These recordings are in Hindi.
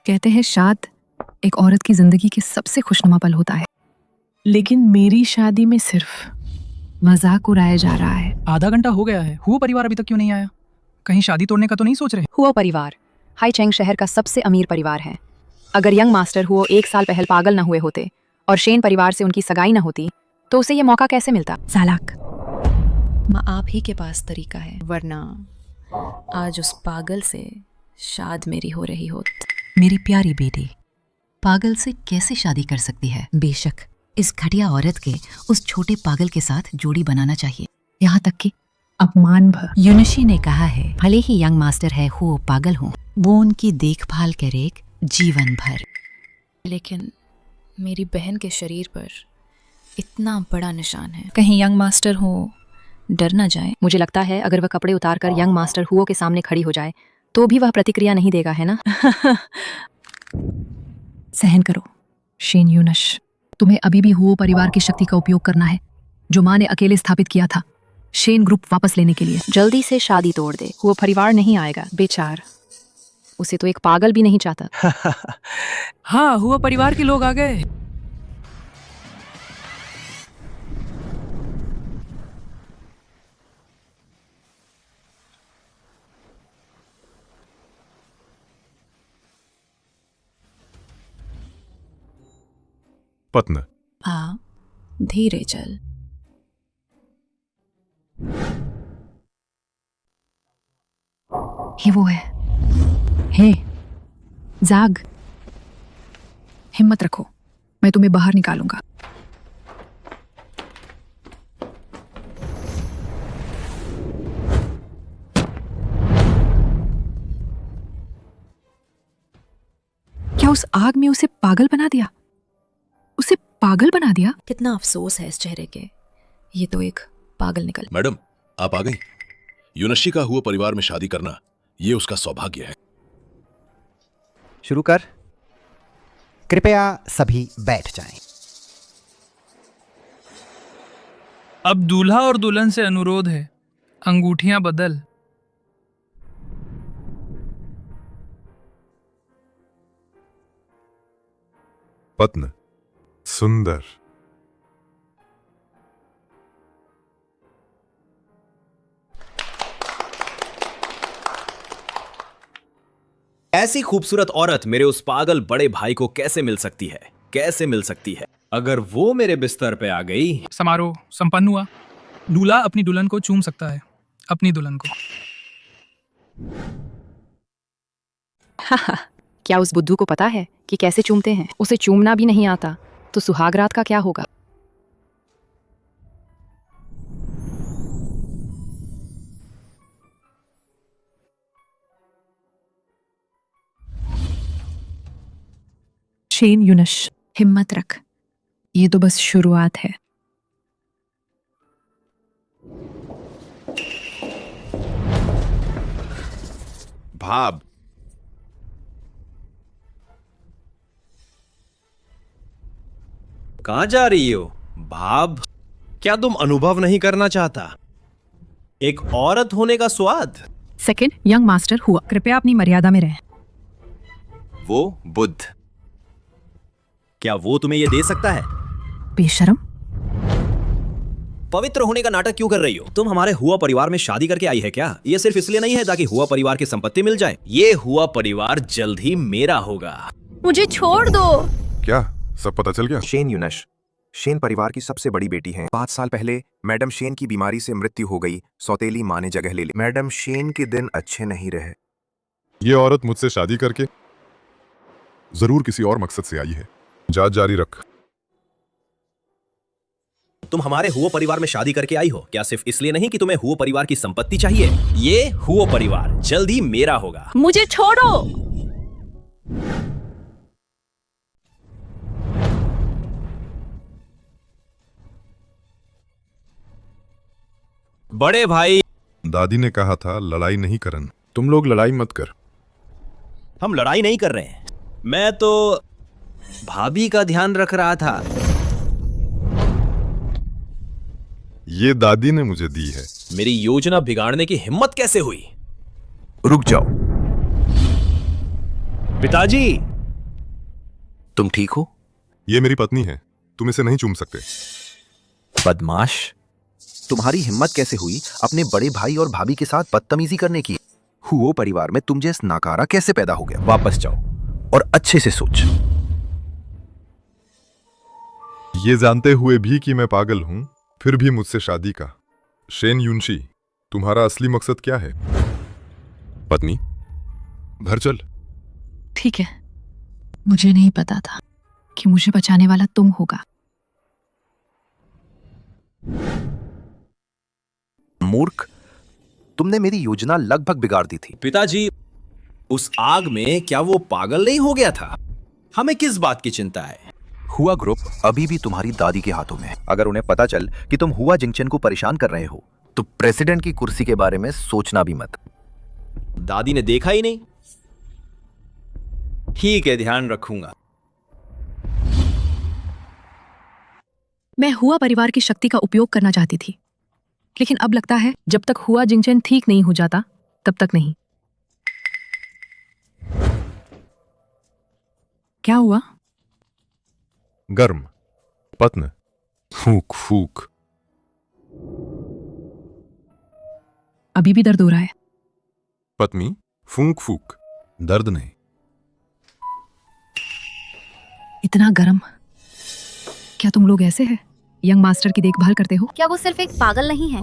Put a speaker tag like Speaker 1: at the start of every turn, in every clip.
Speaker 1: कहते हैं शाद एक औरत की जिंदगी के सबसे खुशनुमा पल होता है, लेकिन मेरी शादी में सिर्फ मजाक उड़ाया जा रहा है।
Speaker 2: आधा घंटा हो गया है, हुआ परिवार अभी तक क्यों नहीं आया? कहीं शादी तोड़ने का तो नहीं सोच रहे?
Speaker 3: हुओ परिवार हाईचेंग शहर का सबसे अमीर परिवार है। अगर यंग मास्टर हुओ 1 साल पहले पागल न हुए होते और शेन परिवार से उनकी सगाई न होती तो उसे ये मौका कैसे मिलता?
Speaker 1: सालाक,
Speaker 4: माँ आप ही के पास तरीका है, वरना आज उस पागल से शाद मेरी हो रही होत।
Speaker 5: मेरी प्यारी बेटी पागल से कैसे शादी कर सकती है? बेशक इस घटिया औरत के उस छोटे पागल के साथ जोड़ी बनाना चाहिए।
Speaker 1: यहाँ तक कि अपमान भर।
Speaker 5: यूनिशी ने कहा है भले ही यंग मास्टर है हो पागल हो, वो उनकी देखभाल करेग जीवन भर।
Speaker 4: लेकिन मेरी बहन के शरीर पर इतना बड़ा निशान है,
Speaker 3: कहीं यंग मास्टर हो डर न जाए। मुझे लगता है अगर वह कपड़े उतारकर यंग मास्टर हुओ के सामने खड़ी हो जाए तो भी वह प्रतिक्रिया नहीं देगा, है ना?
Speaker 1: सहन करो शेन यूनश, तुम्हें अभी भी हुओ परिवार की शक्ति का उपयोग करना है जो माँ ने अकेले स्थापित किया था शेन ग्रुप वापस लेने के लिए।
Speaker 3: जल्दी से शादी तोड़ दे, हुओ परिवार नहीं आएगा। बेचार, उसे तो एक पागल भी नहीं चाहता।
Speaker 2: हाँ, हुआ परिवार के लोग आ गए।
Speaker 6: पत्न
Speaker 4: आ धीरे चल।
Speaker 1: ये वो है। हे जाग, हिम्मत रखो, मैं तुम्हें बाहर निकालूंगा। क्या उस आग में उसे पागल बना दिया? उसे पागल बना दिया?
Speaker 4: कितना अफसोस है इस चेहरे के, ये तो एक पागल निकल।
Speaker 6: मैडम आप आ गई। यूनशी का हुआ परिवार में शादी करना ये उसका सौभाग्य है।
Speaker 7: शुरू कर। कृपया सभी बैठ जाएं।
Speaker 2: अब दूल्हा और दुल्हन से अनुरोध है, अंगूठियां बदल।
Speaker 6: पत्न सुंदर।
Speaker 8: ऐसी खूबसूरत औरत मेरे उस पागल बड़े भाई को कैसे मिल सकती है? कैसे मिल सकती है? अगर वो मेरे बिस्तर पे आ गई।
Speaker 2: समारोह संपन्न हुआ। दूल्हा अपनी दुल्हन को चूम सकता है, अपनी दुल्हन को।
Speaker 3: क्या उस बुद्धू को पता है कि कैसे चूमते हैं? उसे चूमना भी नहीं आता तो सुहागरात का क्या होगा?
Speaker 1: शेन यूनश, हिम्मत रख, ये तो बस शुरुआत है।
Speaker 6: भाब
Speaker 8: कहां जा रही हो भाब? क्या तुम अनुभव नहीं करना चाहता एक औरत होने का स्वाद?
Speaker 1: सेकंड यंग मास्टर हुआ, कृपया अपनी मर्यादा में रहें।
Speaker 8: वो बुद्ध, क्या वो तुम्हें ये दे सकता है?
Speaker 1: बेशरम,
Speaker 8: पवित्र होने का नाटक क्यों कर रही हो? तुम हमारे हुआ परिवार में शादी करके आई है क्या? ये सिर्फ इसलिए नहीं है ताकि हुआ परिवार की संपत्ति मिल जाए। ये हुआ परिवार जल्द ही मेरा होगा।
Speaker 4: मुझे छोड़ दो।
Speaker 6: क्या सब पता चल गया?
Speaker 9: शेन यूनश शेन परिवार की सबसे बड़ी बेटी हैं। 5 साल पहले मैडम शेन की बीमारी से मृत्यु हो गई। सौतेली माँ ने जगह ले ली। मैडम शेन के दिन अच्छे नहीं रहे।
Speaker 6: ये औरत मुझसे शादी करके जरूर किसी और मकसद से आई है। जांच जारी रख।
Speaker 8: तुम हमारे हुआ परिवार में शादी करके आई हो क्या सिर्फ इसलिए नहीं कि तुम्हें हुआ परिवार की संपत्ति चाहिए? ये हुआ परिवार जल्द ही मेरा होगा।
Speaker 4: मुझे छोड़ो।
Speaker 8: बड़े भाई,
Speaker 6: दादी ने कहा था लड़ाई नहीं करन। तुम लोग लड़ाई मत कर।
Speaker 8: हम लड़ाई नहीं कर रहे हैं। मैं तो भाभी का ध्यान रख रहा था।
Speaker 6: ये दादी ने मुझे दी है।
Speaker 8: मेरी योजना बिगाड़ने की हिम्मत कैसे हुई?
Speaker 9: रुक जाओ।
Speaker 8: पिताजी,
Speaker 9: तुम ठीक हो?
Speaker 6: ये मेरी पत्नी है, तुम इसे नहीं चूम सकते।
Speaker 9: बदमाश, तुम्हारी हिम्मत कैसे हुई अपने बड़े भाई और भाभी के साथ बदतमीजी करने की? हुओ परिवार में तुम जैस नाकारा कैसे पैदा हो गया? वापस जाओ और अच्छे से सोच।
Speaker 6: ये जानते हुए भी कि मैं पागल हूं, फिर भी मुझसे शादी का। शेन यूनशी, तुम्हारा असली मकसद क्या है? पत्नी, घर चल।
Speaker 1: ठीक है, मुझे नहीं पता था कि मुझे बचाने वाला तुम होगा।
Speaker 9: मूर्ख, तुमने मेरी योजना लगभग बिगाड़ दी थी।
Speaker 8: पिताजी, उस आग में क्या वो पागल नहीं हो गया था? हमें किस बात की चिंता है?
Speaker 9: हुआ ग्रुप अभी भी तुम्हारी दादी के हाथों में है। अगर उन्हें पता चल कि तुम हुआ जिंगचन को परेशान कर रहे हो तो प्रेसिडेंट की कुर्सी के बारे में सोचना भी मत।
Speaker 8: दादी ने देखा ही नहीं। ठीक है, ध्यान रखूंगा।
Speaker 1: मैं हुआ परिवार की शक्ति का उपयोग करना चाहती थी, लेकिन अब लगता है जब तक हुआ जिंगचन ठीक नहीं हो जाता तब तक नहीं। क्या हुआ?
Speaker 6: गर्म, पत्न, फूक फूक।
Speaker 1: अभी भी दर्द हो रहा है?
Speaker 6: पत्नी, फूक फूक, दर्द नहीं।
Speaker 1: इतना गर्म? क्या तुम लोग ऐसे हैं? यंग मास्टर की देखभाल करते हो?
Speaker 10: क्या वो सिर्फ एक पागल नहीं है?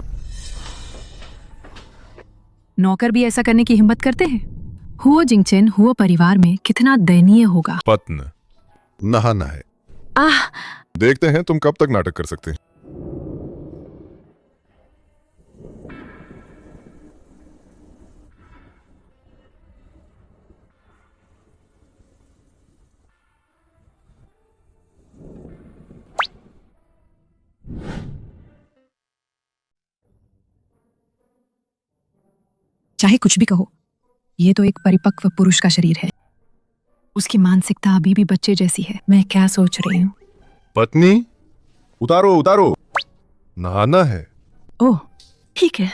Speaker 1: नौकर भी ऐसा करने की हिम्मत करते हैं? हुआ जिंगचन हुआ परिवार में कितना दयनीय होगा।
Speaker 6: पत्न, नहाना है।
Speaker 1: आह,
Speaker 6: देखते हैं तुम कब तक नाटक कर सकते हैं।
Speaker 1: चाहे कुछ भी कहो, ये तो एक परिपक्व पुरुष का शरीर है। उसकी मानसिकता अभी भी बच्चे जैसी है। मैं क्या सोच रही हूँ?
Speaker 6: पत्नी, उतारो उतारो, नहाना है।
Speaker 1: ओह, ठीक है।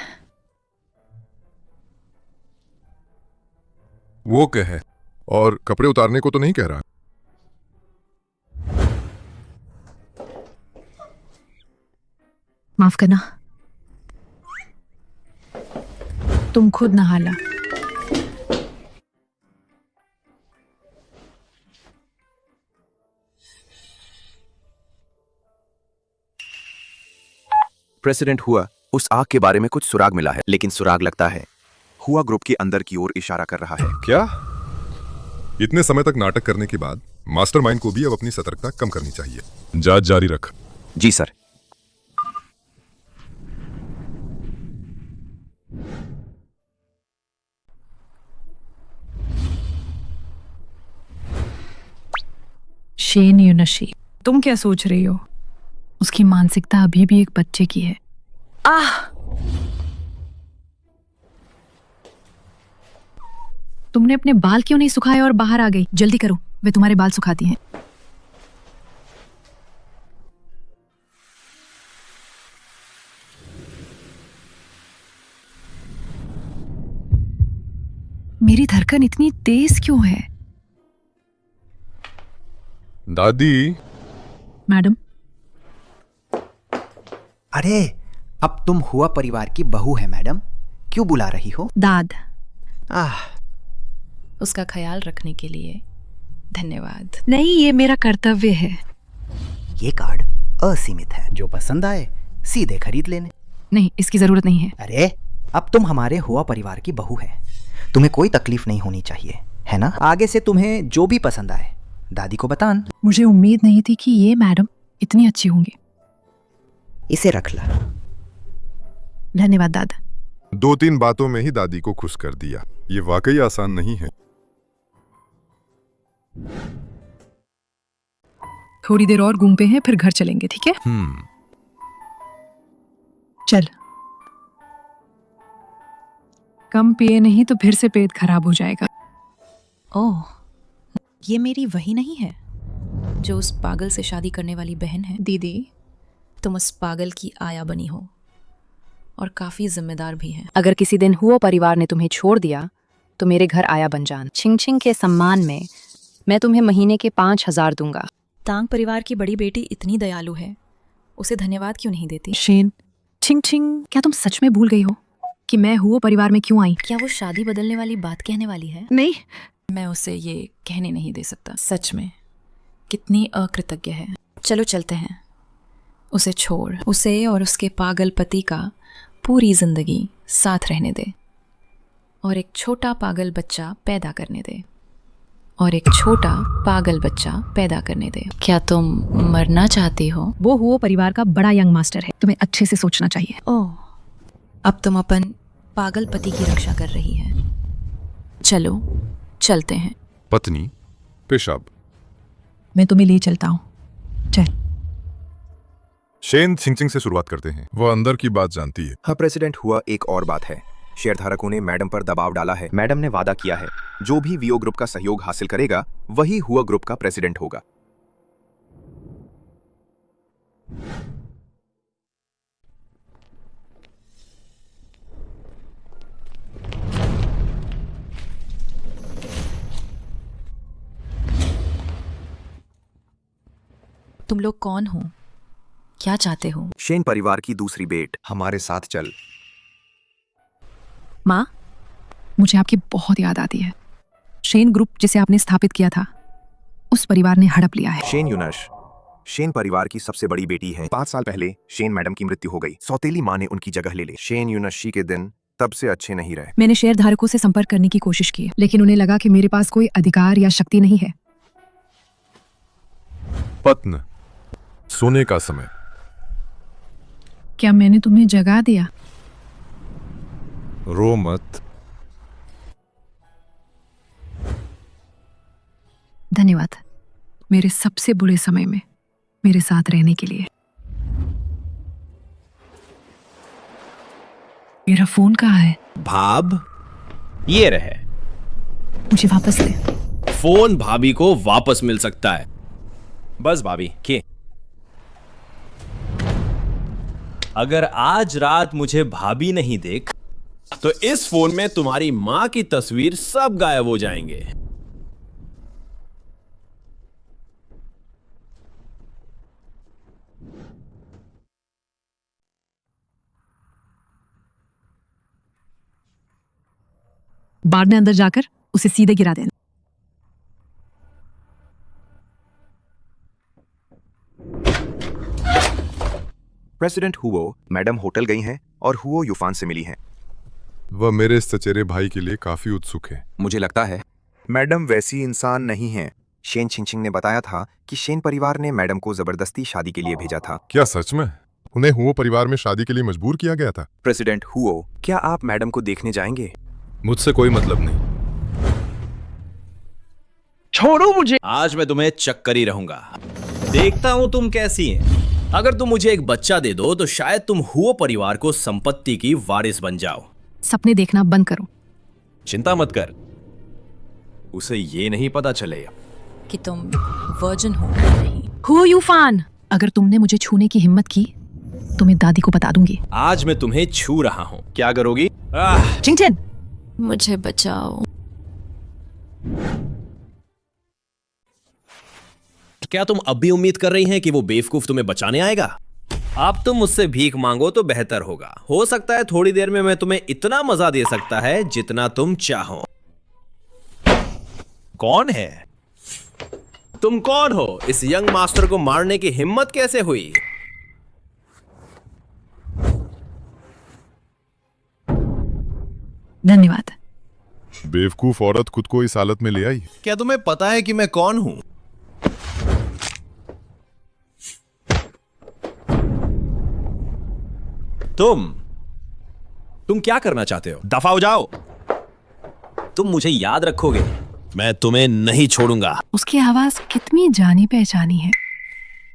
Speaker 6: वो क्या है? और कपड़े उतारने को तो नहीं कह रहा।
Speaker 1: माफ करना, तुम खुद नहा ला।
Speaker 9: प्रेसिडेंट हुआ, उस आग के बारे में कुछ सुराग मिला है, लेकिन सुराग लगता है हुआ ग्रुप के अंदर की ओर इशारा कर रहा है।
Speaker 6: क्या? इतने समय तक नाटक करने के बाद मास्टरमाइंड को भी अब अपनी सतर्कता कम करनी चाहिए। जांच जारी रख।
Speaker 9: जी सर।
Speaker 1: शेन यूनशी, तुम क्या सोच रही हो? उसकी मानसिकता अभी भी एक बच्चे की है। आह! तुमने अपने बाल क्यों नहीं सुखाए और बाहर आ गई? जल्दी करो, वे तुम्हारे बाल सुखाती हैं। मेरी धड़कन इतनी तेज क्यों है?
Speaker 6: दादी।
Speaker 1: मैडम।
Speaker 7: अरे, अब तुम हुआ परिवार की बहू है मैडम, क्यों बुला रही हो?
Speaker 1: दाद।
Speaker 4: उसका ख्याल रखने के लिए धन्यवाद।
Speaker 1: नहीं, ये मेरा कर्तव्य है।
Speaker 7: ये कार्ड असीमित है, जो पसंद आए सीधे खरीद लेने।
Speaker 1: नहीं, इसकी जरूरत नहीं है।
Speaker 7: अरे, अब तुम हमारे हुआ परिवार की बहू है, तुम्हें कोई तकलीफ नहीं होनी चाहिए, है ना? आगे से तुम्हें जो भी पसंद आए दादी को बतान।
Speaker 1: मुझे उम्मीद नहीं थी कि ये मैडम इतनी अच्छी होंगी।
Speaker 7: इसे रख ला।
Speaker 1: धन्यवाद दादा।
Speaker 6: 2-3 बातों में ही दादी को खुश कर दिया। ये वाकई आसान नहीं है।
Speaker 1: थोड़ी देर और घूमते हैं, फिर घर चलेंगे, ठीक है? चल। कम पिए नहीं तो फिर से पेट खराब हो जाएगा।
Speaker 4: ओह, ये मेरी वही नहीं है जो उस पागल से शादी करने वाली बहन है? दीदी, तुम उस पागल की आया बनी हो और काफी जिम्मेदार भी हैं।
Speaker 3: अगर किसी दिन हुआ परिवार ने तुम्हें छोड़ दिया तो मेरे घर आया बन जान। छिंग छिंग के सम्मान में मैं तुम्हें महीने के 5,000 दूंगा।
Speaker 4: तांग परिवार की बड़ी बेटी इतनी दयालु है, उसे धन्यवाद क्यों नहीं देती?
Speaker 1: शेन, छिंग छिंग, क्या तुम सच में भूल गई हो कि मैं हुओ परिवार में क्यों आई?
Speaker 4: क्या वो शादी बदलने वाली बात कहने वाली है?
Speaker 1: नहीं,
Speaker 4: मैं उसे ये कहने नहीं दे सकता। सच में कितनी अकृतज्ञ है। चलो चलते हैं। उसे छोड़, उसे और उसके पागल पति का पूरी जिंदगी साथ रहने दे और एक छोटा पागल बच्चा पैदा करने दे क्या तुम मरना चाहती हो?
Speaker 1: वो हुओ परिवार का बड़ा यंग मास्टर है, तुम्हें अच्छे से सोचना चाहिए।
Speaker 4: ओह, अब तुम अपन पागल पति की रक्षा कर रही है। चलो चलते हैं।
Speaker 6: पत्नी, पेशाब।
Speaker 1: मैं तुम्हें ले चलता हूँ, चल।
Speaker 6: शेन छिंगचिंग से शुरुआत करते हैं, वो अंदर की बात जानती है।
Speaker 9: हाँ प्रेसिडेंट, हुआ एक और बात है। शेयरधारकों ने मैडम पर दबाव डाला है। मैडम ने वादा किया है जो भी वीओ ग्रुप का सहयोग हासिल करेगा वही हुआ ग्रुप का प्रेसिडेंट होगा।
Speaker 4: तुम लोग कौन हो? क्या चाहते हो?
Speaker 9: शेन परिवार की दूसरी बेट, हमारे साथ चल।
Speaker 1: माँ, मुझे आपकी बहुत याद आती है। शेन ग्रुप जिसे आपने स्थापित किया था, उस परिवार ने हड़प लिया है।
Speaker 9: शेन यूनश शेन परिवार की सबसे बड़ी बेटी है। 5 साल पहले शेन मैडम की मृत्यु हो गई। सौतेली माँ ने उनकी जगह ले ली। शेन यूनशी के दिन तब से अच्छे नहीं रहे।
Speaker 1: मैंने शेयर धारकों से संपर्क करने की कोशिश की, लेकिन उन्हें लगा कि मेरे पास कोई अधिकार या शक्ति नहीं है।
Speaker 6: पत्न, सोने का समय।
Speaker 1: क्या मैंने तुम्हें जगा दिया?
Speaker 6: रो मत।
Speaker 1: धन्यवाद मेरे सबसे बुरे समय में मेरे साथ रहने के लिए। मेरा फोन कहाँ है?
Speaker 8: भाब, ये रहे।
Speaker 1: मुझे वापस दे।
Speaker 8: फोन भाभी को वापस मिल सकता है। बस भाभी के अगर आज रात मुझे भाभी नहीं देख तो इस फोन में तुम्हारी मां की तस्वीर सब गायब हो जाएंगे।
Speaker 1: बाढ़ में अंदर जाकर उसे सीधे गिरा देना।
Speaker 9: प्रेसिडेंट हुओ मैडम होटल गई हैं और हुओ यूफान से मिली हैं।
Speaker 6: वह मेरे इस चचेरे भाई के लिए काफी उत्सुक है।
Speaker 9: मुझे लगता है मैडम वैसी इंसान नहीं है। शेन छिंगछिंग ने बताया था कि शेन परिवार ने मैडम को जबरदस्ती शादी के लिए भेजा था।
Speaker 6: क्या सच में उन्हें हुओ परिवार में शादी के लिए मजबूर किया गया था?
Speaker 9: प्रेसिडेंट हुओ, क्या आप मैडम को देखने जाएंगे?
Speaker 6: मुझसे कोई मतलब नहीं।
Speaker 8: छोड़ो मुझे। आज मैं तुम्हें चक्कर ही रहूंगा। देखता हूं तुम कैसी हैं। अगर तुम मुझे एक बच्चा दे दो तो शायद तुम हुओ परिवार को संपत्ति की वारिस बन जाओ।
Speaker 1: सपने देखना बंद करो।
Speaker 8: चिंता मत कर, उसे ये नहीं पता चले
Speaker 4: कि तुम वर्जिन हो या नहीं।
Speaker 1: हु यूफान, अगर तुमने मुझे छूने की हिम्मत की तो मैं दादी को बता दूंगी।
Speaker 8: आज मैं तुम्हें छू रहा हूं। क्या करोगी?
Speaker 1: चिंगचिन,
Speaker 4: मुझे बचाओ।
Speaker 8: क्या तुम अब भी उम्मीद कर रही हैं कि वो बेवकूफ तुम्हें बचाने आएगा? अब तुम मुझसे भीख मांगो तो बेहतर होगा। हो सकता है थोड़ी देर में मैं तुम्हें इतना मजा दे सकता है जितना तुम चाहो। कौन है तुम? कौन हो? इस यंग मास्टर को मारने की हिम्मत कैसे हुई?
Speaker 1: धन्यवाद।
Speaker 6: बेवकूफ औरत खुद को इस हालत में ले आई।
Speaker 8: क्या तुम्हें पता है कि मैं कौन हूं? तुम क्या करना चाहते हो? दफा हो जाओ। तुम मुझे याद रखोगे, मैं तुम्हें नहीं छोड़ूंगा।
Speaker 1: उसकी आवाज कितनी जानी पहचानी है।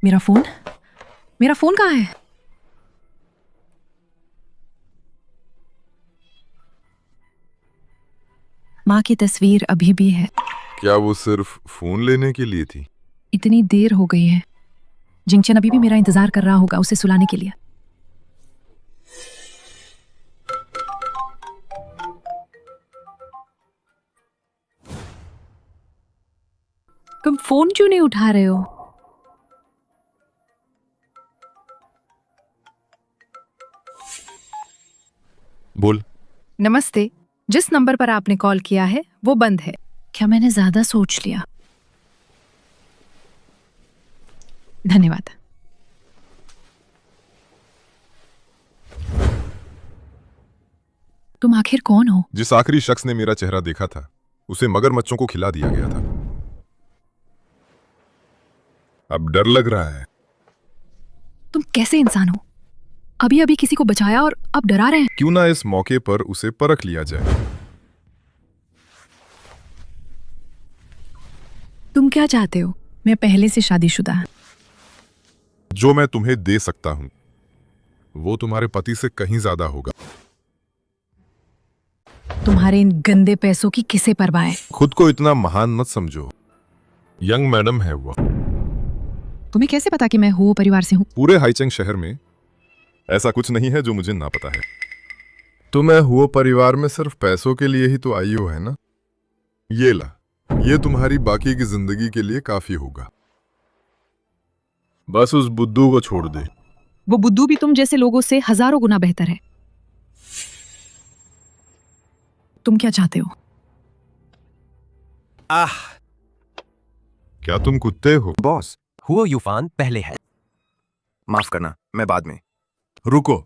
Speaker 1: मेरा फोन कहाँ है? माँ की तस्वीर अभी भी है।
Speaker 6: क्या वो सिर्फ फोन लेने के लिए थी?
Speaker 1: इतनी देर हो गई है। जिंगचन अभी भी मेरा इंतजार कर रहा होगा उसे सुलाने के लिए। तुम फोन क्यों नहीं उठा रहे हो?
Speaker 6: बोल।
Speaker 1: नमस्ते। जिस नंबर पर आपने कॉल किया है वो बंद है। क्या मैंने ज्यादा सोच लिया? धन्यवाद। तुम आखिर कौन हो?
Speaker 6: जिस आखिरी शख्स ने मेरा चेहरा देखा था उसे मगरमच्छों को खिला दिया गया था। अब डर लग रहा है।
Speaker 1: तुम कैसे इंसान हो? अभी अभी किसी को बचाया और अब डरा रहे हैं।
Speaker 6: क्यों ना इस मौके पर उसे परख लिया जाए।
Speaker 1: तुम क्या चाहते हो? मैं पहले से शादीशुदा।
Speaker 6: जो मैं तुम्हें दे सकता हूं वो तुम्हारे पति से कहीं ज्यादा होगा।
Speaker 1: तुम्हारे इन गंदे पैसों की किसे परवाह है?
Speaker 6: खुद को इतना महान मत समझो। यंग मैडम है वो।
Speaker 1: तुम्हें कैसे पता कि मैं हो परिवार से हूँ?
Speaker 6: पूरे हाईचेंग शहर में ऐसा कुछ नहीं है जो मुझे ना पता है। तुम्हें हुओ परिवार में सिर्फ पैसों के लिए ही तो आई हो, है ना? ये ला, ये तुम्हारी बाकी की जिंदगी के लिए काफी होगा। बस उस बुद्धू को छोड़ दे।
Speaker 1: वो बुद्धू भी तुम जैसे लोगों से हजारों गुना बेहतर है। तुम क्या चाहते हो?
Speaker 6: क्या तुम कुत्ते हो?
Speaker 9: बॉस, हुओ यूफान पहले है। माफ करना, मैं बाद में।
Speaker 6: रुको।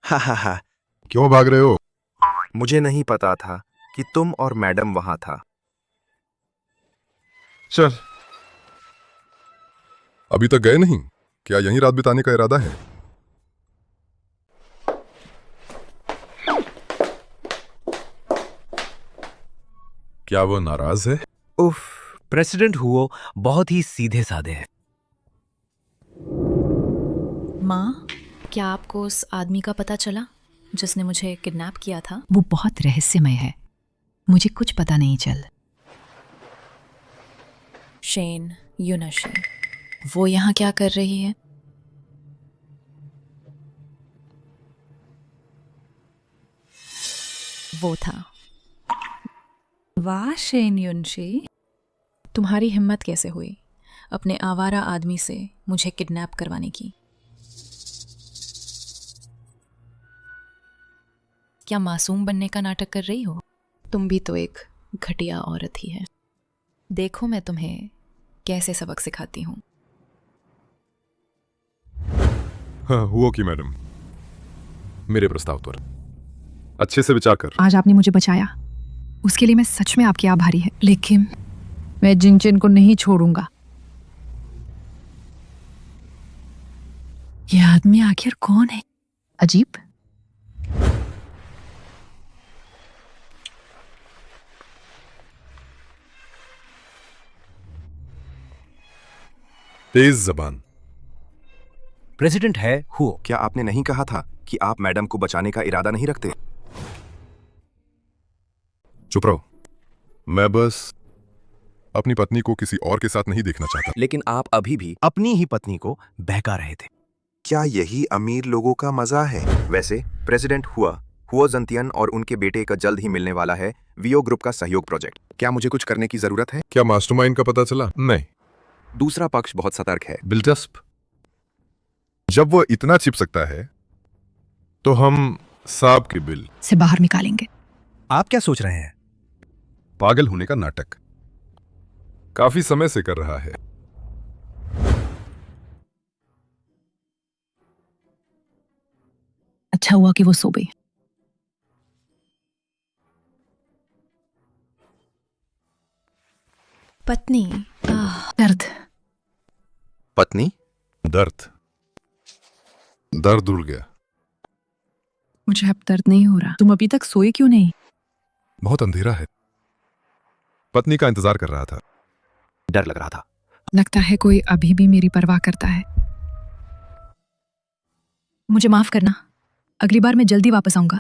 Speaker 9: हा हा हा।
Speaker 6: क्यों भाग रहे हो?
Speaker 9: मुझे नहीं पता था कि तुम और मैडम वहां था।
Speaker 6: चल। अभी तक गए नहीं? क्या यहीं रात बिताने का इरादा है? क्या वो नाराज है?
Speaker 9: उफ, प्रेसिडेंट हुओ बहुत ही सीधे साधे है।
Speaker 4: माँ, क्या आपको उस आदमी का पता चला जिसने मुझे किडनैप किया था?
Speaker 5: वो बहुत रहस्यमय है, मुझे कुछ पता नहीं चल।
Speaker 4: शेन यूनशी, वो यहाँ क्या कर रही है? वो था। वाह शेन यूनशी, तुम्हारी हिम्मत कैसे हुई अपने आवारा आदमी से मुझे किडनैप करवाने की? क्या मासूम बनने का नाटक कर रही हो? तुम भी तो एक घटिया औरत ही है। देखो मैं तुम्हें कैसे सबक सिखाती हूँ।
Speaker 6: हाँ, हुओ की मैडम, मेरे प्रस्ताव पर अच्छे से विचार कर।
Speaker 1: आज आपने मुझे बचाया, उसके लिए मैं सच में आपकी आभारी है। लेकिन मैं जिनचिन को नहीं छोड़ूंगा। ये आदमी आखिर कौन है? अजीब।
Speaker 6: तेज जबान।
Speaker 9: प्रेसिडेंट है हुओ। क्या आपने नहीं कहा था कि आप मैडम को बचाने का इरादा नहीं रखते?
Speaker 6: चुप रहो। मैं बस अपनी पत्नी को किसी और के साथ नहीं देखना चाहता।
Speaker 9: लेकिन आप अभी भी अपनी ही पत्नी को बहका रहे थे। क्या यही अमीर लोगों का मजा है? वैसे प्रेसिडेंट हुओ जंतियन और उनके बेटे का जल्द ही मिलने वाला है वियो ग्रुप का सहयोग प्रोजेक्ट। क्या मुझे कुछ करने की जरूरत है?
Speaker 6: क्या मास्टरमाइंड का पता चला? नहीं।
Speaker 9: दूसरा पक्ष बहुत सतर्क है।
Speaker 6: दिलचस्प। जब वो इतना छिप सकता है तो हम सांप के बिल
Speaker 1: से बाहर निकालेंगे।
Speaker 9: आप क्या सोच रहे हैं?
Speaker 6: पागल होने का नाटक काफी समय से कर रहा है।
Speaker 1: अच्छा हुआ कि वो सो गई।
Speaker 4: पत्नी।
Speaker 1: दर्द।
Speaker 9: पत्नी?
Speaker 6: दर्द उड़ गया।
Speaker 1: मुझे अब दर्द नहीं हो रहा। तुम अभी तक सोए क्यों नहीं?
Speaker 6: बहुत अंधेरा है। पत्नी का इंतजार कर रहा था।
Speaker 9: डर लग रहा था।
Speaker 1: लगता है कोई अभी भी मेरी परवाह करता है। मुझे माफ करना, अगली बार मैं जल्दी वापस आऊंगा।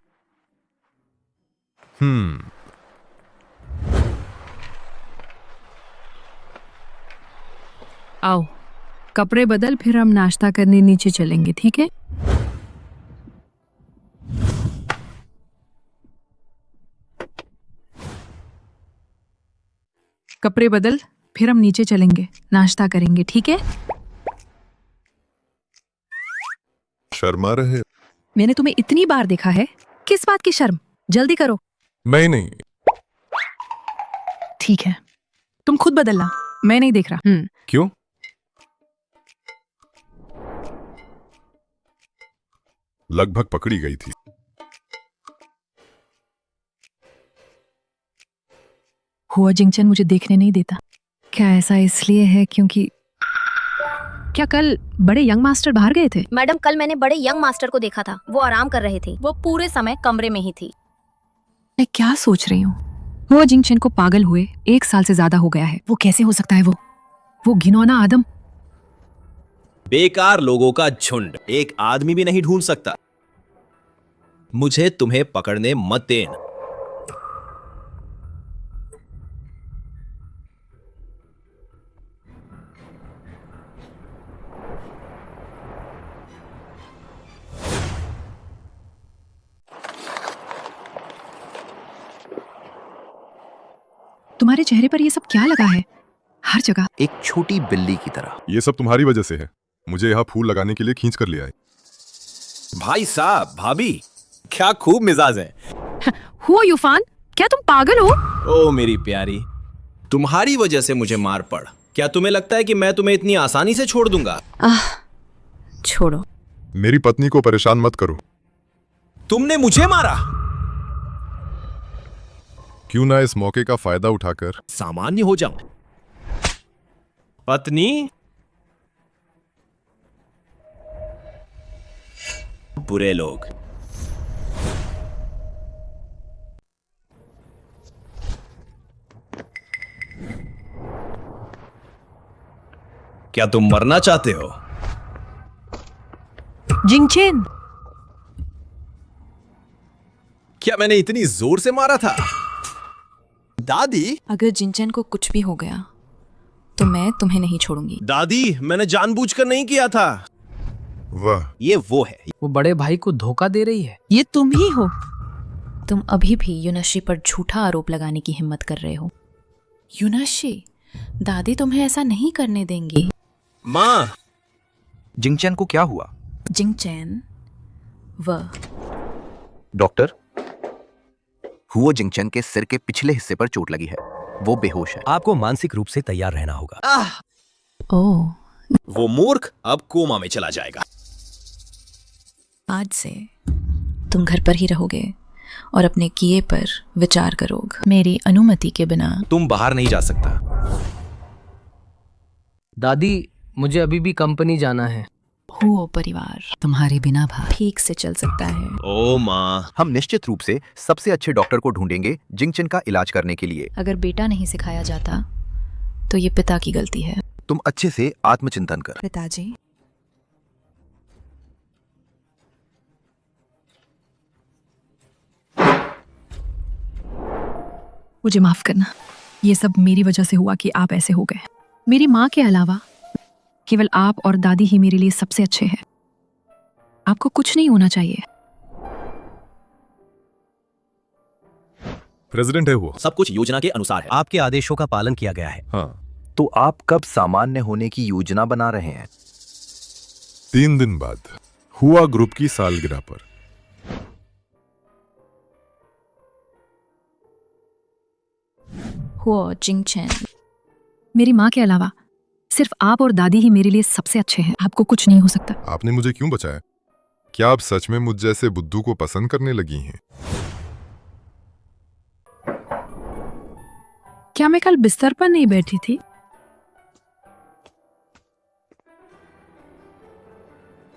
Speaker 1: आओ, कपड़े बदल, फिर हम नाश्ता करने नीचे चलेंगे, ठीक है? कपड़े बदल, फिर हम नीचे चलेंगे, नाश्ता करेंगे, ठीक है?
Speaker 6: शर्मा रहे।
Speaker 1: मैंने तुम्हें इतनी बार देखा है, किस बात की शर्म? जल्दी करो।
Speaker 6: मैं नहीं।
Speaker 1: ठीक है, तुम खुद बदलना, मैं नहीं देख रहा।
Speaker 9: क्यों?
Speaker 6: लगभग पकड़ी गई थी।
Speaker 1: हुआ जिंगचन मुझे देखने नहीं देता। क्या ऐसा इसलिए है क्योंकि क्या कल बड़े यंग मास्टर बाहर गए थे?
Speaker 10: मैडम, कल मैंने बड़े यंग मास्टर को देखा था। वो आराम कर रहे थे। वो पूरे समय कमरे में ही थी।
Speaker 1: मैं क्या सोच रही हूँ? हुआ जिंगचन को पागल हुए 1 साल से ज्यादा हो गया है। वो कैसे हो सकता है? वो घिनौना आदम।
Speaker 8: बेकार लोगों का झुंड एक आदमी भी नहीं ढूंढ सकता। मुझे तुम्हें पकड़ने मत देना।
Speaker 1: तुम्हारे चेहरे पर ये सब क्या लगा है? हर जगह
Speaker 9: एक छोटी बिल्ली की तरह।
Speaker 6: ये सब तुम्हारी वजह से है। मुझे यहाँ फूल लगाने के लिए खींच कर लिया है।
Speaker 8: भाई साहब, भाभी, क्या खूब मिजाज है।
Speaker 1: हुआ यूफान, क्या तुम पागल हो?
Speaker 8: ओ मेरी प्यारी, तुम्हारी वजह से मुझे मार पड़। क्या तुम्हें लगता है कि मैं तुम्हें इतनी आसानी से छोड़ दूंगा?
Speaker 3: छोड़ो।
Speaker 6: मेरी पत्नी को परेशान मत करो।
Speaker 8: तुमने मुझे मारा।
Speaker 6: क्यों ना इस मौके का फायदा उठाकर
Speaker 8: सामान्य हो जाऊं। पत्नी, बुरे लोग। क्या तुम मरना चाहते हो?
Speaker 1: जिंगचेन,
Speaker 8: क्या मैंने इतनी जोर से मारा था? दादी,
Speaker 4: अगर जिंचन को कुछ भी हो गया तो मैं तुम्हें नहीं छोड़ूंगी।
Speaker 8: दादी, मैंने जानबूझकर नहीं किया था।
Speaker 6: वाह,
Speaker 8: ये वो है।
Speaker 2: वो बड़े भाई को धोखा दे रही है।
Speaker 1: ये तुम ही हो।
Speaker 4: तुम अभी भी यूनाशी पर झूठा आरोप लगाने की हिम्मत कर रहे हो। यूनाशी, दादी तुम्हें ऐसा नहीं करने देंगी।
Speaker 8: माँ,
Speaker 9: जिंगचैन को क्या हुआ?
Speaker 4: जिंगचैन, वह
Speaker 9: डॉक्टर, हुओ जिंगचैन के सिर के पिछले हिस्से पर चोट लगी है। वो बेहोश है।
Speaker 11: आपको मानसिक रूप से तैयार रहना होगा।
Speaker 4: ओह,
Speaker 8: वो मूर्ख अब कोमा में चला जाएगा।
Speaker 4: आज से तुम घर पर ही रहोगे और अपने किए पर विचार करोगे, मेरी अनुमति के बिना।
Speaker 8: तुम बाहर नहीं जा सकता।
Speaker 2: दादी, मुझे अभी भी कंपनी जाना है।
Speaker 4: हुओ परिवार
Speaker 5: तुम्हारे बिना भाई
Speaker 4: ठीक से चल सकता है।
Speaker 8: ओ माँ,
Speaker 9: हम निश्चित रूप से सबसे अच्छे डॉक्टर को ढूंढेंगे जिंगचैन का इलाज करने के लिए।
Speaker 4: अगर बेटा नहीं सिखाया जाता तो ये पिता की गलती है।
Speaker 9: तुम अच्छे से आत्मचिंतन कर।
Speaker 4: पिताजी,
Speaker 1: मुझे माफ करना। ये सब मेरी वजह से हुआ कि आप ऐसे हो गए। मेरी माँ के अलावा केवल आप और दादी ही मेरे लिए सबसे अच्छे हैं। आपको कुछ नहीं होना चाहिए।
Speaker 6: प्रेसिडेंट है वो।
Speaker 8: सब कुछ योजना के अनुसार है।
Speaker 11: आपके आदेशों का पालन किया गया है।
Speaker 6: हाँ।
Speaker 9: तो आप कब सामान्य होने की योजना बना रहे हैं?
Speaker 6: 3 दिन बाद हुआ ग्रुप की सालगिरह पर।
Speaker 4: हुओ जिंगचैन,
Speaker 1: मेरी माँ के अलावा सिर्फ आप और दादी ही मेरे लिए सबसे अच्छे हैं। आपको कुछ नहीं हो सकता।
Speaker 6: आपने मुझे क्यों बचाया? क्या आप सच में मुझ जैसे बुद्धू को पसंद करने लगी हैं?
Speaker 1: क्या मैं कल बिस्तर पर नहीं बैठी थी?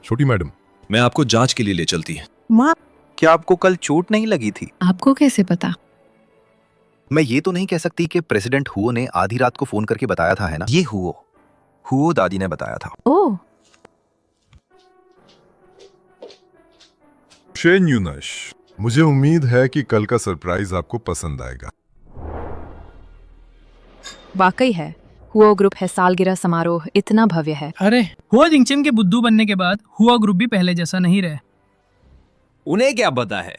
Speaker 6: छोटी मैडम,
Speaker 8: मैं आपको जांच के लिए ले चलती है।
Speaker 7: माँ, क्या आपको कल चोट नहीं लगी थी?
Speaker 1: आपको कैसे पता?
Speaker 9: मैं ये तो नहीं कह सकती कि प्रेसिडेंट हुओ ने आधी रात को फोन करके बताया था, है ना? ये हुओ दादी ने बताया था।
Speaker 1: ओह,
Speaker 6: शेन यूनश, मुझे उम्मीद है कि कल का सरप्राइज आपको पसंद आएगा।
Speaker 3: वाकई है, हुओ ग्रुप है सालगिरह समारोह इतना भव्य है।
Speaker 2: अरे, हुआ जिंगचन के बुद्धू बनने के बाद हुआ ग्रुप भी पहले जैसा नहीं रहे।
Speaker 8: उन्हें क्या पता है?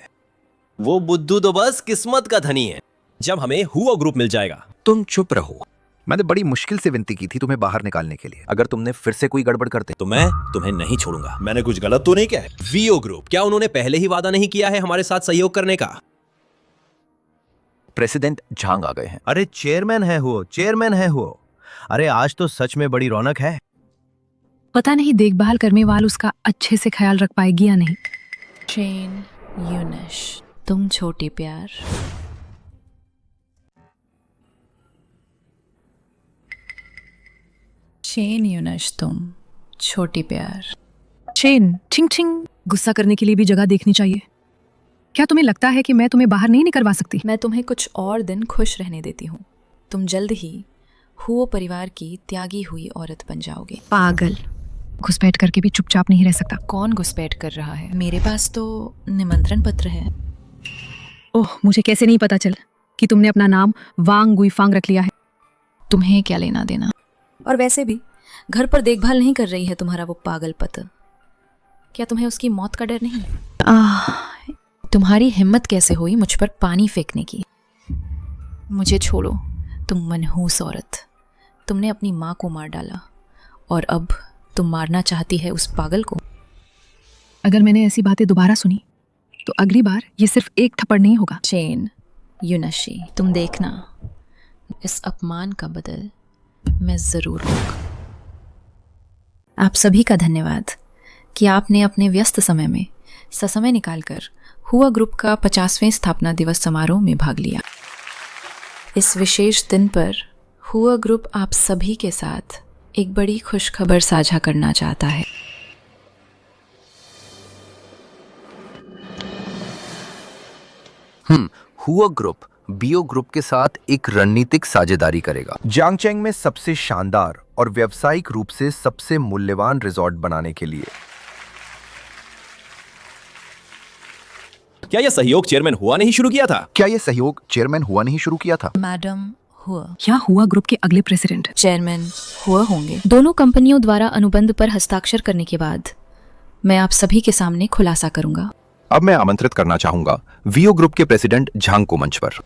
Speaker 8: वो बुद्धू तो बस किस्मत का धनी है। जब हमें हुआ ग्रुप मिल जाएगा।
Speaker 9: तुम चुप रहो। मैंने बड़ी मुश्किल से विनती की थी तुम्हें बाहर निकालने के लिए। अगर तुमने फिर से कोई गड़बड़ करते
Speaker 8: तो मैं तुम्हें नहीं छोड़ूंगा। मैंने कुछ गलत तो नहीं किया है? वीओ ग्रुप, क्या उन्होंने पहले ही वादा नहीं किया है हमारे साथ सहयोग करने का?
Speaker 9: प्रेसिडेंट झांग आ गए हैं।
Speaker 11: अरे चेयरमैन है वो, चेयरमैन है वो। अरे आज तो सच में बड़ी रौनक है।
Speaker 1: पता नहीं देखभाल करने वाल उसका अच्छे से ख्याल रख पाएगी या नहीं।
Speaker 4: शेन यूनश, तुम छोटे प्यार। शेन यूनश, तुम छोटी प्यार।
Speaker 1: शेन, छिंग छिंग, गुस्सा करने के लिए भी जगह देखनी चाहिए। क्या तुम्हें लगता है कि मैं तुम्हें बाहर नहीं निकलवा सकती?
Speaker 4: मैं तुम्हें कुछ और दिन खुश रहने देती हूँ। तुम जल्द ही हुओ परिवार की त्यागी हुई औरत बन जाओगे।
Speaker 1: पागल, घुसपैठ करके भी चुपचाप नहीं रह सकता।
Speaker 4: कौन घुसपैठ कर रहा है? मेरे पास तो निमंत्रण पत्र है।
Speaker 1: ओह, मुझे कैसे नहीं पता चल कि तुमने अपना नाम वांग गुईफांग रख लिया है।
Speaker 4: तुम्हें क्या लेना देना? और वैसे भी घर पर देखभाल नहीं कर रही है तुम्हारा वो पागल पति। क्या तुम्हें उसकी मौत का डर नहीं? तुम्हारी हिम्मत कैसे हुई मुझ पर पानी फेंकने की? मुझे छोड़ो, तुम मनहूस औरत। तुमने अपनी माँ को मार डाला और अब तुम मारना चाहती है उस पागल को।
Speaker 1: अगर मैंने ऐसी बातें दोबारा सुनी तो अगली बार ये सिर्फ एक थप्पड़ नहीं होगा।
Speaker 4: चेन यूनशी, तुम देखना, इस अपमान का बदल मैं जरूर लूंगा। आप सभी का धन्यवाद कि आपने अपने व्यस्त समय में ससमय निकालकर हुआ ग्रुप का 50वें स्थापना दिवस समारोह में भाग लिया। इस विशेष दिन पर हुआ ग्रुप आप सभी के साथ एक बड़ी खुशखबर साझा करना चाहता है।
Speaker 9: हुआ ग्रुप बीओ ग्रुप के साथ एक रणनीतिक साझेदारी करेगा, जांगचेंग में सबसे शानदार और व्यावसायिक रूप से सबसे मूल्यवान रिजॉर्ट बनाने के लिए।
Speaker 8: क्या यह सहयोग चेयरमैन हुआ नहीं शुरू किया था?
Speaker 9: क्या यह सहयोग चेयरमैन हुआ नहीं शुरू किया था?
Speaker 4: मैडम हुआ
Speaker 1: या हुआ ग्रुप के अगले प्रेसिडेंट
Speaker 4: चेयरमैन हुआ होंगे। दोनों कंपनियों द्वारा अनुबंध पर हस्ताक्षर करने के बाद मैं आप सभी के सामने खुलासा करूंगा।
Speaker 9: अब मैं आमंत्रित करना चाहूंगा वीओ ग्रुप के प्रेसिडेंट झांग को मंच पर।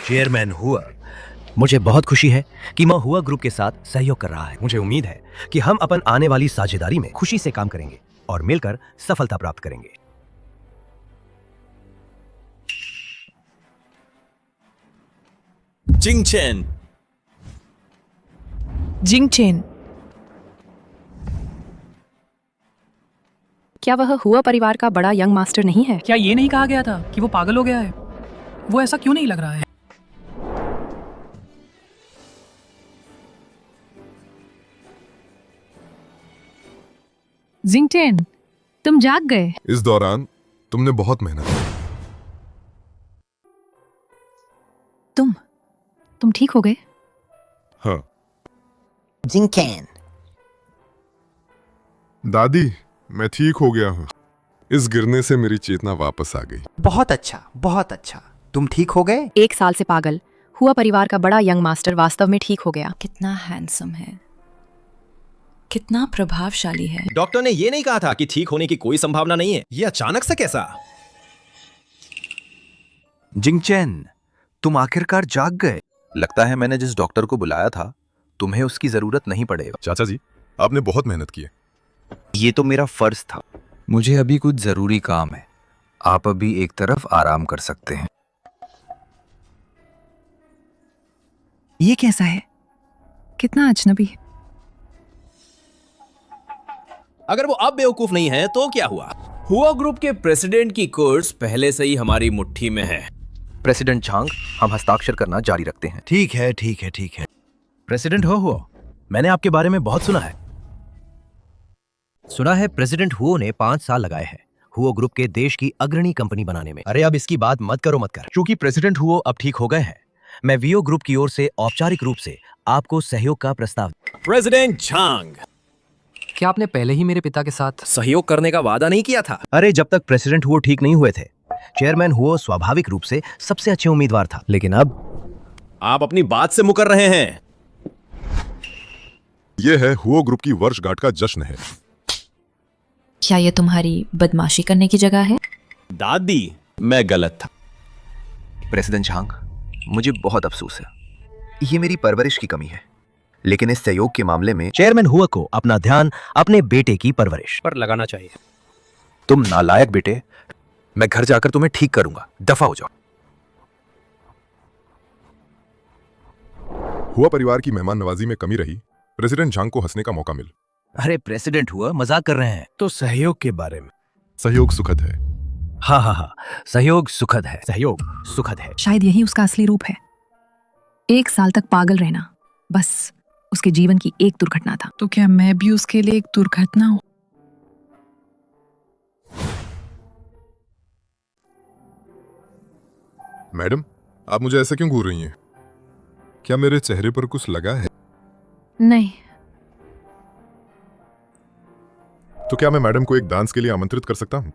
Speaker 11: चेयरमैन हुआ, मुझे बहुत खुशी है कि मैं हुआ ग्रुप के साथ सहयोग कर रहा है। मुझे उम्मीद है कि हम अपन आने वाली साझेदारी में खुशी से काम करेंगे और मिलकर सफलता प्राप्त करेंगे।
Speaker 8: जिंगचेन,
Speaker 1: जिंगचेन, क्या वह हुआ परिवार का बड़ा यंग मास्टर नहीं है?
Speaker 2: क्या ये नहीं कहा गया था कि वो पागल हो गया है? वो ऐसा क्यों नहीं लग रहा है?
Speaker 1: जिंगचेन, तुम जाग गए।
Speaker 6: इस दौरान तुमने बहुत मेहनत की।
Speaker 1: तुम ठीक हो गए?
Speaker 6: हाँ।
Speaker 7: जिंगचेन,
Speaker 6: दादी, मैं ठीक हो गया हूँ। इस गिरने से मेरी चेतना वापस आ गई।
Speaker 7: बहुत अच्छा, बहुत अच्छा। तुम ठीक हो गए?
Speaker 3: 1 साल से पागल हुआ परिवार का बड़ा यंग मास्टर वास्तव में ठीक हो गया।
Speaker 4: कितना हैंडसम है, कितना प्रभावशाली है।
Speaker 8: डॉक्टर ने ये नहीं कहा था कि ठीक होने की कोई संभावना नहीं है? ये अचानक से कैसा?
Speaker 9: जिंगचेन, तुम आखिरकार जाग गए। लगता है मैंने जिस डॉक्टर को बुलाया था तुम्हें उसकी जरूरत नहीं पड़ेगा।
Speaker 6: चाचा जी, आपने बहुत मेहनत की है।
Speaker 9: ये तो मेरा फर्ज था। मुझे अभी कुछ जरूरी काम है। आप अभी एक तरफ आराम कर सकते हैं।
Speaker 1: ये कैसा है? कितना अजनबी।
Speaker 8: अगर वो अब बेवकूफ नहीं है तो क्या हुआ? हुआ ग्रुप के प्रेसिडेंट की कुर्स पहले से ही हमारी मुट्ठी में है।
Speaker 9: प्रेसिडेंट झांग, हम हस्ताक्षर करना जारी रखते हैं।
Speaker 11: ठीक है, ठीक है, ठीक है। प्रेसिडेंट हुआ, मैंने आपके बारे में बहुत सुना है। सुना है प्रेसिडेंट हुओ ने 5 साल लगाए हैं हुओ ग्रुप के देश की अग्रणी कंपनी बनाने में। अरे अब इसकी बात मत करो, मत कर। क्योंकि प्रेसिडेंट हुओ अब ठीक हो गए हैं, मैं वीओ ग्रुप की ओर से औपचारिक रूप से आपको सहयोग का प्रस्ताव।
Speaker 8: प्रेसिडेंट झांग,
Speaker 12: क्या आपने पहले ही मेरे पिता के साथ
Speaker 8: सहयोग करने का वादा नहीं किया था?
Speaker 11: अरे जब तक प्रेसिडेंट हुओ ठीक नहीं हुए थे, चेयरमैन हुओ स्वाभाविक रूप से सबसे अच्छे उम्मीदवार था। लेकिन अब
Speaker 8: आप अपनी बात से मुकर रहे हैं।
Speaker 6: यह है हुओ ग्रुप की वर्षगांठ का जश्न है।
Speaker 4: क्या ये तुम्हारी बदमाशी करने की जगह है?
Speaker 8: दादी, मैं गलत था।
Speaker 9: प्रेसिडेंट झांग, मुझे बहुत अफसोस है, ये मेरी परवरिश की कमी है, लेकिन इस सहयोग के मामले में
Speaker 11: चेयरमैन हुआ को अपना ध्यान अपने बेटे की परवरिश
Speaker 8: पर लगाना चाहिए।
Speaker 9: तुम नालायक बेटे, मैं घर जाकर तुम्हें ठीक करूंगा, दफा हो जाओ।
Speaker 6: हुआ परिवार की मेहमान नवाजी में कमी रही, प्रेसिडेंट झांग को हंसने का मौका मिल।
Speaker 11: अरे प्रेसिडेंट हुआ मजाक कर रहे हैं। तो सहयोग के बारे में?
Speaker 6: सहयोग सुखद है।
Speaker 11: हाँ हाँ हाँ, सहयोग सुखद है, सहयोग सुखद है।
Speaker 1: शायद यही उसका असली रूप है। 1 साल तक पागल रहना बस उसके जीवन की एक दुर्घटना था। तो क्या मैं भी उसके लिए एक दुर्घटना हूं?
Speaker 6: मैडम, आप मुझे ऐसे क्यों घूर रही हैं? क्या मेरे चेहरे पर कुछ लगा है?
Speaker 1: नहीं।
Speaker 6: तो क्या मैं मैडम को एक डांस के लिए आमंत्रित कर सकता हूं?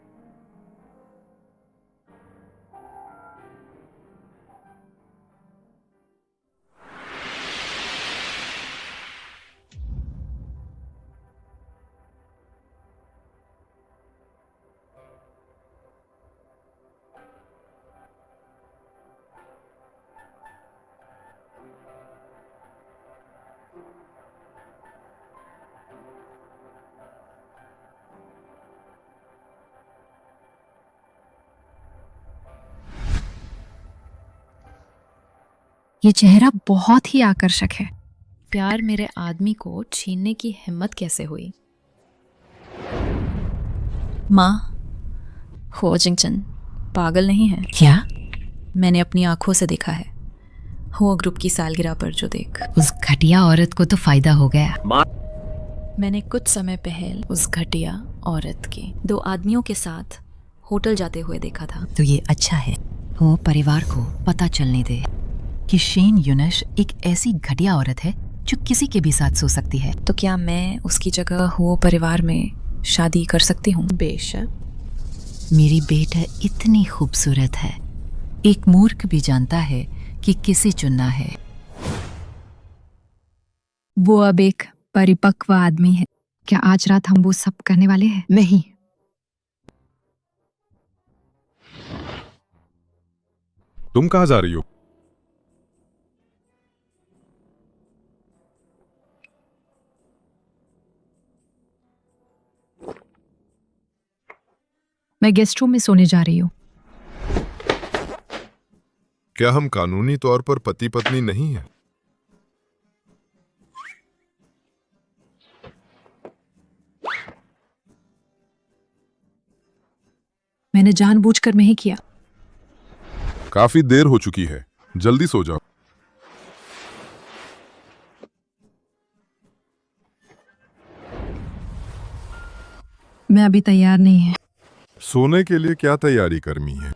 Speaker 1: ये चेहरा बहुत ही आकर्षक है।
Speaker 4: प्यार मेरे आदमी को छीनने की हिम्मत कैसे हुई? माँ, हो जिंगचन पागल नहीं है
Speaker 5: क्या?
Speaker 4: मैंने अपनी आंखों से देखा है। हो ग्रुप की सालगिरह पर जो देख,
Speaker 5: उस घटिया औरत को तो फायदा हो गया।
Speaker 4: मैंने कुछ समय पहले उस घटिया औरत के 2 आदमियों के साथ होटल जाते हुए देखा था।
Speaker 5: तो ये अच्छा है, वो परिवार को पता चलने दे कि शेन यूनश एक ऐसी घटिया औरत है जो किसी के भी साथ सो सकती है।
Speaker 4: तो क्या मैं उसकी जगह हो परिवार में शादी कर सकती हूँ? बेशक।
Speaker 5: मेरी बेटा इतनी खूबसूरत है, एक मूर्ख भी जानता है कि किसे चुनना है।
Speaker 1: वो अब एक परिपक्व आदमी है। क्या आज रात हम वो सब करने वाले हैं? नहीं।
Speaker 6: तुम कहां जा रही हो?
Speaker 1: मैं गेस्ट रूम में सोने जा रही हूँ।
Speaker 6: क्या हम कानूनी तौर पर पति पत्नी नहीं हैं?
Speaker 1: मैंने जानबूझकर नहीं किया।
Speaker 6: काफी देर हो चुकी है, जल्दी सो जाओ।
Speaker 1: मैं अभी तैयार नहीं है।
Speaker 6: सोने के लिए क्या तैयारी करनी है?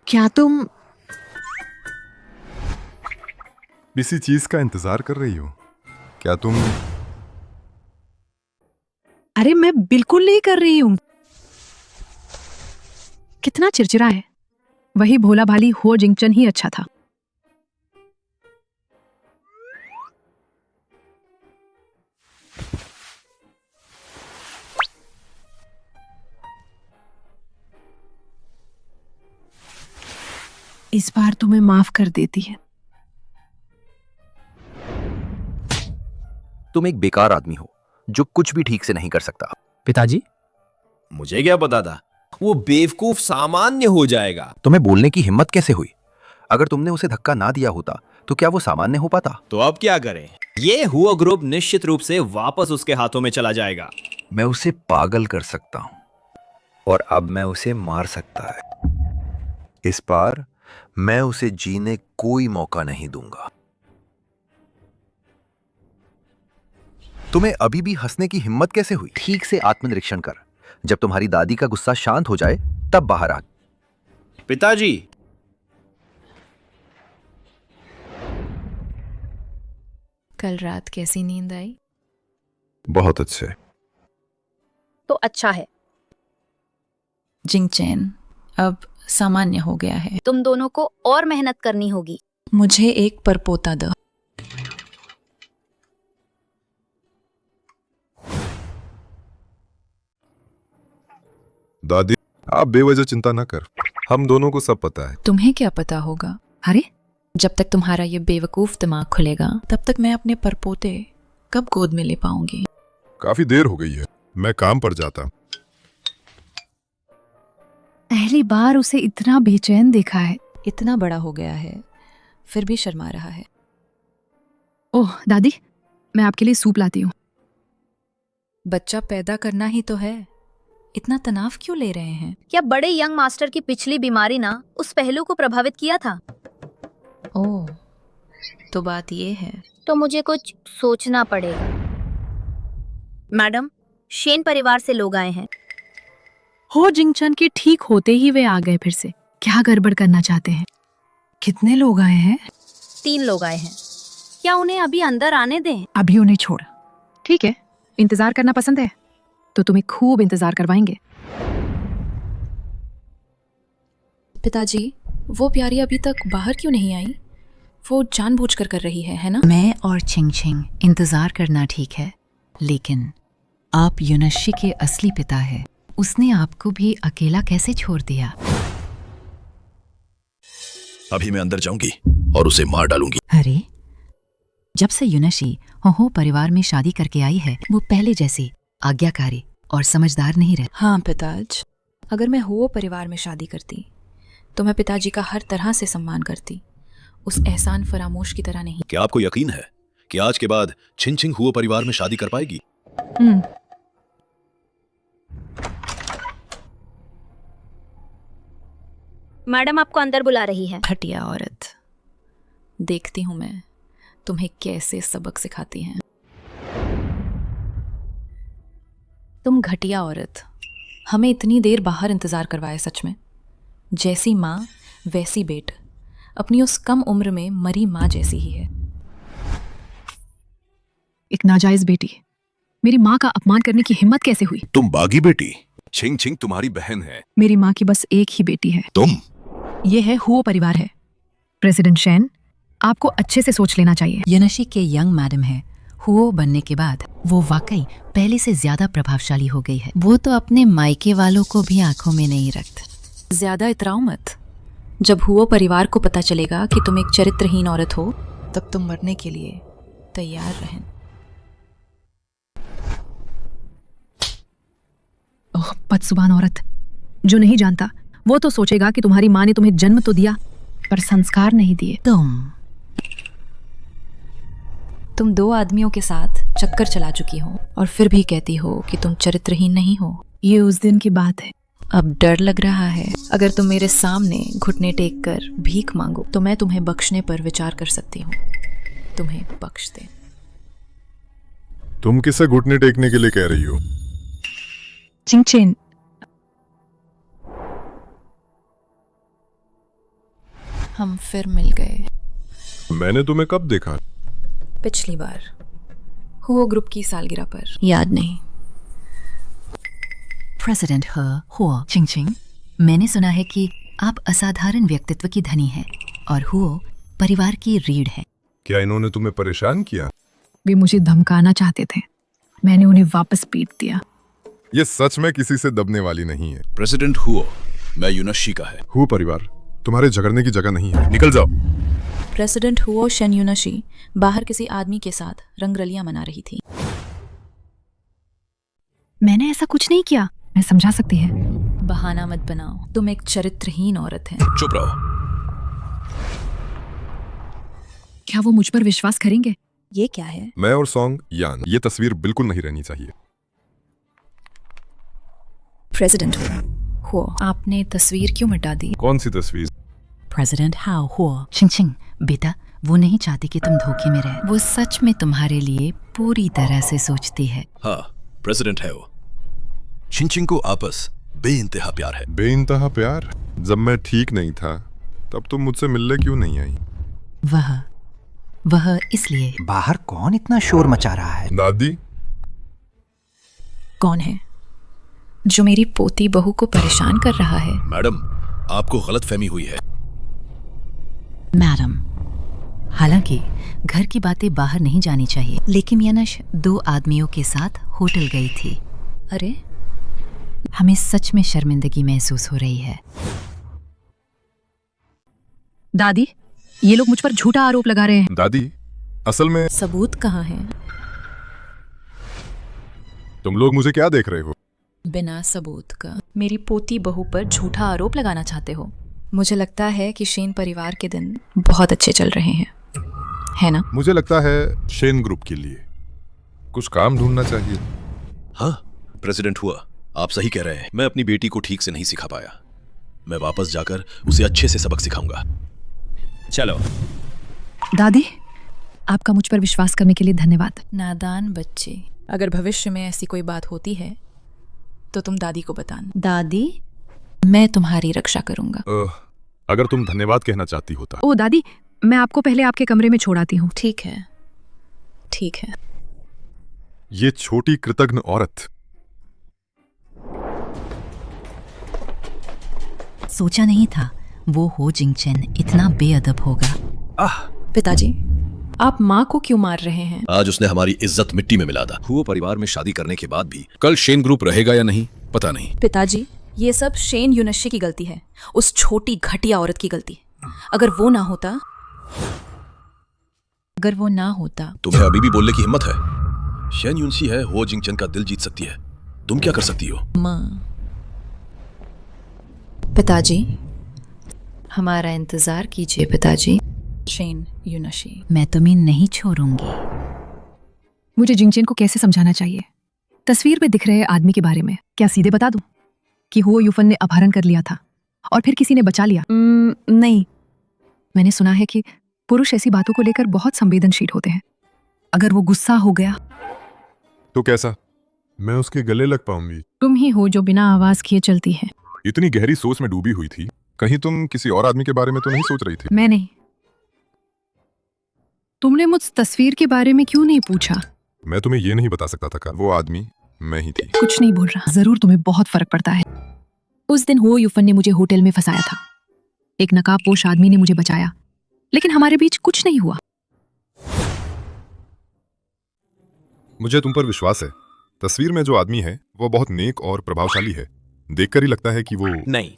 Speaker 1: क्या तुम
Speaker 6: किसी चीज का इंतजार कर रही हो? क्या तुम?
Speaker 1: अरे मैं बिल्कुल नहीं कर रही हूं। कितना चिड़चिड़ा है। वही भोला भाली हो जिंगचन ही अच्छा था। इस बार तुम्हें माफ कर देती है।
Speaker 9: तुम एक बेकार आदमी हो जो कुछ भी ठीक से नहीं कर सकता।
Speaker 11: पिताजी,
Speaker 8: मुझे क्या पता था वो बेवकूफ सामान्य हो जाएगा।
Speaker 9: तुम्हें बोलने की हिम्मत कैसे हुई? अगर तुमने उसे धक्का ना दिया होता तो क्या वो सामान्य हो पाता?
Speaker 8: तो अब क्या करें? ये हुआ ग्रुप निश्चित रूप से वापस उसके हाथों में चला जाएगा।
Speaker 9: मैं उसे पागल कर सकता हूं और अब मैं उसे मार सकता है। इस बार मैं उसे जीने कोई मौका नहीं दूंगा। तुम्हें अभी भी हंसने की हिम्मत कैसे हुई? ठीक से आत्मनिरीक्षण कर। जब तुम्हारी दादी का गुस्सा शांत हो जाए तब बाहर आ।
Speaker 8: पिताजी,
Speaker 4: कल रात कैसी नींद आई?
Speaker 6: बहुत अच्छे।
Speaker 10: तो अच्छा है।
Speaker 4: जिंगचैन, अब सामान्य हो गया है।
Speaker 10: तुम दोनों को और मेहनत करनी होगी।
Speaker 4: मुझे एक परपोता दो।
Speaker 6: दादी, आप बेवजह चिंता ना कर, हम दोनों को सब पता है।
Speaker 4: तुम्हें क्या पता होगा?
Speaker 1: अरे
Speaker 4: जब तक तुम्हारा ये बेवकूफ दिमाग खुलेगा तब तक मैं अपने परपोते कब गोद में ले पाऊंगी?
Speaker 6: काफी देर हो गई है, मैं काम पर जाता।
Speaker 1: पहली बार उसे इतना बेचैन देखा है।
Speaker 4: इतना बड़ा हो गया है फिर भी शर्मा रहा है।
Speaker 1: ओह दादी, मैं आपके लिए सूप लाती हूँ।
Speaker 4: बच्चा पैदा करना ही तो है, इतना तनाव क्यों ले रहे हैं?
Speaker 10: क्या बड़े यंग मास्टर की पिछली बीमारी ना उस पहलू को प्रभावित किया था?
Speaker 4: ओह, तो बात ये है।
Speaker 10: तो मुझे कुछ सोचना पड़ेगा। मैडम, शेन परिवार से लोग आए हैं।
Speaker 1: हो जिंगचन के ठीक होते ही वे आ गए फिर से। क्या गड़बड़ करना चाहते हैं? कितने लोग आए हैं?
Speaker 10: 3 लोग आए हैं। क्या उन्हें अभी अंदर आने दें?
Speaker 1: अभी उन्हें छोड़। ठीक है, इंतजार करना पसंद है तो तुम्हें खूब इंतजार करवाएंगे।
Speaker 4: पिताजी, वो प्यारी अभी तक बाहर क्यों नहीं आई? वो जानबूझकर कर रही है ना?
Speaker 5: मैं और छिंग छिंग इंतजार करना ठीक है, लेकिन आप युनशी के असली पिता हैं। उसने आपको भी अकेला कैसे छोड़ दिया?
Speaker 9: अभी मैं अंदर जाऊंगी और उसे मार डालूंगी।
Speaker 5: अरे, जब से युनशी हो परिवार में शादी करके आई है, वो पहले जैसी आज्ञाकारी और समझदार नहीं रहे।
Speaker 4: हाँ पिताज, अगर मैं हो परिवार में शादी करती तो मैं पिताजी का हर तरह से सम्मान करती, उस एहसान फरामोश की तरह नहीं।
Speaker 9: क्या आपको यकीन है कि आज के बाद छिंग छिंग हुओ परिवार में शादी कर पाएगी?
Speaker 10: मैडम आपको अंदर बुला रही है।
Speaker 4: घटिया औरत, देखती हूँ मैं तुम्हें कैसे सबक सिखाती हैं। तुम घटिया औरत, हमें इतनी देर बाहर इंतजार करवाए। सच में जैसी माँ वैसी बेट, अपनी उस कम उम्र में मरी माँ जैसी ही है।
Speaker 1: एक नाजायज बेटी, मेरी माँ का अपमान करने की हिम्मत कैसे हुई?
Speaker 9: तुम बागी बेटी, छिंग छिंग तुम्हारी बहन है।
Speaker 1: मेरी माँ की बस एक ही बेटी है।
Speaker 9: तुम?
Speaker 1: ये है हुओ परिवार है। प्रेसिडेंट शेन, आपको अच्छे से सोच लेना चाहिए।
Speaker 5: युनशी के यंग मैडम है। हुओ बनने के बाद वो वाकई पहले से ज्यादा प्रभावशाली हो गई है। वो तो अपने मायके वालों को भी आंखों में नहीं रखती।
Speaker 4: ज्यादा इतराओ मत। जब हुओ परिवार को पता चलेगा कि तुम एक चरित्रहीन औरत हो, तब तुम मरने के लिए तैयार रहें।
Speaker 1: ओह, बदजुबान औरत। जो नहीं जानता वो तो सोचेगा कि तुम्हारी माँ ने तुम्हें जन्म तो दिया पर संस्कार नहीं दिए।
Speaker 4: तुम 2 आदमियों के साथ चक्कर चला चुकी हो और फिर भी कहती हो कि तुम चरित्रहीन नहीं हो।
Speaker 1: ये उस दिन की बात है।
Speaker 4: अब डर लग रहा है। अगर तुम मेरे सामने घुटने टेक कर भीख मांगो तो मैं तुम्हें बख्शने पर विचार कर सकती हूँ। तुम्हें बख्श दे।
Speaker 6: तुम किसे घुटने टेकने के लिए कह रही हो?
Speaker 1: चिंगचेन,
Speaker 4: हम फिर मिल गए।
Speaker 6: मैंने तुम्हें कब देखा?
Speaker 4: पिछली बार हुओ ग्रुप की सालगिरह पर। याद नहीं?
Speaker 5: प्रेसिडेंट हुओ छिंग छिंग, मैंने सुना है कि आप असाधारण व्यक्तित्व की धनी हैं और हुओ परिवार की रीढ़ है।
Speaker 6: क्या इन्होंने तुम्हें परेशान किया?
Speaker 1: वे मुझे धमकाना चाहते थे, मैंने उन्हें वापस पीट दिया।
Speaker 6: ये सच में किसी से दबने वाली नहीं है।
Speaker 9: प्रेसिडेंट हुओ, मैं युनशी का है।
Speaker 6: हुओ परिवार तुम्हारे झगड़ने की जगह नहीं है, निकल जाओ।
Speaker 4: प्रेसिडेंट हुओ शेन युनशी बाहर किसी आदमी के साथ रंगरलियां मना रही थी।
Speaker 1: मैंने ऐसा कुछ नहीं किया, मैं समझा सकती है।
Speaker 4: बहाना मत बनाओ, तुम एक चरित्रहीन औरत है।
Speaker 9: चुप रहो।
Speaker 1: क्या वो मुझ पर विश्वास करेंगे?
Speaker 4: ये क्या है?
Speaker 6: मैं और सॉन्ग यान, ये तस्वीर बिल्कुल नहीं रहनी चाहिए।
Speaker 4: प्रेसिडेंट हुओ, आपने तस्वीर क्यों मिटा दी?
Speaker 6: कौन सी तस्वीर?
Speaker 5: प्रेसिडेंट हाओ हुओ छिंग छिंग, बेटा वो नहीं चाहती कि तुम धोखे में रहे। वो सच में तुम्हारे लिए पूरी तरह से सोचती है।
Speaker 9: हाँ, प्रेसिडेंट है वो। छिंग छिंग को आपस बेइंतहा प्यार है।
Speaker 6: बेइंतहा प्यार? जब मैं ठीक नहीं था तब तुम मुझसे मिलने क्यों नहीं आई?
Speaker 5: वह इसलिए।
Speaker 7: बाहर कौन इतना शोर मचा रहा है?
Speaker 6: दादी।
Speaker 4: कौन है जो मेरी पोती बहू को परेशान कर रहा है?
Speaker 9: मैडम, आपको गलतफहमी हुई है।
Speaker 5: मैडम, हालांकि घर की बातें बाहर नहीं जानी चाहिए, लेकिन यनश 2 आदमियों के साथ होटल गई थी।
Speaker 4: अरे
Speaker 5: हमें सच में शर्मिंदगी महसूस हो रही है।
Speaker 1: दादी, ये लोग मुझ पर झूठा आरोप लगा रहे हैं।
Speaker 6: दादी, असल में
Speaker 4: सबूत कहाँ है?
Speaker 6: तुम लोग मुझे क्या देख रहे हो?
Speaker 4: बिना सबूत का मेरी पोती बहू पर झूठा आरोप लगाना चाहते हो? मुझे लगता है कि शेन परिवार के दिन बहुत अच्छे चल रहे हैं, है ना?
Speaker 6: मुझे लगता है शेन ग्रुप के लिए कुछ काम ढूंढना चाहिए।
Speaker 9: हाँ, प्रेसिडेंट हुआ, आप सही कह रहे हैं। मैं अपनी बेटी को ठीक से नहीं सिखा पाया। मैं वापस जाकर उसे अच्छे से सबक सिखाऊंगा।
Speaker 8: चलो।
Speaker 1: दादी, आपका मुझ पर विश्वास करने के लिए धन्यवाद।
Speaker 4: नादान बच्चे, अगर भविष्य में ऐसी कोई बात होती है तो तुम दादी को बताना। दादी, मैं तुम्हारी रक्षा करूंगा।
Speaker 6: अगर तुम धन्यवाद कहना चाहती होता।
Speaker 1: ओ दादी, मैं आपको पहले आपके कमरे में छोड़ आती हूँ।
Speaker 4: ठीक है, ठीक है।
Speaker 6: ये छोटी कृतज्ञ औरत।
Speaker 5: सोचा नहीं था वो हो जिंगचेन इतना बेअदब होगा।
Speaker 4: पिताजी, आप माँ को क्यों मार रहे हैं?
Speaker 9: आज उसने हमारी इज्जत मिट्टी में मिला दा। हुओ परिवार में शादी करने के बाद भी कल शेन ग्रुप रहेगा या नहीं पता नहीं।
Speaker 4: पिताजी, ये सब शेन यूनशी की गलती है, उस छोटी घटिया औरत की गलती। अगर वो ना होता
Speaker 9: तुम्हें अभी भी बोलने की हिम्मत है? शेन यूनशी है, हो जिंगचन का दिल जीत सकती है। तुम क्या कर सकती हो?
Speaker 4: माँ। पिताजी, हमारा इंतजार कीजिए पिताजी। शेन यूनशी,
Speaker 5: मैं तुम्हें नहीं छोड़ूंगी।
Speaker 1: मुझे जिंगचेन को कैसे समझाना चाहिए? तस्वीर में दिख रहे आदमी के बारे में क्या सीधे बता दूं कि हो यूफन ने अपहरण कर लिया था और फिर किसी ने बचा लिया? नहीं, मैंने सुना है कि पुरुष ऐसी बातों को लेकर बहुत संवेदनशील होते हैं। अगर वो गुस्सा हो गया
Speaker 6: तो कैसा? मैं उसके गले लग पाऊंगी?
Speaker 1: तुम ही हो जो बिना आवाज किए चलती है।
Speaker 6: इतनी गहरी सोच में डूबी हुई थी, कहीं तुम किसी और आदमी के बारे में तो नहीं सोच रही थी?
Speaker 1: मैं नहीं। तुमने मुझ तस्वीर के बारे में क्यों नहीं पूछा?
Speaker 6: मैं तुम्हें ये नहीं बता सकता था, वो आदमी मैं ही थी।
Speaker 1: कुछ नहीं बोल रहा, जरूर तुम्हें बहुत फर्क पड़ता है। उस दिन हो यूफन ने मुझे होटल में फंसाया था। एक नकाबपोश आदमी ने मुझे बचाया, लेकिन हमारे बीच कुछ नहीं हुआ।
Speaker 6: मुझे तुम पर विश्वास है। तस्वीर में जो आदमी है वो बहुत नेक और प्रभावशाली है। देखकर ही लगता है कि वो
Speaker 8: नहीं।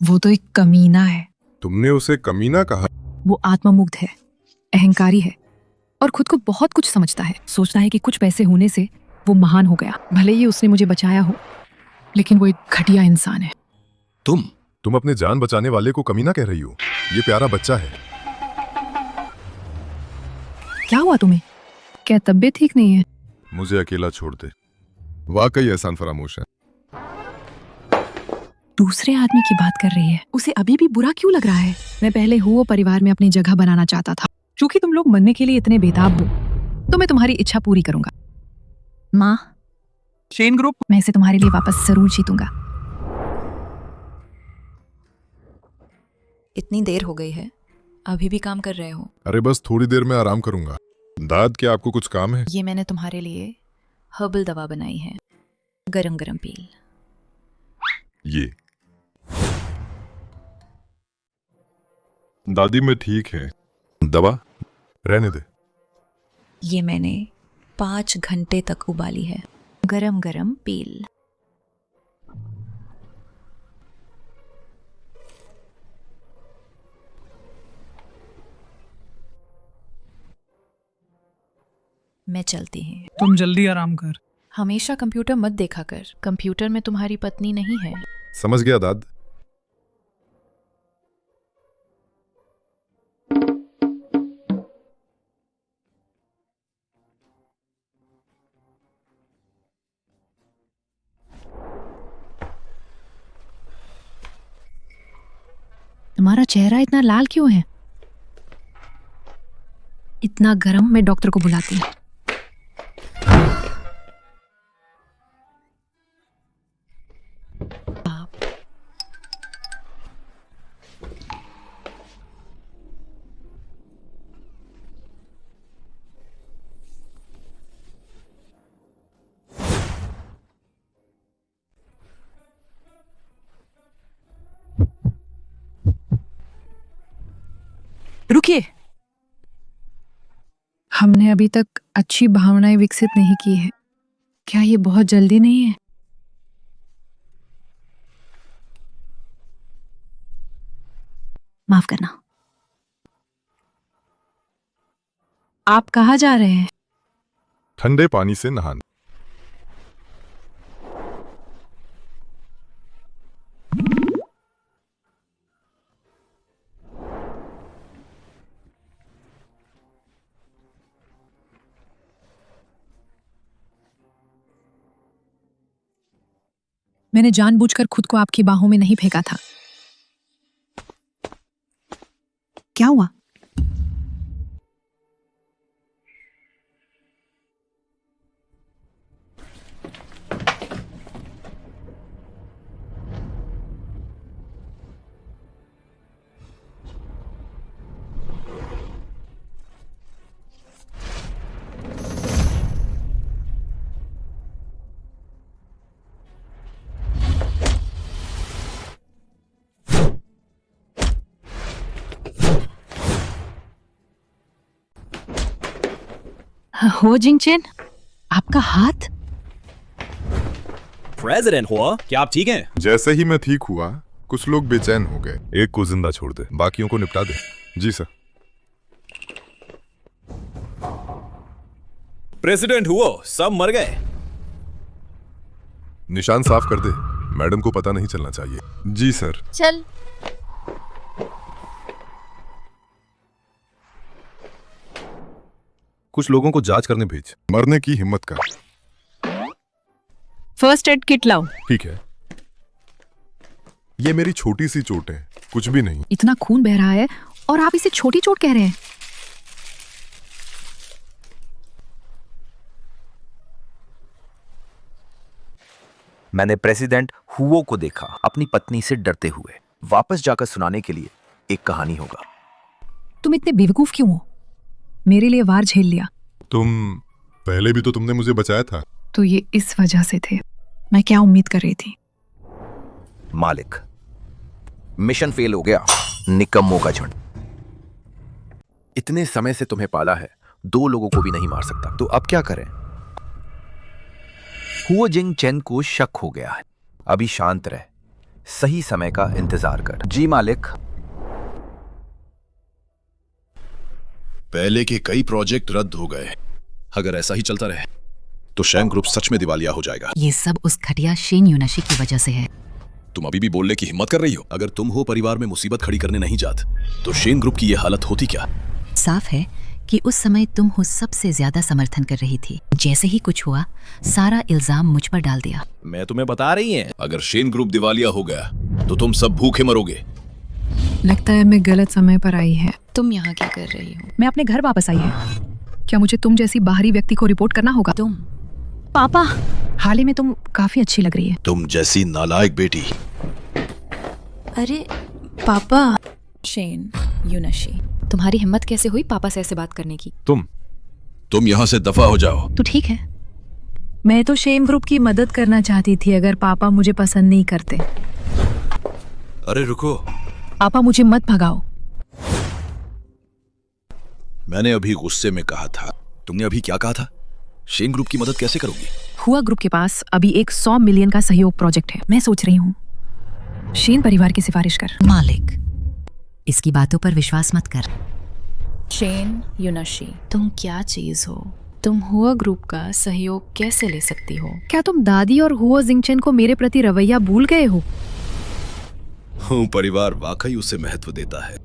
Speaker 1: वो तो एक कमीना है।
Speaker 6: तुमने उसे कमीना कहा?
Speaker 1: वो आत्ममुग्ध है, अहंकारी है और खुद को बहुत कुछ समझता है। सोचता है कि कुछ पैसे होने से वो महान हो गया। भले ही उसने मुझे बचाया हो, लेकिन वो एक घटिया इंसान है।
Speaker 6: तुम अपने जान बचाने वाले को कमीना कह रही हो? ये प्यारा बच्चा है।
Speaker 1: क्या हुआ तुम्हें? क्या तबीयत ठीक नहीं है?
Speaker 6: मुझे अकेला छोड़ दे। वाकई एहसान फरामोश है।
Speaker 1: दूसरे आदमी की बात कर रही है। उसे अभी भी बुरा क्यों लग रहा है? मैं पहले हुओ परिवार में अपनी जगह बनाना चाहता था। क्योंकि तुम लोग मरने के लिए इतने बेताब हो, तो मैं तुम्हारी इच्छा पूरी करूंगा। माँ,
Speaker 2: शेन ग्रुप,
Speaker 1: मैं इसे तुम्हारे लिए वापस जरूर जीतूंगा।
Speaker 4: इतनी देर हो गई है, अभी भी काम कर रहे हो?
Speaker 6: अरे बस थोड़ी देर में आराम करूंगा। दाद, क्या आपको कुछ काम है?
Speaker 4: ये मैंने तुम्हारे लिए हर्बल दवा बनाई है, गरम गरम पील।
Speaker 6: ये दादी में ठीक है, दवा रहने दे।
Speaker 4: ये मैंने 5 घंटे तक उबाली है, गरम गरम पील। मैं चलती हूँ।
Speaker 2: तुम जल्दी आराम कर।
Speaker 4: हमेशा कंप्यूटर मत देखा कर, कंप्यूटर में तुम्हारी पत्नी नहीं है।
Speaker 6: समझ गया दाद।
Speaker 1: तुम्हारा चेहरा इतना लाल क्यों है? इतना गर्म? मैं डॉक्टर को बुलाती हूँ। रुकिए, हमने अभी तक अच्छी भावनाएं विकसित नहीं की है। क्या ये बहुत जल्दी नहीं है?
Speaker 5: माफ करना।
Speaker 1: आप कहाँ जा रहे हैं?
Speaker 6: ठंडे पानी से नहाने।
Speaker 1: मैंने जानबूझकर खुद को आपकी बाहों में नहीं फेंका था। क्या हुआ? हो जिंगचेन, आपका हाथ?
Speaker 8: प्रेसिडेंट हुआ, क्या आप ठीक हैं?
Speaker 6: जैसे ही मैं ठीक हुआ कुछ लोग बेचैन हो गए। एक को जिंदा छोड़ दे, बाकियों को निपटा दे। जी सर।
Speaker 8: प्रेसिडेंट हुआ, सब मर गए।
Speaker 6: निशान साफ कर दे, मैडम को पता नहीं चलना चाहिए। जी सर।
Speaker 10: चल।
Speaker 6: कुछ लोगों को जांच करने भेज, मरने की हिम्मत कर।
Speaker 1: फर्स्ट एड किट लाओ।
Speaker 6: ठीक है। ये मेरी छोटी सी चोट है, कुछ भी नहीं।
Speaker 1: इतना खून बह रहा है और आप इसे छोटी चोट कह रहे हैं?
Speaker 9: मैंने प्रेसिडेंट हुओ को देखा अपनी पत्नी से डरते हुए। वापस जाकर सुनाने के लिए एक कहानी होगा।
Speaker 1: तुम इतने बेवकूफ क्यों हो? मेरे लिए वार झेल लिया।
Speaker 6: पहले भी तो तुमने मुझे बचाया था।
Speaker 1: तो ये इस वजह से थे। मैं क्या उम्मीद कर रही थी?
Speaker 9: मालिक, मिशन फेल हो गया। निकम्मों का झुंड। इतने समय से तुम्हें पाला है, 2 लोगों को भी नहीं मार सकता, तो अब क्या करें? हुओ जिंग चेन को शक हो गया है। अभी शांत रह, सही समय का इंतजार कर। जी मालिक।
Speaker 13: पहले के कई प्रोजेक्ट रद्द हो गए। अगर ऐसा ही चलता रहे तो शेन ग्रुप सच में दिवालिया हो जाएगा।
Speaker 5: ये सब उस घटिया शेन यूनाशी की वजह से है।
Speaker 13: तुम अभी भी बोलने की हिम्मत कर रही हो? अगर तुम हो परिवार में मुसीबत खड़ी करने नहीं जाते तो शेन ग्रुप की ये हालत होती क्या?
Speaker 5: साफ है कि उस समय तुम हो सबसे ज्यादा समर्थन कर रही थी। जैसे ही कुछ हुआ, सारा इल्जाम मुझ पर डाल दिया।
Speaker 8: मैं तुम्हें बता रही है,
Speaker 13: अगर शेन ग्रुप दिवालिया हो गया तो तुम सब भूखे मरोगे।
Speaker 1: लगता है मैं गलत समय पर आई है।
Speaker 4: तुम यहाँ क्या कर रही हो?
Speaker 1: मैं अपने घर वापस आई है। क्या मुझे तुम जैसी बाहरी व्यक्ति को रिपोर्ट करना होगा?
Speaker 4: तुम?
Speaker 1: पापा, हाल ही में तुम काफी अच्छी लग रही है।
Speaker 13: तुम जैसी नालायक बेटी।
Speaker 4: अरे पापा। शेन यूनाशी, तुम्हारी हिम्मत कैसे हुई पापा से ऐसे बात करने की?
Speaker 13: तुम यहाँ से दफा हो जाओ।
Speaker 1: तो ठीक है। मैं तो शेन ग्रुप की मदद करना चाहती थी अगर पापा मुझे पसंद नहीं करते।
Speaker 13: अरे रुको।
Speaker 1: पापा, मुझे मत भगाओ।
Speaker 13: मैंने अभी गुस्से में कहा था। तुमने अभी क्या कहा था? शेन ग्रुप की मदद कैसे करोगी?
Speaker 1: हुआ ग्रुप के पास अभी एक 100 मिलियन का सहयोग प्रोजेक्ट है। मैं सोच रही हूँ शेन परिवार की सिफारिश कर।
Speaker 5: मालिक, इसकी बातों पर विश्वास मत कर।
Speaker 4: शेन यूनाशी, तुम क्या चीज हो? तुम हुआ ग्रुप का सहयोग कैसे ले सकती हो?
Speaker 1: क्या तुम दादी और हुआ जिंगचेन को मेरे प्रति रवैया भूल गए हो?
Speaker 13: परिवार वाकई उसे महत्व देता है।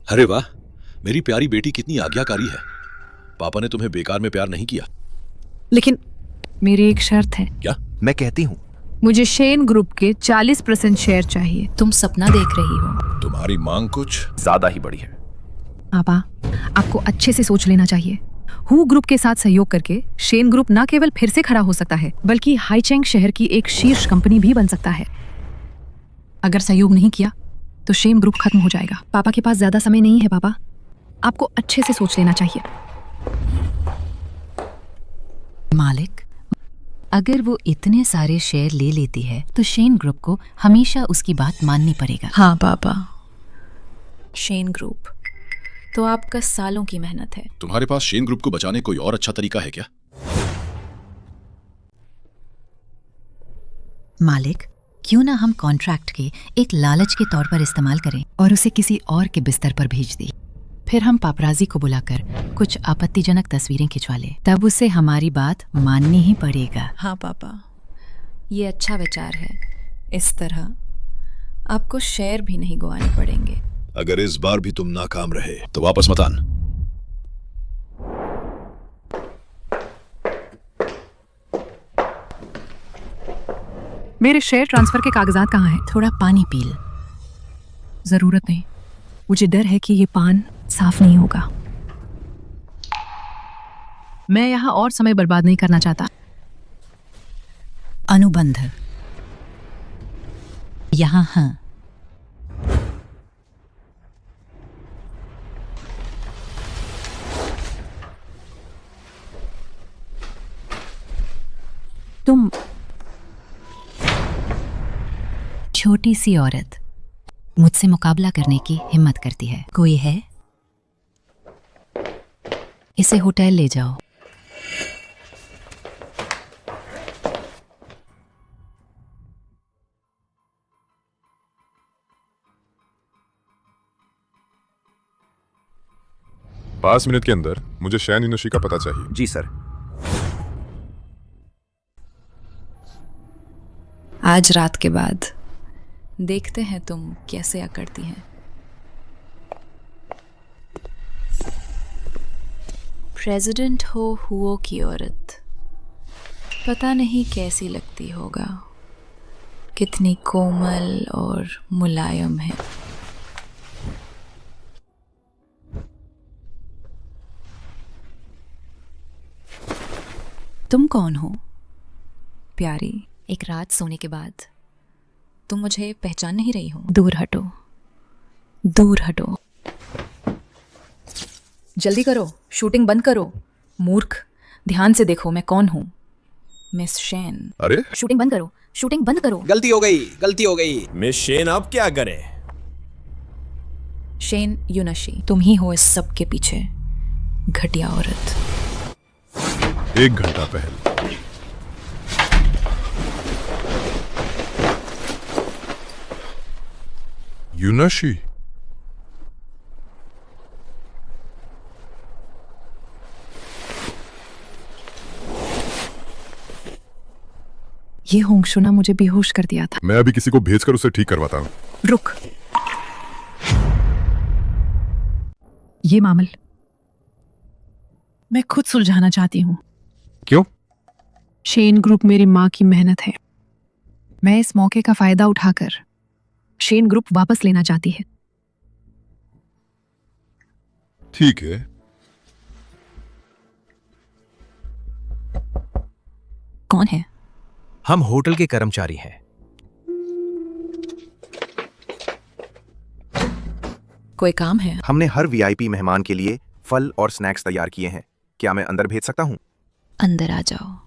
Speaker 13: अरे वाह, मेरी प्यारी बेटी कितनी आज्ञाकारी है। पापा ने तुम्हें बेकार में प्यार नहीं किया।
Speaker 1: लेकिन मेरी एक शर्त है।
Speaker 13: क्या?
Speaker 9: मैं कहती हूँ,
Speaker 1: मुझे शेन ग्रुप के 40% शेयर चाहिए।
Speaker 4: तुम सपना देख रही हो?
Speaker 13: तुम्हारी मांग कुछ
Speaker 9: ज्यादा ही बड़ी है।
Speaker 1: पापा, आपको अच्छे से सोच लेना चाहिए। हु ग्रुप के साथ सहयोग करके शेन ग्रुप न केवल फिर से खड़ा हो सकता है, बल्कि हाईचेंग शहर की एक शीर्ष कंपनी भी बन सकता है। अगर सहयोग नहीं किया तो शेन ग्रुप खत्म हो जाएगा। पापा के पास ज्यादा समय नहीं है। पापा, आपको अच्छे से सोच लेना चाहिए।
Speaker 5: मालिक, अगर वो इतने सारे शेयर ले लेती है तो शेन ग्रुप को हमेशा उसकी बात माननी पड़ेगा।
Speaker 1: हाँ पापा,
Speaker 4: शेन ग्रुप तो आपका सालों की मेहनत है।
Speaker 13: तुम्हारे पास शेन ग्रुप को बचाने कोई और अच्छा तरीका है क्या?
Speaker 5: मालिक, क्यों ना हम कॉन्ट्रैक्ट के एक लालच के तौर पर इस्तेमाल करें और उसे किसी और के बिस्तर पर भेज दें। फिर हम पापराजी को बुलाकर कुछ आपत्तिजनक तस्वीरें खिंचवा लें, तब उसे हमारी बात माननी ही पड़ेगा।
Speaker 4: हाँ पापा, ये अच्छा विचार है। इस तरह आपको शेयर भी नहीं गंवाने पड़ेंगे।
Speaker 13: अगर इस बार भी तुम नाकाम रहे तो वापस मत आना।
Speaker 1: मेरे शेयर ट्रांसफर के कागजात कहाँ हैं?
Speaker 5: थोड़ा पानी पी ल।
Speaker 1: जरूरत नहीं, मुझे डर है कि ये पान साफ नहीं होगा। मैं यहाँ और समय बर्बाद नहीं करना चाहता।
Speaker 5: अनुबंध यहाँ हाँ।
Speaker 1: तुम
Speaker 5: छोटी सी औरत मुझसे मुकाबला करने की हिम्मत करती है। कोई है? इसे होटल ले जाओ।
Speaker 6: पाँच मिनट के अंदर मुझे शैन यूनिशी का पता चाहिए।
Speaker 11: जी सर।
Speaker 4: आज रात के बाद देखते हैं तुम कैसे अकड़ती हैं। प्रेसिडेंट हो हुओ की औरत, पता नहीं कैसी लगती होगा, कितनी कोमल और मुलायम है। तुम कौन हो प्यारी?
Speaker 5: एक रात सोने के बाद
Speaker 4: तुम मुझे पहचान नहीं रही हो?
Speaker 1: दूर हटो, दूर हटो।
Speaker 4: जल्दी करो, शूटिंग बंद करो। मूर्ख, ध्यान से देखो मैं कौन हूँ। Miss Shen.
Speaker 6: अरे
Speaker 4: शूटिंग बंद करो, शूटिंग बंद करो।
Speaker 8: गलती हो गई, गलती हो गई। मिस शेन अब क्या करे?
Speaker 4: शेन यूनशी, तुम ही हो इस सब के पीछे, घटिया औरत।
Speaker 6: 1 घंटा पहले यूनाशी।
Speaker 1: ये होंगशु ने मुझे बेहोश कर दिया था।
Speaker 6: मैं अभी किसी को भेजकर उसे ठीक करवाता हूँ।
Speaker 1: रुक, ये मामल मैं खुद सुलझाना चाहती हूँ।
Speaker 6: क्यों?
Speaker 1: शेन ग्रुप मेरी माँ की मेहनत है। मैं इस मौके का फायदा उठाकर शेन ग्रुप वापस लेना चाहती है।
Speaker 6: ठीक है।
Speaker 4: कौन है?
Speaker 11: हम होटल के कर्मचारी हैं।
Speaker 4: कोई काम है?
Speaker 9: हमने हर वीआईपी मेहमान के लिए फल और स्नैक्स तैयार किए हैं। क्या मैं अंदर भेज सकता हूँ?
Speaker 4: अंदर आ जाओ।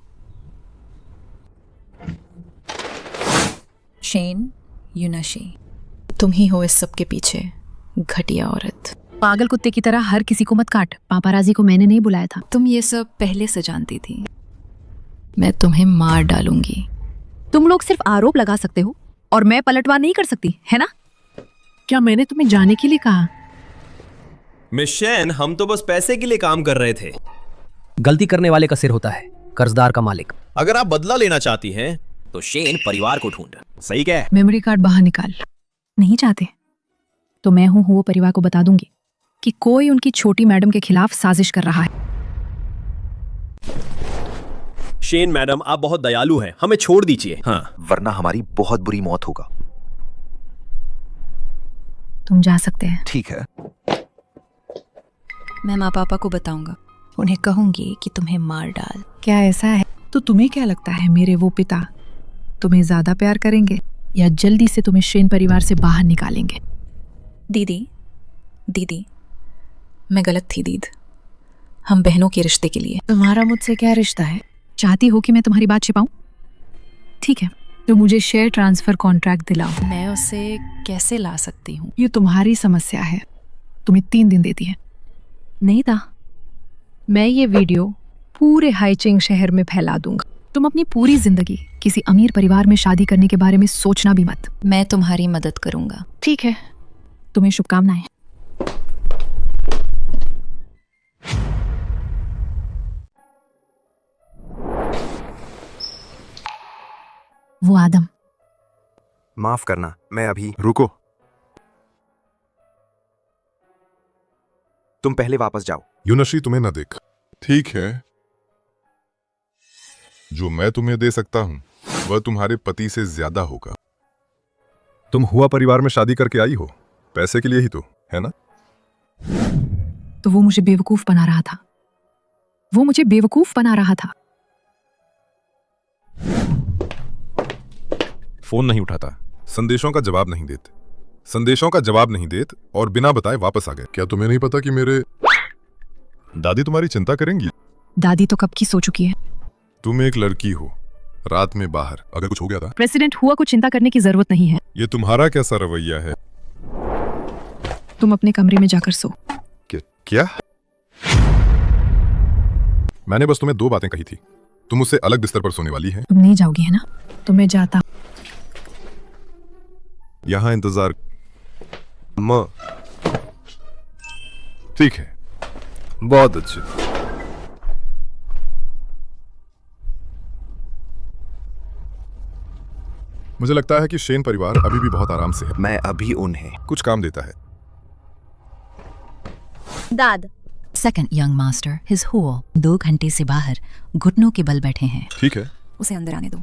Speaker 4: शेन यूनशी, तुम ही हो इस सब के पीछे, घटिया औरत।
Speaker 1: पागल कुत्ते की तरह हर किसी को मत काट। पापाराजी को मैंने नहीं बुलाया था।
Speaker 4: तुम ये सब पहले से जानती थी। मैं तुम्हें मार डालूंगी।
Speaker 1: तुम लोग सिर्फ आरोप लगा सकते हो और मैं पलटवार नहीं कर सकती, है ना? क्या मैंने तुम्हें जाने के लिए कहा?
Speaker 8: मिस शेन, हम तो बस पैसे के लिए काम कर रहे थे।
Speaker 12: गलती करने वाले का सिर होता है, कर्जदार का मालिक।
Speaker 8: अगर आप बदला लेना चाहती हैं तो शेन परिवार को ढूंढ। सही क्या है?
Speaker 1: मेमोरी कार्ड बाहर निकाल। नहीं चाहते तो मैं हूं वो परिवार को बता दूंगी कि कोई उनकी छोटी मैडम के खिलाफ साजिश कर रहा है।
Speaker 8: शेन मैडम, आप बहुत दयालु हैं, हमें छोड़ दीजिए। हाँ,
Speaker 9: वरना हमारी बहुत बुरी मौत होगा।
Speaker 1: तुम जा सकते हैं।
Speaker 9: ठीक है।
Speaker 4: मैं माँ पापा को बताऊंगा, उन्हें कहूंगी कि तुम्हें मार डाल।
Speaker 1: क्या ऐसा है? तो तुम्हें क्या लगता है मेरे वो पिता तुम्हें ज्यादा प्यार करेंगे या जल्दी से तुम्हें शेन परिवार से बाहर निकालेंगे?
Speaker 4: दीदी, मैं गलत थी दीद। हम बहनों के रिश्ते के लिए।
Speaker 1: तुम्हारा मुझसे क्या रिश्ता है? चाहती हो कि मैं तुम्हारी बात छिपाऊं? ठीक है, तो मुझे शेयर ट्रांसफर कॉन्ट्रैक्ट दिलाओ।
Speaker 4: मैं उसे कैसे ला सकती हूँ?
Speaker 1: ये तुम्हारी समस्या है। तुम्हें 3 दिन देती है। नहीं था, मैं ये वीडियो पूरे हाईचिंग शहर में फैला दूंगा। तुम अपनी पूरी जिंदगी किसी अमीर परिवार में शादी करने के बारे में सोचना भी मत।
Speaker 4: मैं तुम्हारी मदद करूंगा।
Speaker 1: ठीक है, तुम्हें शुभकामनाएं। वो आदम।
Speaker 9: माफ करना, मैं अभी।
Speaker 6: रुको,
Speaker 9: तुम पहले वापस जाओ।
Speaker 6: यूनशी तुम्हें न देख। ठीक है, जो मैं तुम्हें दे सकता हूं वह तुम्हारे पति से ज्यादा होगा। तुम हुआ परिवार में शादी करके आई हो पैसे के लिए ही तो, है ना?
Speaker 1: तो वो मुझे बेवकूफ बना रहा था। वो मुझे बेवकूफ बना रहा था।
Speaker 6: फोन नहीं उठाता, संदेशों का जवाब नहीं देते, संदेशों का जवाब नहीं देते और बिना बताए वापस आ गए। क्या तुम्हें नहीं पता कि मेरे दादी तुम्हारी चिंता करेंगी?
Speaker 1: दादी तो कब की सो चुकी है।
Speaker 6: तुम एक लड़की हो, रात में बाहर, अगर कुछ हो गया था।
Speaker 1: प्रेसिडेंट हुआ को चिंता करने की जरूरत नहीं है।
Speaker 6: ये तुम्हारा कैसा रवैया है?
Speaker 1: तुम अपने कमरे में जाकर सो।
Speaker 6: क्या? मैंने बस तुम्हें 2 बातें कही थी। तुम मुझसे अलग बिस्तर पर सोने वाली है।
Speaker 1: तुम नहीं जाओगी है ना? तो मैं जाता।
Speaker 6: यहां इंतजार। ठीक है, बहुत अच्छे। मुझे लगता है कि शेन परिवार अभी भी बहुत आराम से है।
Speaker 9: मैं अभी उन्हें
Speaker 6: कुछ काम देता है।
Speaker 10: दाद।
Speaker 5: सेकंड यंग मास्टर, हिज हुओ 2 घंटे से बाहर घुटनों के बल बैठे हैं।
Speaker 6: ठीक है,
Speaker 3: उसे अंदर आने दो।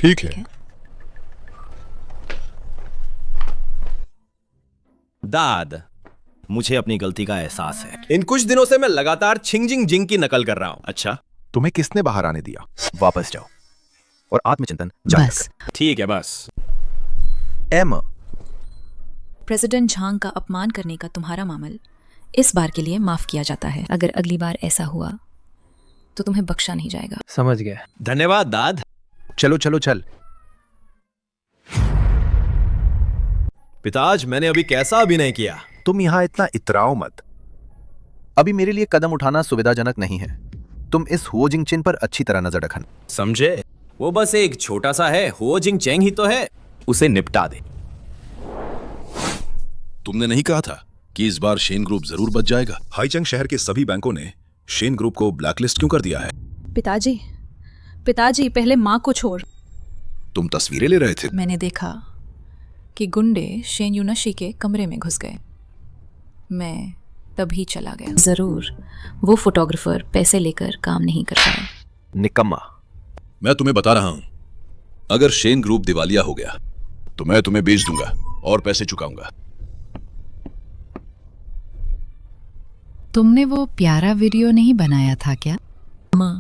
Speaker 6: ठीक है।
Speaker 8: दाद, मुझे अपनी गलती का एहसास है। इन कुछ दिनों से मैं लगातार छिंगजिंग जिंग की नकल कर रहा हूं। अच्छा,
Speaker 9: तुम्हें किसने बाहर आने दिया? वापस जाओ और आत्मचिंतन
Speaker 5: बस।
Speaker 8: ठीक है, बस।
Speaker 9: एम,
Speaker 4: प्रेसिडेंट झांग का अपमान करने का तुम्हारा मामला इस बार के लिए माफ किया जाता है। अगर अगली बार ऐसा हुआ तो तुम्हें बख्शा नहीं जाएगा।
Speaker 12: समझ गया।
Speaker 8: धन्यवाद दाद।
Speaker 9: चलो चलो चल।
Speaker 8: पिताज, मैंने अभी कैसा अभिनय किया?
Speaker 9: तुम यहां इतना इतराओ मत। अभी मेरे लिए कदम उठाना सुविधाजनक नहीं है। तुम इस हुओ जिंगचेन पर अच्छी तरह नजर रखना।
Speaker 8: समझे? वो बस एक छोटा सा है, हुओ जिंग चेंग ही तो है। उसे निपटा दे।
Speaker 13: तुमने नहीं कहा था कि इस बार शेन ग्रुप जरूर बच जाएगा? हाईचंग शहर के सभी बैंकों ने शेन ग्रुप को ब्लैकलिस्ट क्यों कर दिया है?
Speaker 4: पिताजी, पिताजी, पहले माँ को छोड़।
Speaker 13: तुम तस्वीरें ले रहे थे?
Speaker 4: मैंने देखा कि गुंडे शेन यूनशी के कमरे में घुस गए। मैं तभी चला गया। जरूर वो फोटोग्राफर पैसे लेकर काम नहीं कर पाया।
Speaker 9: निकम्मा।
Speaker 13: मैं तुम्हें बता रहा हूं, अगर शेन ग्रुप दिवालिया हो गया तो मैं तुम्हें बेच दूंगा और पैसे चुकाऊंगा।
Speaker 5: तुमने वो प्यारा वीडियो नहीं बनाया था क्या?
Speaker 4: माँ,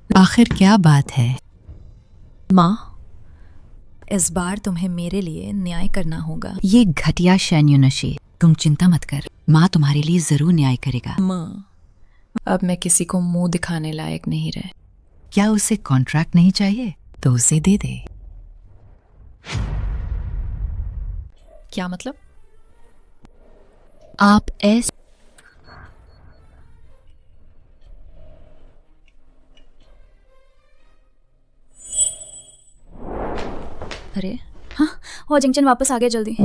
Speaker 5: आखिर क्या बात है?
Speaker 4: माँ, इस बार तुम्हें मेरे लिए न्याय करना होगा।
Speaker 5: ये घटिया शेन यूनशी, तुम चिंता मत कर, माँ तुम्हारे लिए जरूर न्याय करेगा।
Speaker 4: माँ, अब मैं किसी को मुंह दिखाने लायक नहीं रहे।
Speaker 5: क्या उसे कॉन्ट्रैक्ट नहीं चाहिए? तो उसे दे दे।
Speaker 4: क्या मतलब?
Speaker 5: आप ऐसे
Speaker 4: अरे हाँ, हो जिंगचन वापस आ गया। जल्दी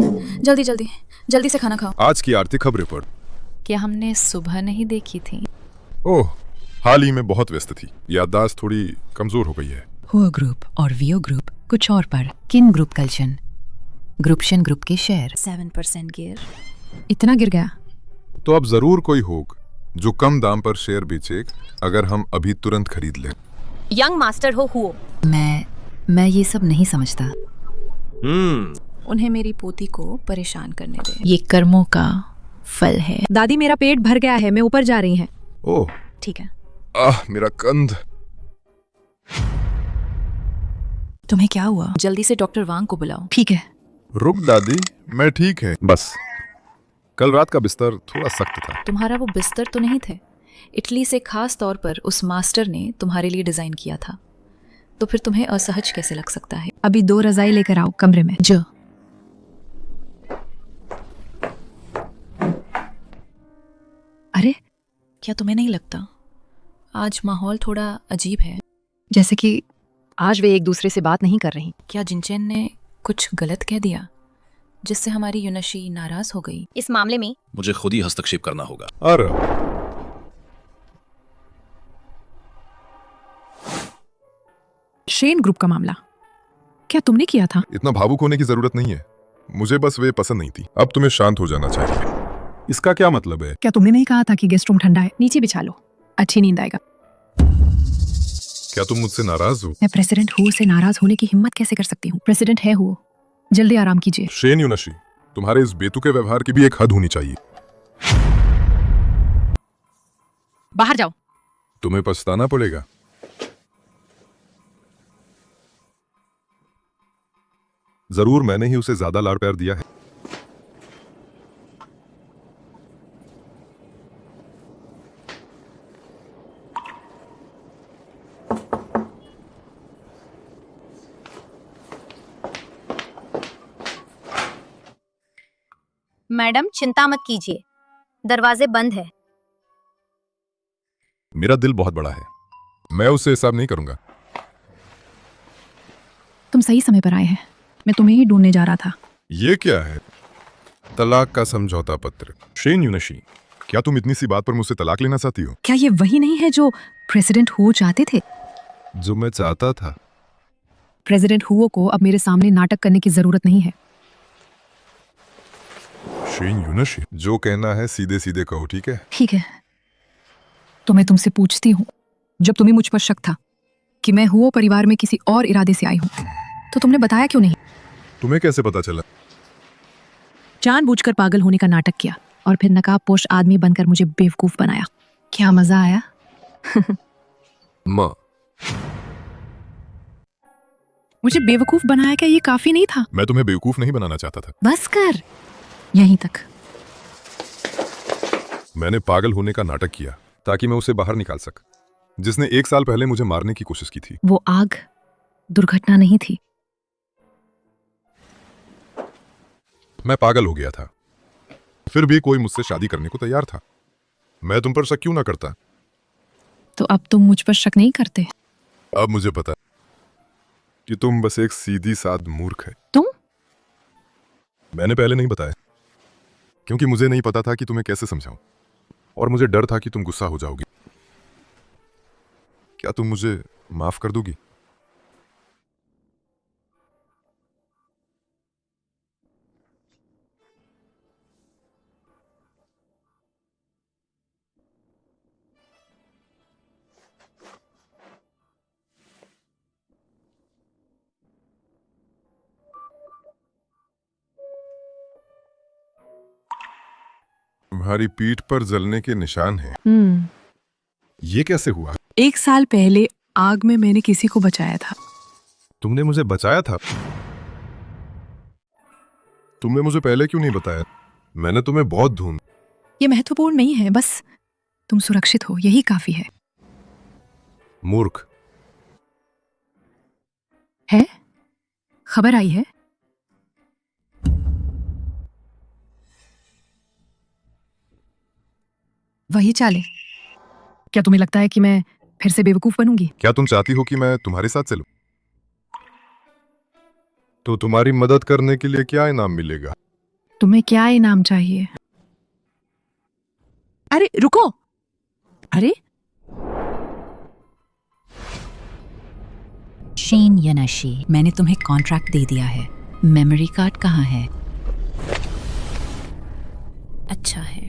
Speaker 4: जल्दी जल्दी जल्दी से खाना खाओ।
Speaker 6: आज की आर्थिक खबरें पढ़।
Speaker 4: क्या हमने सुबह नहीं देखी थी?
Speaker 6: ओह, हाल ही में बहुत व्यस्त थी, याददाश्त थोड़ी कमजोर हो गई है।
Speaker 5: हुओ ग्रुप और वियो ग्रुप कुछ और पढ़। किन ग्रुप कल्शन, ग्रुपशन ग्रुप के शेयर
Speaker 4: 7% गिर।
Speaker 1: इतना गिर गया?
Speaker 6: तो अब जरूर कोई होगा जो कम दाम पर शेयर बेचेगा अगर हम अभी तुरंत खरीद लें।
Speaker 10: यंग मास्टर हो हुओ।
Speaker 5: मैं ये सब नहीं समझता।
Speaker 4: उन्हें मेरी पोती को परेशान करने दे।
Speaker 3: ये कर्मों का फल है।
Speaker 1: दादी, मेरा पेट भर गया है, मैं ऊपर जा रही हैं।
Speaker 6: ओह,
Speaker 4: ठीक है।
Speaker 6: मेरा कंध।
Speaker 4: तुम्हें क्या हुआ? जल्दी से डॉक्टर वांग को बुलाओ।
Speaker 1: ठीक है।
Speaker 6: रुक दादी, मैं ठीक है। बस कल रात का बिस्तर थोड़ा सख्त था।
Speaker 4: तुम्हारा वो बिस्तर तो नहीं थे? इटली से खास तौर पर उस मास्टर ने तुम्हारे लिए डिजाइन किया था, तो फिर तुम्हें असहज कैसे लग सकता है?
Speaker 1: अभी 2 रजाई लेकर आओ कमरे में। जो अरे
Speaker 4: क्या तुम्हें नहीं लगता आज माहौल थोड़ा अजीब है?
Speaker 1: जैसे कि
Speaker 3: आज वे एक दूसरे से बात नहीं कर रही।
Speaker 4: क्या जिनचैन ने कुछ गलत कह दिया जिससे हमारी युनशी नाराज हो गई?
Speaker 10: इस मामले में
Speaker 13: मुझे खुद ही हस्तक्षेप करना होगा।
Speaker 6: अरे
Speaker 1: शेन ग्रुप का मामला क्या तुमने किया था?
Speaker 6: इतना भावुक होने की जरूरत नहीं है, मुझे बस वे पसंद नहीं थी। अब तुम्हें शांत हो जाना चाहिए। इसका क्या मतलब है?
Speaker 1: क्या तुमने नहीं कहा था कि गेस्ट रूम ठंडा है? नीचे बिछा लो, अच्छी नींद आएगा।
Speaker 6: क्या तुम मुझसे नाराज हो?
Speaker 1: मैं प्रेसिडेंट हू से नाराज होने की हिम्मत कैसे कर सकती हूँ? प्रेसिडेंट है हू, जल्दी आराम कीजिए।
Speaker 6: शेन युनशी, तुम्हारे इस बेतुके व्यवहार की भी एक हद होनी चाहिए।
Speaker 1: बाहर जाओ।
Speaker 6: तुम्हें पछताना पड़ेगा। जरूर मैंने ही उसे ज्यादा लाड़ प्यार दिया है।
Speaker 10: मैडम चिंता मत कीजिए, दरवाजे बंद है।
Speaker 6: मेरा दिल बहुत बड़ा है, मैं उससे हिसाब नहीं करूंगा।
Speaker 1: तुम सही समय पर आए हैं, मैं तुम्हें ही ढूंढने जा रहा था।
Speaker 6: ये क्या है? तलाक का समझौता पत्र। शेन युनशी, क्या तुम इतनी सी बात पर मुझसे तलाक लेना चाहती हो?
Speaker 1: क्या ये वही नहीं है जो प्रेसिडेंट हू चाहते थे?
Speaker 6: जो मैं चाहता था।
Speaker 1: प्रेसिडेंट हू को अब मेरे सामने नाटक करने की जरूरत नहीं है।
Speaker 6: शेन युनशी, जो कहना है सीधे सीधे कहो, ठीक है?
Speaker 1: ठीक है, तो मैं तुमसे पूछती हूँ, जब तुम्हें मुझ पर शक था कि मैं हू परिवार में किसी और इरादे से आई हूँ, तो तुमने बताया क्यों नहीं?
Speaker 6: तुम्हें कैसे पता चला?
Speaker 1: जानबूझकर पागल होने का नाटक किया और फिर नकाबपोश आदमी बनकर मुझे बेवकूफ बनाया। क्या मजा आया?
Speaker 6: माँ,
Speaker 1: मुझे बेवकूफ बनाया क्या ये काफी नहीं था?
Speaker 6: मैं तुम्हें बेवकूफ नहीं बनाना चाहता था।
Speaker 1: बस कर, यहीं तक।
Speaker 6: मैंने पागल होने का नाटक किया ताकि मैं उसे बाहर निकाल सक, जिसने 1 साल पहले मुझे मारने की कोशिश की थी।
Speaker 1: वो आग दुर्घटना नहीं थी।
Speaker 6: मैं पागल हो गया था, फिर भी कोई मुझसे शादी करने को तैयार था। मैं तुम पर शक क्यों ना करता?
Speaker 1: तो अब तुम मुझ पर शक नहीं करते?
Speaker 6: अब मुझे पता कि तुम बस एक सीधी साध मूर्ख है।
Speaker 1: तुम?
Speaker 6: मैंने पहले नहीं बताया क्योंकि मुझे नहीं पता था कि तुम्हें कैसे समझाऊं, और मुझे डर था कि तुम गुस्सा हो जाओगी। क्या तुम मुझे माफ कर दोगी? तुम्हारी पीठ पर जलने के निशान हैं। ये कैसे हुआ?
Speaker 1: 1 साल पहले आग में मैंने किसी को बचाया था।
Speaker 6: तुमने मुझे बचाया था? तुमने मुझे पहले क्यों नहीं बताया? मैंने तुम्हें बहुत ढूंढा।
Speaker 1: ये महत्वपूर्ण नहीं है, बस तुम सुरक्षित हो, यही काफी है।
Speaker 6: मूर्ख
Speaker 1: है? खबर आई है? वही चाले। क्या तुम्हें लगता है कि मैं फिर से बेवकूफ बनूंगी?
Speaker 6: क्या तुम चाहती हो कि मैं तुम्हारे साथ चलूं? तो तुम्हारी मदद करने के लिए क्या इनाम मिलेगा?
Speaker 1: तुम्हें क्या इनाम चाहिए? अरे रुको! अरे
Speaker 5: शेन युनशी, मैंने तुम्हें कॉन्ट्रैक्ट दे दिया है। मेमोरी कार्ड कहाँ है?
Speaker 4: अच्छा है,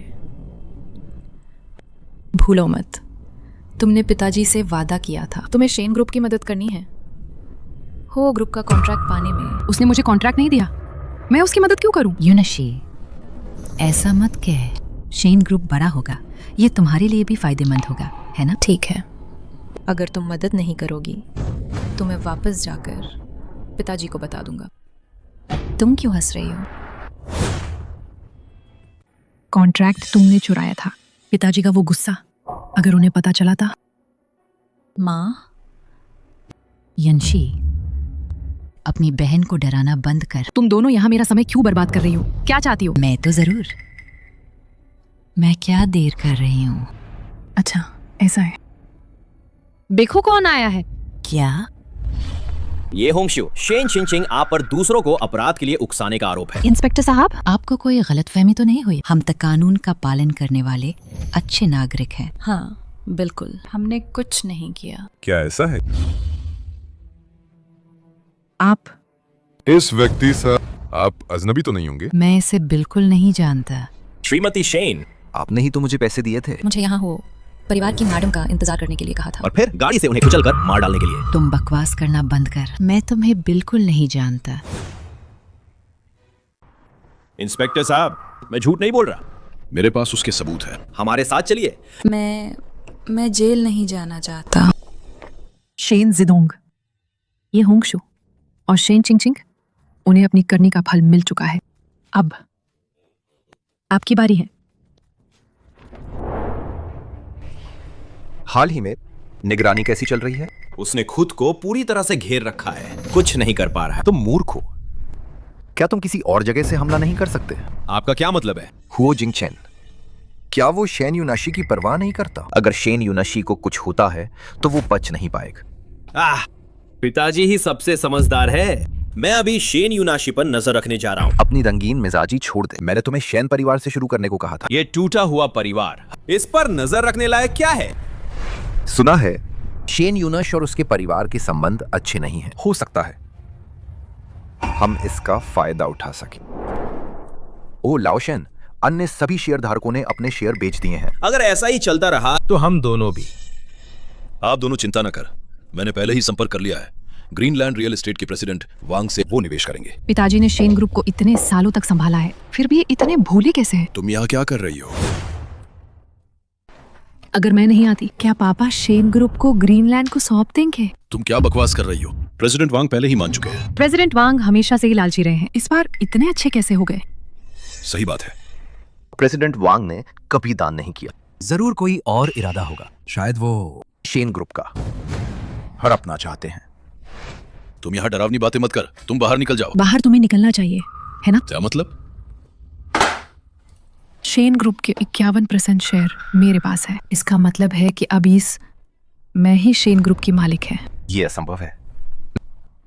Speaker 4: भूलो मत, तुमने पिताजी से वादा किया था। तुम्हें शेन ग्रुप की मदद करनी है। हो ग्रुप का कॉन्ट्रैक्ट पाने में।
Speaker 1: उसने मुझे कॉन्ट्रैक्ट नहीं दिया, मैं उसकी मदद क्यों करूं?
Speaker 5: युनशी, ऐसा मत कह। शेन ग्रुप बड़ा होगा, ये तुम्हारे लिए भी फायदेमंद होगा, है ना?
Speaker 4: ठीक है, अगर तुम मदद नहीं करोगी तो मैं वापस जाकर पिताजी को बता दूंगा। तुम क्यों हंस रही हो?
Speaker 1: कॉन्ट्रैक्ट तुमने चुराया था। पिताजी का वो गुस्सा, अगर उन्हें पता चला था।
Speaker 4: माँ,
Speaker 5: यंशी, अपनी बहन को डराना बंद कर।
Speaker 1: तुम दोनों यहाँ मेरा समय क्यों बर्बाद कर रही हो? क्या चाहती हो?
Speaker 5: मैं तो जरूर। मैं क्या देर कर रही हूँ?
Speaker 1: अच्छा ऐसा है।
Speaker 3: देखो कौन आया है।
Speaker 5: क्या?
Speaker 8: ये होंगशु, शेन शिनचिंग आप पर दूसरों को अपराध के लिए उकसाने का आरोप है।
Speaker 3: इंस्पेक्टर साहब,
Speaker 5: आपको कोई गलतफहमी तो नहीं हुई? हम तक कानून का पालन करने वाले अच्छे नागरिक हैं।
Speaker 4: हाँ बिल्कुल, हमने कुछ नहीं किया।
Speaker 6: क्या ऐसा है?
Speaker 1: आप
Speaker 6: इस व्यक्ति से आप अजनबी तो नहीं होंगे?
Speaker 5: मैं इसे बिल्कुल नहीं जानता।
Speaker 8: श्रीमती शेन,
Speaker 9: आपने ही तो मुझे पैसे दिए थे।
Speaker 4: मुझे यहाँ हो परिवार की मैडम का इंतजार करने के लिए कहा था।
Speaker 8: और फिर गाड़ी से उन्हें कुचलकर मार डालने के लिए।
Speaker 5: तुम बकवास करना बंद कर। मैं तुम्हें बिल्कुल नहीं जानता।
Speaker 8: इंस्पेक्टर साहब, मैं झूठ नहीं बोल रहा।
Speaker 13: मेरे पास उसके सबूत है।
Speaker 8: हमारे साथ चलिए।
Speaker 4: मैं जेल नहीं जाना चाहता।
Speaker 1: शेन जिदोंग, ये होंगशु और शेन चिंगचिंग, उन्हें अपनी करनी का फल मिल चुका है। अब आपकी बारी है।
Speaker 9: हाल ही में निगरानी कैसी चल रही है?
Speaker 8: उसने खुद को पूरी तरह से घेर रखा है, कुछ नहीं कर पा रहा है।
Speaker 9: तुम मूर्ख हो। क्या तुम किसी और जगह से हमला नहीं कर सकते?
Speaker 8: आपका क्या मतलब है?
Speaker 9: हुओ जिंगचेन, क्या वो शेन यूनाशी की परवाह नहीं करता? अगर शेन यूनाशी को कुछ होता है तो वो बच नहीं पाएगा।
Speaker 8: पिताजी ही सबसे समझदार है। मैं अभी शेन यूनाशी पर नजर रखने जा रहा हूँ।
Speaker 9: अपनी रंगीन मिजाजी छोड़ दे। मैंने तुम्हें शेन परिवार से शुरू करने को कहा था।
Speaker 8: ये टूटा हुआ परिवार, इस पर नजर रखने लायक क्या है?
Speaker 9: सुना है शेन यूनश और उसके परिवार के संबंध अच्छे नहीं हैं। हो सकता है हम इसका फायदा उठा सकें। ओ लाओशेन, अन्य सभी शेयरधारकों ने अपने शेयर बेच दिए हैं।
Speaker 8: अगर ऐसा ही चलता रहा
Speaker 13: तो हम दोनों भी। आप दोनों चिंता न कर, मैंने पहले ही संपर्क कर लिया है। ग्रीनलैंड रियल एस्टेट के प्रेसिडेंट वांग से वो निवेश करेंगे।
Speaker 1: पिताजी ने शेन ग्रुप को इतने सालों तक संभाला है, फिर भी ये इतने भोले कैसे हैं?
Speaker 13: तुम यहाँ क्या कर रही हो?
Speaker 1: अगर मैं नहीं आती, क्या पापा शेन ग्रुप को ग्रीनलैंड को सौंप देंगे?
Speaker 13: तुम क्या बकवास कर रही हो? प्रेसिडेंट वांग पहले ही मान चुके हैं।
Speaker 1: प्रेसिडेंट वांग हमेशा से ही लालची रहे हैं, इस बार इतने अच्छे कैसे हो गए?
Speaker 13: सही बात है।
Speaker 9: प्रेसिडेंट वांग ने कभी दान नहीं किया।
Speaker 11: जरूर कोई और इरादा होगा। शायद वो
Speaker 9: शेन ग्रुप का हड़पना चाहते हैं।
Speaker 13: तुम यहाँ डरावनी बातें मत कर, तुम बाहर निकल जाओ।
Speaker 1: बाहर तुम्हें निकलना चाहिए, है ना?
Speaker 13: क्या मतलब?
Speaker 1: शेन ग्रुप के 51% शेयर मेरे पास है। इसका मतलब है कि अब मैं ही शेन ग्रुप की मालिक है।
Speaker 9: ये असंभव है।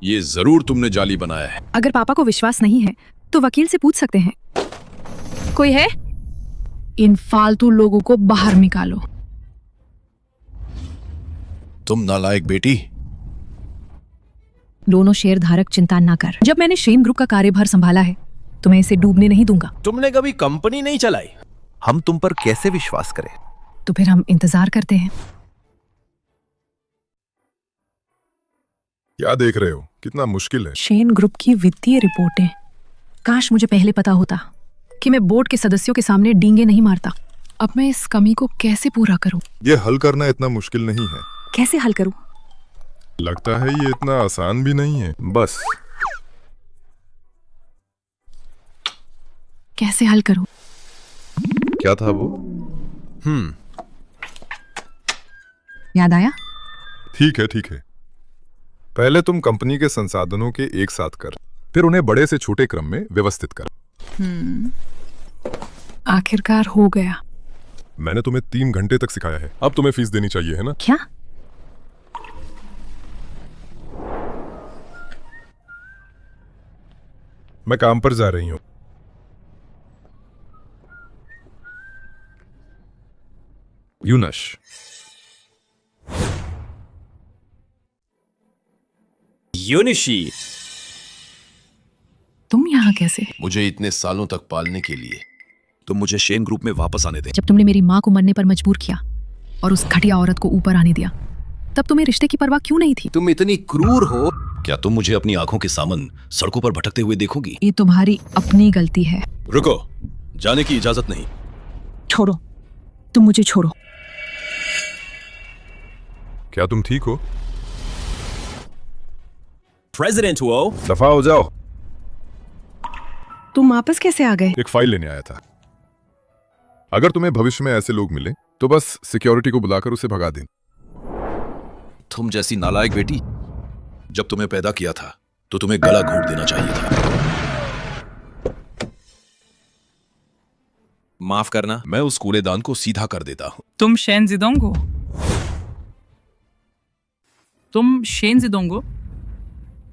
Speaker 13: ये जरूर तुमने जाली बनाया है।
Speaker 1: अगर पापा को विश्वास नहीं है तो वकील से पूछ सकते हैं। कोई है? इन फालतू लोगों को बाहर निकालो।
Speaker 13: तुम नालायक बेटी।
Speaker 1: दोनों शेयर धारक चिंता ना कर। जब मैंने शेन ग्रुप का कार्यभार संभाला है तो मैं इसे डूबने नहीं दूंगा।
Speaker 8: तुमने कभी कंपनी नहीं चलाई।
Speaker 9: हम तुम पर कैसे विश्वास करें?
Speaker 1: तो फिर हम इंतजार करते हैं।
Speaker 6: क्या देख रहे हो? कितना मुश्किल है।
Speaker 1: शेन ग्रुप की वित्तीय रिपोर्टें। काश मुझे पहले पता होता कि मैं बोर्ड के सदस्यों के सामने डींगे नहीं मारता। अब मैं इस कमी को कैसे पूरा करूं?
Speaker 6: ये हल करना इतना मुश्किल नहीं है।
Speaker 1: कैसे हल करूं?
Speaker 6: लगता है ये इतना आसान भी नहीं है। बस
Speaker 1: कैसे हल करूं?
Speaker 6: क्या था वो?
Speaker 1: याद आया?
Speaker 6: ठीक है। पहले तुम कंपनी के संसाधनों के एक साथ कर, फिर उन्हें बड़े से छोटे क्रम में व्यवस्थित कर।
Speaker 1: आखिरकार हो गया।
Speaker 6: मैंने तुम्हें 3 घंटे तक सिखाया है, अब तुम्हें फीस देनी चाहिए, है ना?
Speaker 1: क्या?
Speaker 6: मैं काम पर जा रही हूं। यूनश,
Speaker 8: यूनिशी,
Speaker 1: तुम यहाँ कैसे?
Speaker 13: मुझे इतने सालों तक पालने के लिए तुम मुझे शेन ग्रुप में वापस आने दे।
Speaker 1: जब तुमने मेरी माँ को मरने पर मजबूर किया और उस घटिया औरत को ऊपर आने दिया, तब तुम्हें रिश्ते की परवाह क्यों नहीं थी?
Speaker 13: तुम इतनी क्रूर हो। क्या तुम मुझे अपनी आंखों के सामन सड़कों पर भटकते हुए देखोगी?
Speaker 1: ये तुम्हारी अपनी गलती है।
Speaker 13: रुको, जाने की इजाजत नहीं।
Speaker 1: छोड़ो, तुम मुझे छोड़ो।
Speaker 6: क्या तुम ठीक हो?
Speaker 8: प्रेसिडेंट हुओ।
Speaker 6: दफा हो जाओ।
Speaker 1: तुम वापस कैसे आ गए?
Speaker 6: एक फाइल लेने आया था। अगर तुम्हें भविष्य में ऐसे लोग मिले तो बस सिक्योरिटी को बुलाकर उसे भगा दें।
Speaker 13: तुम जैसी नालायक बेटी, जब तुम्हें पैदा किया था तो तुम्हें गला घोट देना चाहिए था। माफ करना, मैं उस कूड़ेदान को सीधा कर देता हूँ।
Speaker 2: तुम शेन जिदोंग हो? तुम शेन जिदोंग हो?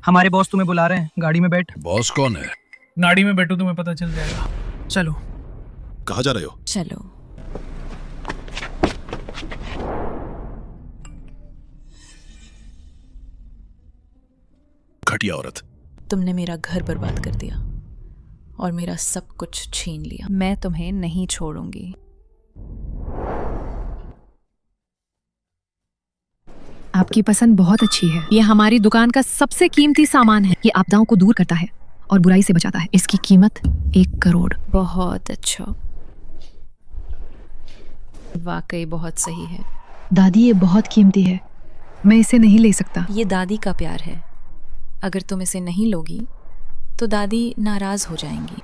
Speaker 12: हमारे बॉस तुम्हें बुला रहे हैं, गाड़ी में बैठ।
Speaker 13: बॉस कौन है?
Speaker 2: गाड़ी में बैठो, तुम्हें पता चल जाएगा। चलो।
Speaker 13: कहाँ जा रहे हो?
Speaker 4: चलो।
Speaker 13: घटिया औरत।
Speaker 4: तुमने मेरा घर बर्बाद कर दिया और मेरा सब कुछ छीन लिया। मैं तुम्हें नहीं छोड़ूंगी।
Speaker 1: आपकी पसंद बहुत अच्छी है। ये हमारी दुकान का सबसे कीमती सामान है। ये आपदाओं को दूर करता है और बुराई से बचाता है। इसकी कीमत 1 करोड़।
Speaker 4: बहुत अच्छा, वाकई बहुत सही है।
Speaker 1: दादी, ये बहुत कीमती है, मैं इसे नहीं ले सकता।
Speaker 4: ये दादी का प्यार है। अगर तुम इसे नहीं लोगी तो दादी नाराज हो जाएंगी।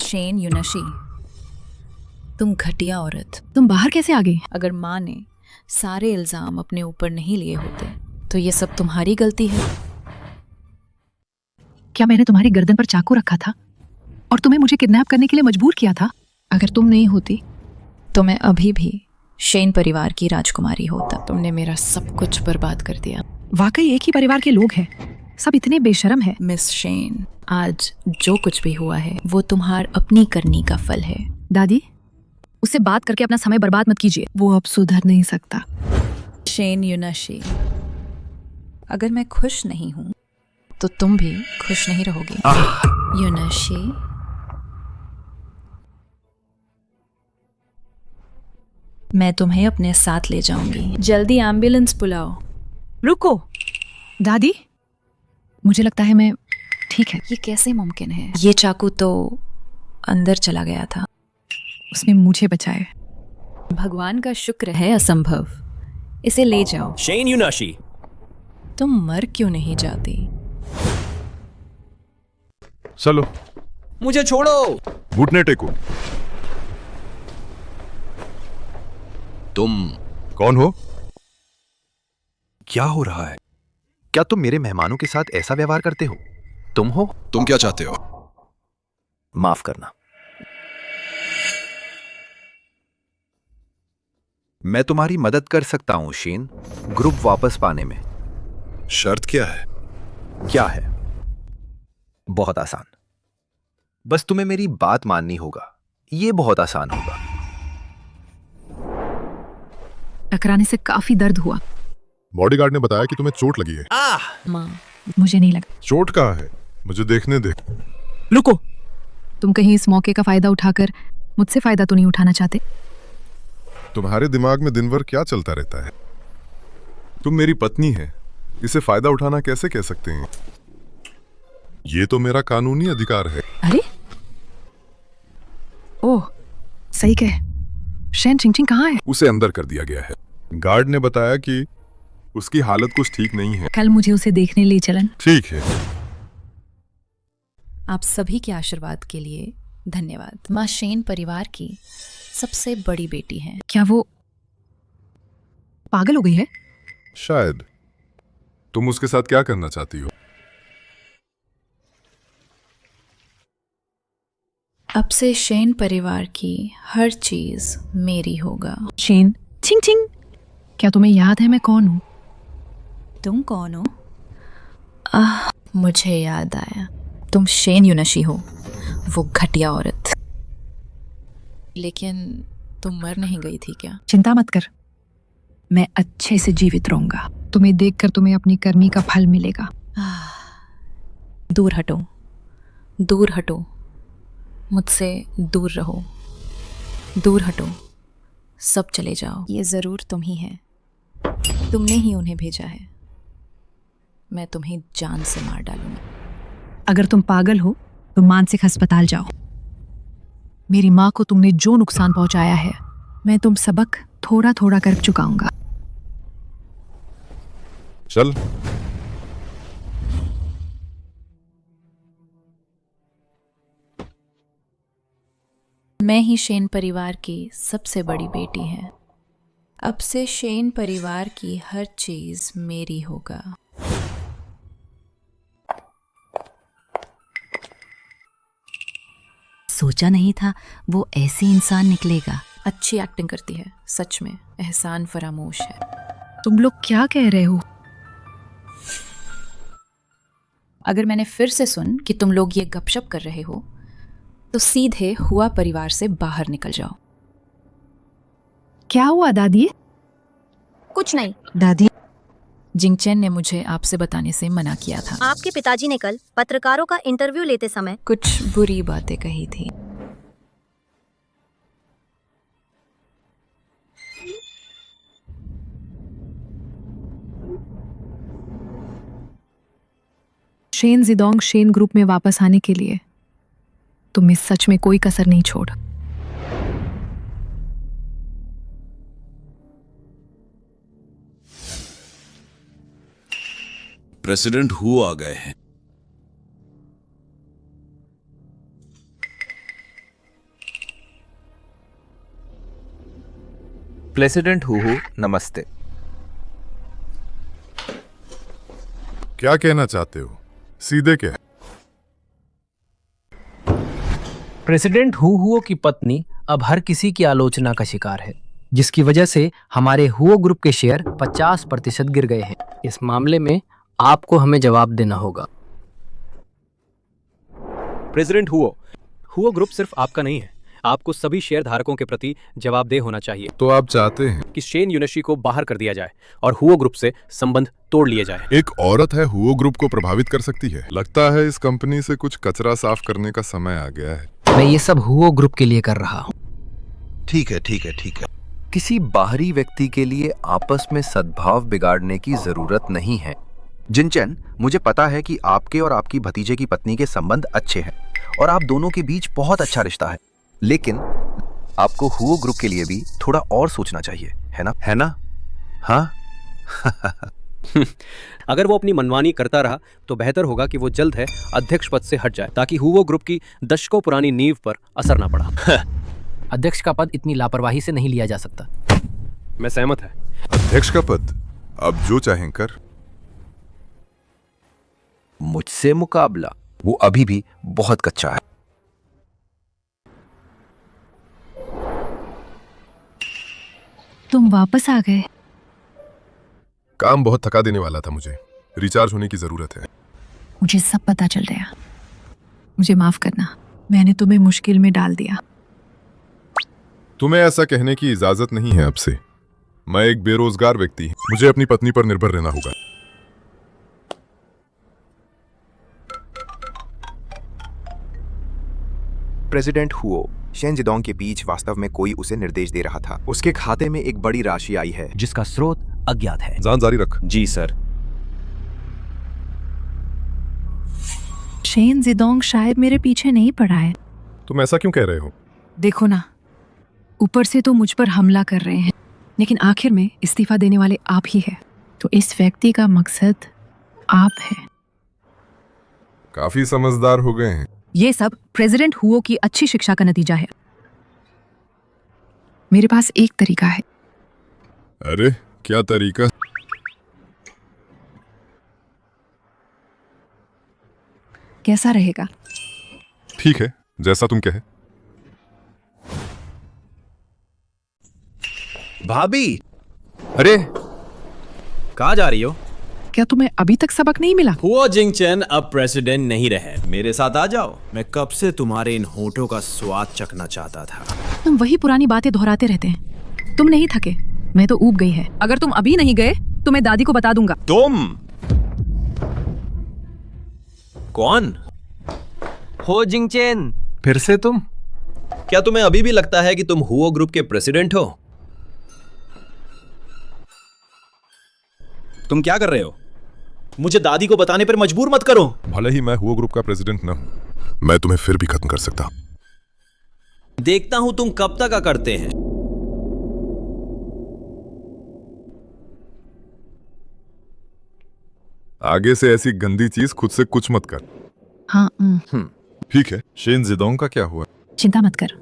Speaker 4: शेन यूनशी, तुम घटिया औरत।
Speaker 1: तुम बाहर कैसे आ गई?
Speaker 4: अगर माँ ने सारे इल्जाम अपने ऊपर नहीं लिए होते तो ये सब तुम्हारी गलती है।
Speaker 1: क्या मैंने तुम्हारी गर्दन पर चाकू रखा था और तुम्हें मुझे किडनैप करने के लिए मजबूर किया था? अगर तुम नहीं होती
Speaker 4: तो मैं अभी भी शेन परिवार की राजकुमारी होता। तुमने मेरा सब कुछ बर्बाद कर दिया।
Speaker 1: वाकई एक ही परिवार के लोग हैं, सब इतने बेशर्म हैं।
Speaker 4: मिस शेन, आज जो कुछ भी हुआ है वो तुम्हार अपनी करनी का फल है।
Speaker 1: दादी, उससे बात करके अपना समय बर्बाद मत कीजिए, वो अब सुधर नहीं सकता।
Speaker 4: शेन यूनशी, अगर मैं खुश नहीं हूं तो तुम भी खुश नहीं रहोगे। यूनशी, मैं तुम्हें अपने साथ ले जाऊंगी। जल्दी एम्बुलेंस बुलाओ।
Speaker 1: रुको दादी, मुझे लगता है मैं ठीक है।
Speaker 4: ये कैसे मुमकिन है? ये चाकू तो अंदर चला गया था।
Speaker 1: उसने मुझे बचाए।
Speaker 4: भगवान का शुक्र है असंभव। इसे ले जाओ।
Speaker 8: शेन यूनाशी,
Speaker 4: तुम मर क्यों नहीं जाती?
Speaker 6: चलो।
Speaker 8: मुझे छोड़ो।
Speaker 6: घुटने टेको।
Speaker 9: तुम
Speaker 6: कौन हो?
Speaker 9: क्या हो रहा है? क्या तुम मेरे मेहमानों के साथ ऐसा व्यवहार करते हो? तुम हो?
Speaker 13: तुम क्या चाहते हो?
Speaker 9: माफ करना, मैं तुम्हारी मदद कर सकता हूं शेन, ग्रुप वापस पाने में।
Speaker 13: शर्त क्या है?
Speaker 9: क्या है? बहुत आसान, बस तुम्हें मेरी बात माननी होगा। ये बहुत आसान होगा।
Speaker 1: टकराने से काफी दर्द हुआ।
Speaker 6: बॉडीगार्ड ने बताया कि तुम्हें चोट लगी है।
Speaker 1: माँ, मुझे नहीं लगा।
Speaker 6: चोट कहाँ है? मुझे देखने दे।
Speaker 1: रुको, तुम कहीं इस मौके का फायदा उठाकर मुझसे फायदा तो नहीं उठाना चाहते?
Speaker 6: तुम्हारे दिमाग में दिन भर क्या चलता रहता है? तुम मेरी पत्नी है, इसे फायदा उठाना कैसे कह सकते हैं? ये तो मेरा कानूनी अधिकार है।
Speaker 1: अरे ओह, सही कहे। शेन चिंगचिंग कहाँ है?
Speaker 6: उसे अंदर कर दिया गया है। गार्ड ने बताया कि उसकी हालत कुछ ठीक नहीं है।
Speaker 1: कल मुझे उसे देखने ले चलन।
Speaker 6: ठीक है।
Speaker 4: आप सभी के आशीर्वाद के लिए धन्यवाद। माँ शेन परिवार की सबसे बड़ी बेटी हैं।
Speaker 1: क्या वो पागल हो गई है?
Speaker 6: शायद। तुम उसके साथ क्या करना चाहती हो?
Speaker 4: अब से शेन परिवार की हर चीज मेरी होगा।
Speaker 1: शेन चिंग, क्या तुम्हें याद है मैं कौन हूँ?
Speaker 4: तुम कौन हो? मुझे याद आया, तुम शेन यूनशी हो, वो घटिया औरत। लेकिन तुम मर नहीं गई थी क्या?
Speaker 1: चिंता मत कर, मैं अच्छे से जीवित रहूंगा। तुम्हें देखकर तुम्हें अपनी कर्मी का फल मिलेगा।
Speaker 4: दूर हटो, दूर हटो, मुझसे दूर रहो, दूर हटो, सब चले जाओ। ये जरूर तुम ही है, तुमने ही उन्हें भेजा है। मैं तुम्हें जान से मार डालूंगी।
Speaker 1: अगर तुम पागल हो तो मानसिक अस्पताल जाओ। मेरी माँ को तुमने जो नुकसान पहुंचाया है, मैं तुम सबक थोड़ा थोड़ा कर चुकाऊंगा।
Speaker 6: चल।
Speaker 4: मैं ही शेन परिवार की सबसे बड़ी बेटी है। अब से शेन परिवार की हर चीज मेरी होगा।
Speaker 5: सोचा नहीं था वो ऐसे इंसान निकलेगा।
Speaker 4: अच्छी एक्टिंग करती है, सच में एहसान फरामोश है।
Speaker 1: तुम लोग क्या कह रहे हो?
Speaker 4: अगर मैंने फिर से सुन कि तुम लोग ये गपशप कर रहे हो तो सीधे हुआ परिवार से बाहर निकल जाओ।
Speaker 1: क्या हुआ दादी?
Speaker 10: कुछ नहीं
Speaker 1: दादी,
Speaker 4: जिंगचेन ने मुझे आपसे बताने से मना किया था।
Speaker 10: आपके पिताजी ने कल पत्रकारों का इंटरव्यू लेते समय
Speaker 4: कुछ बुरी बातें कही थी।
Speaker 1: शेन जिदोंग शेन ग्रुप में वापस आने के लिए तुम इस सच में कोई कसर नहीं छोड़।
Speaker 13: प्रेसिडेंट हु आ गए हैं।
Speaker 9: प्रेसिडेंट हु नमस्ते।
Speaker 6: क्या कहना चाहते हो? सीधे क्या?
Speaker 12: प्रेसिडेंट हुओ की पत्नी अब हर किसी की आलोचना का शिकार है, जिसकी वजह से हमारे हुओ ग्रुप के शेयर 50% गिर गए हैं। इस मामले में आपको हमें जवाब देना होगा।
Speaker 11: प्रेसिडेंट हुओ ग्रुप सिर्फ आपका नहीं है, आपको सभी शेयर धारकों के प्रति जवाबदेह होना चाहिए।
Speaker 6: तो आप चाहते हैं
Speaker 11: कि शेन यूनिशी को बाहर कर दिया जाए और हुओ ग्रुप से संबंध तोड़ लिए जाए।
Speaker 6: एक औरत है हुओ ग्रुप को प्रभावित कर सकती है। लगता है इस कंपनी से कुछ कचरा साफ करने का समय आ गया है।
Speaker 12: मैं ये सब हुओ ग्रुप के लिए कर रहा हूँ।
Speaker 9: ठीक है। किसी बाहरी व्यक्ति के लिए आपस में सद्भाव बिगाड़ने की जरूरत नहीं है। जिनचेन, मुझे पता है कि आपके और आपकी भतीजे की पत्नी के संबंध अच्छे हैं और आप दोनों के बीच बहुत अच्छा रिश्ता है, लेकिन आपको हुओ ग्रुप के लिए भी थोड़ा और सोचना चाहिए, है ना? हाँ।
Speaker 11: अगर वो अपनी मनमानी करता रहा तो बेहतर होगा कि वो जल्द है अध्यक्ष पद से हट जाए, ताकि हुओ ग्रुप की दशकों पुरानी नींव पर असर ना पड़ा।
Speaker 12: अध्यक्ष का पद इतनी लापरवाही से नहीं लिया जा सकता।
Speaker 11: मैं सहमत है।
Speaker 6: अध्यक्ष का पद अब जो चाहें कर।
Speaker 9: मुझसे मुकाबला वो अभी भी बहुत कच्चा है।
Speaker 1: तुम वापस आ गए।
Speaker 6: काम बहुत थका देने वाला था, मुझे रिचार्ज होने की जरूरत है।
Speaker 1: मुझे सब पता चल गया। मुझे माफ करना, मैंने तुम्हें मुश्किल में डाल दिया।
Speaker 6: तुम्हें ऐसा कहने की इजाजत नहीं है अब से। मैं एक बेरोजगार व्यक्ति हूं, मुझे अपनी पत्नी पर निर्भर रहना होगा।
Speaker 9: प्रेसिडेंट हुओ, शेन जिदोंग के बीच वास्तव में कोई उसे निर्देश दे रहा था। उसके खाते में एक बड़ी राशि आई है
Speaker 11: जिसका स्रोत अज्ञात है।
Speaker 6: जान जारी रख।
Speaker 11: जी सर।
Speaker 1: शेन जिदोंग शायद मेरे पीछे नहीं पड़ा है।
Speaker 6: तुम ऐसा क्यों कह रहे हो?
Speaker 1: देखो ना, ऊपर से तो मुझ पर हमला कर रहे हैं, लेकिन आखिर में इस्तीफा देने वाले आप ही हैं। तो इस व्यक्ति का मकसद आप है।
Speaker 6: काफी समझदार हो गए हैं।
Speaker 1: ये सब प्रेसिडेंट हुओ की अच्छी शिक्षा का नतीजा है। मेरे पास एक तरीका है।
Speaker 6: अरे क्या तरीका?
Speaker 1: कैसा रहेगा?
Speaker 6: ठीक है, जैसा तुम कहे।
Speaker 8: भाभी, अरे कहाँ जा रही हो?
Speaker 1: क्या तुम्हें अभी तक सबक नहीं मिला?
Speaker 8: हुओ जिंगचेन अब प्रेसिडेंट नहीं रहे। मेरे साथ आ जाओ। मैं कब से तुम्हारे इन होठों का स्वाद चखना चाहता था।
Speaker 1: तुम वही पुरानी बातें दोहराते रहते हैं। तुम नहीं थके, मैं तो ऊब गई है। अगर तुम अभी नहीं गए तो मैं दादी को बता दूंगा।
Speaker 8: तुम कौन
Speaker 12: हो जिंगचेन?
Speaker 8: फिर से तुम? क्या तुम्हें अभी भी लगता है कि तुम हुओ ग्रुप के प्रेसिडेंट हो? तुम क्या कर रहे हो? मुझे दादी को बताने पर मजबूर मत करो।
Speaker 6: भले ही मैं हुओ ग्रुप का प्रेसिडेंट न हूं, मैं तुम्हें फिर भी खत्म कर सकता हूं।
Speaker 8: देखता हूं तुम कब तक करते हैं।
Speaker 6: आगे से ऐसी गंदी चीज खुद से कुछ मत कर।
Speaker 1: हाँ।
Speaker 6: ठीक है। शेन जिदोंग का क्या हुआ?
Speaker 1: चिंता मत कर,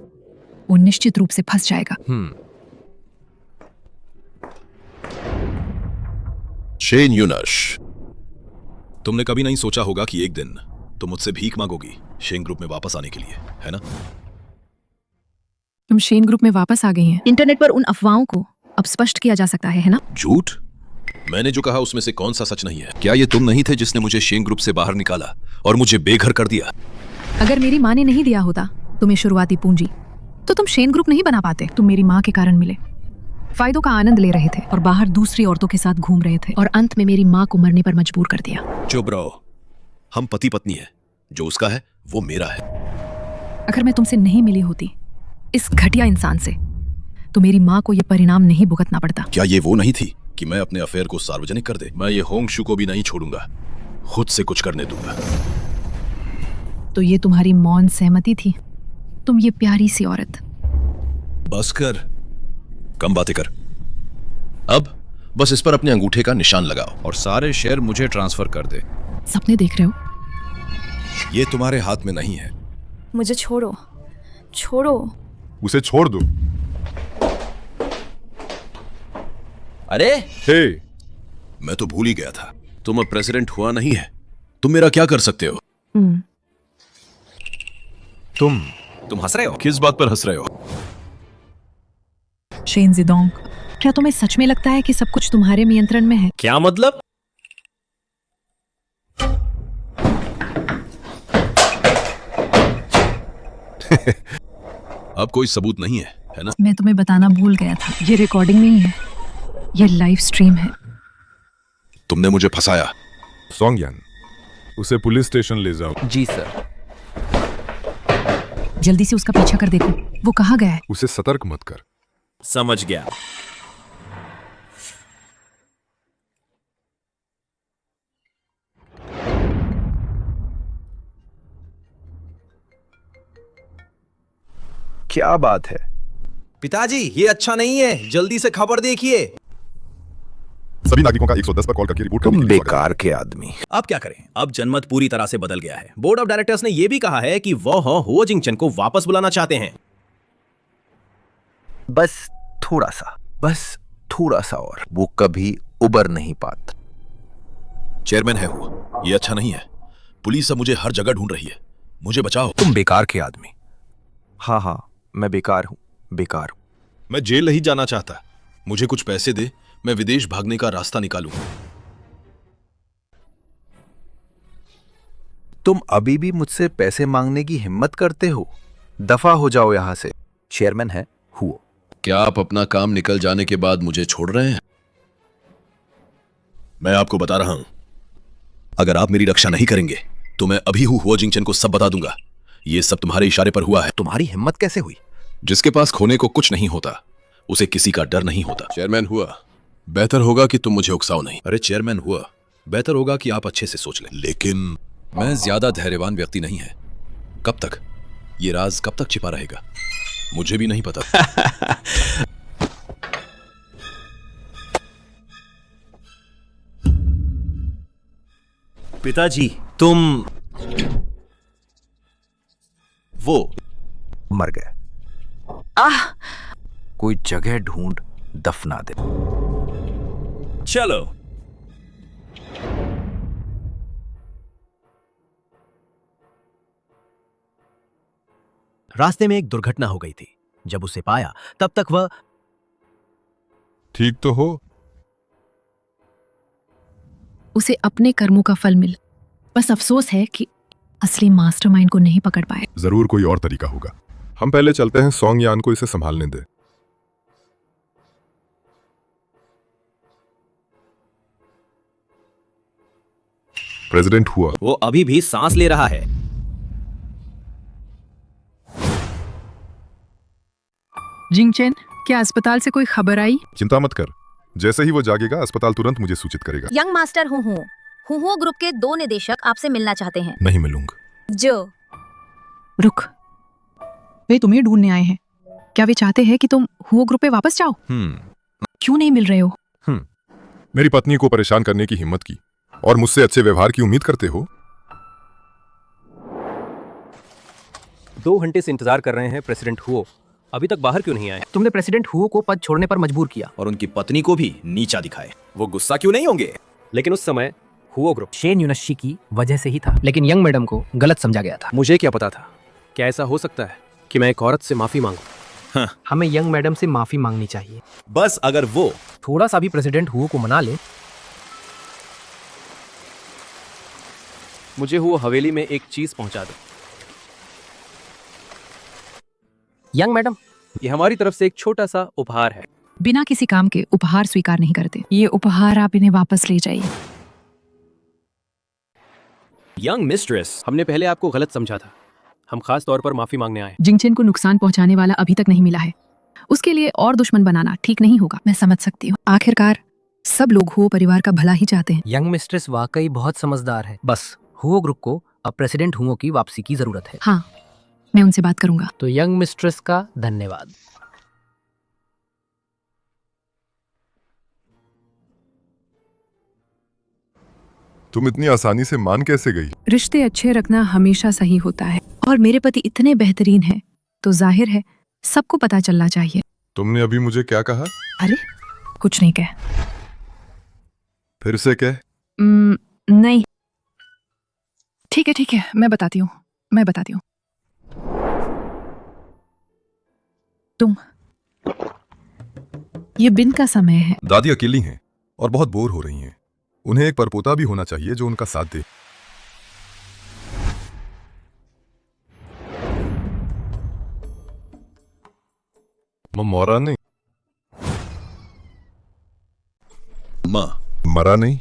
Speaker 1: वो निश्चित रूप से फंस जाएगा।
Speaker 13: शेन यूनश, तुमने कभी नहीं सोचा होगा कि एक दिन तुम मुझसे भीख मांगोगी। शेन ग्रुप में वापस आने के लिए, है ना?
Speaker 1: तुम शेन ग्रुप में वापस आ गई हैं। इंटरनेट पर उन अफवाहों को अब स्पष्ट किया जा सकता है ना?
Speaker 13: झूठ? मैंने जो कहा उसमें से कौन सा सच नहीं है? क्या ये तुम नहीं थे जिसने मुझे शेन ग्रुप से बाहर निकाला और मुझे बेघर कर दिया?
Speaker 1: अगर मेरी माँ ने नहीं दिया होता तुम्हें शुरुआती पूंजी, तो तुम शेन ग्रुप नहीं बना पाते। तुम मेरी माँ के कारण मिले, फायदों का आनंद ले रहे थे और बाहर दूसरी औरतों के साथ घूम रहे थे, और अंत में मेरी माँ को मरने पर मजबूर कर दिया।
Speaker 13: चुप रहो। हम पति पत्नी हैं। जो उसका है वो मेरा है।
Speaker 1: अगर मैं तुमसे नहीं मिली होती इस घटिया इंसान से, तो मेरी माँ को यह परिणाम नहीं भुगतना पड़ता।
Speaker 13: क्या ये वो नहीं थी कि मैं अपने अफेयर को सार्वजनिक कर दे? मैं ये होंगशु को भी नहीं छोड़ूंगा, खुद से कुछ करने दूंगा।
Speaker 1: तो ये तुम्हारी मौन सहमति थी? तुम ये प्यारी सी औरत।
Speaker 13: बस कर, कम बातें कर। अब बस इस पर अपने अंगूठे का निशान लगाओ और सारे शेयर मुझे ट्रांसफर कर दे।
Speaker 1: सपने देख रहे हो?
Speaker 13: ये तुम्हारे हाथ में नहीं है।
Speaker 4: मुझे छोड़ो, छोड़ो।
Speaker 6: उसे छोड़ दो।
Speaker 8: अरे
Speaker 6: हे,
Speaker 13: मैं तो भूल ही गया था, तुम अब प्रेसिडेंट हुआ नहीं है। तुम मेरा क्या कर सकते हो?
Speaker 8: तुम हंस रहे हो?
Speaker 13: किस बात पर हंस रहे हो?
Speaker 1: शेन जिडोंग, क्या तुम्हें सच में लगता है कि सब कुछ तुम्हारे नियंत्रण में है?
Speaker 8: क्या मतलब?
Speaker 13: अब कोई सबूत नहीं है ना?
Speaker 1: मैं तुम्हें बताना भूल गया था, ये रिकॉर्डिंग नहीं है, ये लाइव स्ट्रीम है।
Speaker 13: तुमने मुझे फंसाया।
Speaker 6: सोंगयान, उसे पुलिस स्टेशन ले जाओ।
Speaker 11: जी सर।
Speaker 1: जल्दी से उसका पीछा कर देखो, वो कहाँ गया है?
Speaker 6: उसे सतर्क मत कर।
Speaker 8: समझ गया।
Speaker 9: क्या बात है?
Speaker 8: पिताजी, ये अच्छा नहीं है, जल्दी से खबर देखिए।
Speaker 6: सभी नागरिकों का 110 पर कॉल करके रिपोर्ट करने
Speaker 9: तुम
Speaker 6: के लिए
Speaker 9: बेकार के आदमी।
Speaker 8: अब क्या करें? अब जनमत पूरी तरह से बदल गया है। बोर्ड ऑफ डायरेक्टर्स ने यह भी कहा है कि वह हुओ जिंगचन को वापस बुलाना चाहते हैं।
Speaker 9: बस थोड़ा सा और। वो कभी उबर नहीं पाता।
Speaker 13: चेयरमैन है वो, ये अच्छा नहीं है। पुलिस अब मुझे हर जगह ढूंढ रही है, मुझे बचाओ।
Speaker 9: तुम बेकार के आदमी। हाँ, मैं बेकार हूं।
Speaker 13: मैं जेल नहीं जाना चाहता। मुझे कुछ पैसे दे, मैं विदेश भागने का रास्ता निकालूं।
Speaker 9: तुम अभी भी मुझसे पैसे मांगने की हिम्मत करते हो? दफा हो जाओ यहां से। चेयरमैन है हुओ।
Speaker 13: क्या आप अपना काम निकल जाने के बाद मुझे छोड़ रहे हैं? मैं आपको बता रहा हूं, अगर आप मेरी रक्षा नहीं करेंगे तो मैं अभी हुओ जिंगचन को सब बता दूंगा। ये सब तुम्हारे इशारे पर हुआ है।
Speaker 9: तुम्हारी हिम्मत कैसे हुई?
Speaker 13: जिसके पास खोने को कुछ नहीं होता उसे किसी का डर नहीं होता। चेयरमैन हुआ, बेहतर होगा कि तुम मुझे उकसाओ नहीं। अरे चेयरमैन हुआ, बेहतर होगा कि आप अच्छे से सोच लें। लेकिन मैं ज्यादा धैर्यवान व्यक्ति नहीं है। कब तक ये राज कब तक छिपा रहेगा मुझे भी नहीं पता।
Speaker 8: पिताजी, तुम वो
Speaker 9: मर गए। कोई जगह ढूंढ दफना दे।
Speaker 8: चलो।
Speaker 11: रास्ते में एक दुर्घटना हो गई थी। जब उसे पाया तब तक वह
Speaker 6: ठीक तो हो।
Speaker 1: उसे अपने कर्मों का फल मिल। बस अफसोस है कि असली मास्टरमाइंड को नहीं पकड़ पाए।
Speaker 6: जरूर कोई और तरीका होगा। हम पहले चलते हैं, सोंगयान को इसे संभालने दे। प्रेसिडेंट हुआ।
Speaker 8: वो अभी भी सांस ले रहा है।
Speaker 1: जिंगचन, क्या अस्पताल से कोई खबर आई?
Speaker 6: चिंता मत कर, जैसे ही वो जागेगा अस्पताल तुरंत मुझे सूचित करेगा।
Speaker 10: यंग मास्टर हुओ ग्रुप के 2 निदेशक आपसे मिलना चाहते हैं।
Speaker 6: नहीं मिलूंगा।
Speaker 10: जो
Speaker 1: रुक, वे तुम्हें ढूंढने आए हैं। क्या वे चाहते हैं कि तुम हुओ ग्रुप पे वापस जाओ? क्यों नहीं मिल रहे हो?
Speaker 6: मेरी पत्नी को परेशान करने की हिम्मत की और मुझसे अच्छे व्यवहार की उम्मीद करते हो?
Speaker 12: 2 घंटे से इंतजार कर रहे हैं प्रेसिडेंट हुओ, अभी तक बाहर क्यों नहीं आए? तुमने प्रेसिडेंट हुओ को पद छोड़ने पर मजबूर किया
Speaker 8: और उनकी पत्नी को भी नीचा दिखाए। वो गुस्सा क्यों नहीं होंगे?
Speaker 12: लेकिन उस समय हुओ ग्रुप शेन यूनशी की वजह से ही था, लेकिन यंग मैडम को गलत समझा गया था।
Speaker 14: मुझे क्या पता था? क्या ऐसा हो सकता है कि मैं एक औरत से माफी मांगूं?
Speaker 12: हाँ। हमें यंग मैडम से माफी मांगनी चाहिए।
Speaker 8: बस अगर वो
Speaker 12: थोड़ा सा भी प्रेसिडेंट हुओ को मना ले।
Speaker 14: मुझे हुओ हवेली में एक चीज पहुंचा दो।
Speaker 12: यंग मैडम,
Speaker 14: ये हमारी तरफ से एक छोटा सा उपहार है।
Speaker 1: बिना किसी काम के उपहार स्वीकार नहीं करते। ये उपहार आप इन्हें वापस ले जाइए।
Speaker 8: यंग मिस्ट्रेस,
Speaker 14: हमने पहले आपको गलत समझा था। हम खास तौर पर माफी मांगने आए।
Speaker 1: जिंगचेन को नुकसान पहुंचाने वाला अभी तक नहीं मिला है। उसके लिए और दुश्मन बनाना ठीक नहीं होगा। मैं समझ सकती हूँ। आखिरकार सब लोग हुओ परिवार का भला ही चाहते हैं।
Speaker 12: यंग मिस्ट्रेस वाकई बहुत समझदार है। बस हुओ ग्रुप को अब प्रेसिडेंट हुओ की वापसी की जरूरत है।
Speaker 1: हाँ, मैं उनसे बात करूंगा।
Speaker 12: तो यंग मिस्ट्रेस का धन्यवाद।
Speaker 6: तुम इतनी आसानी से मान कैसे गई?
Speaker 1: रिश्ते अच्छे रखना हमेशा सही होता है, और मेरे पति इतने बेहतरीन हैं, तो जाहिर है सबको पता चलना चाहिए।
Speaker 6: तुमने अभी मुझे क्या कहा?
Speaker 1: अरे कुछ नहीं कह।
Speaker 6: फिर से कह।
Speaker 1: नहीं, ठीक है, मैं बताती हूँ। तुम, ये दिन का समय है।
Speaker 6: दादी अकेली हैं और बहुत बोर हो रही हैं। उन्हें एक परपोता भी होना चाहिए जो उनका साथ दे। मरा नहीं। मरा नहीं।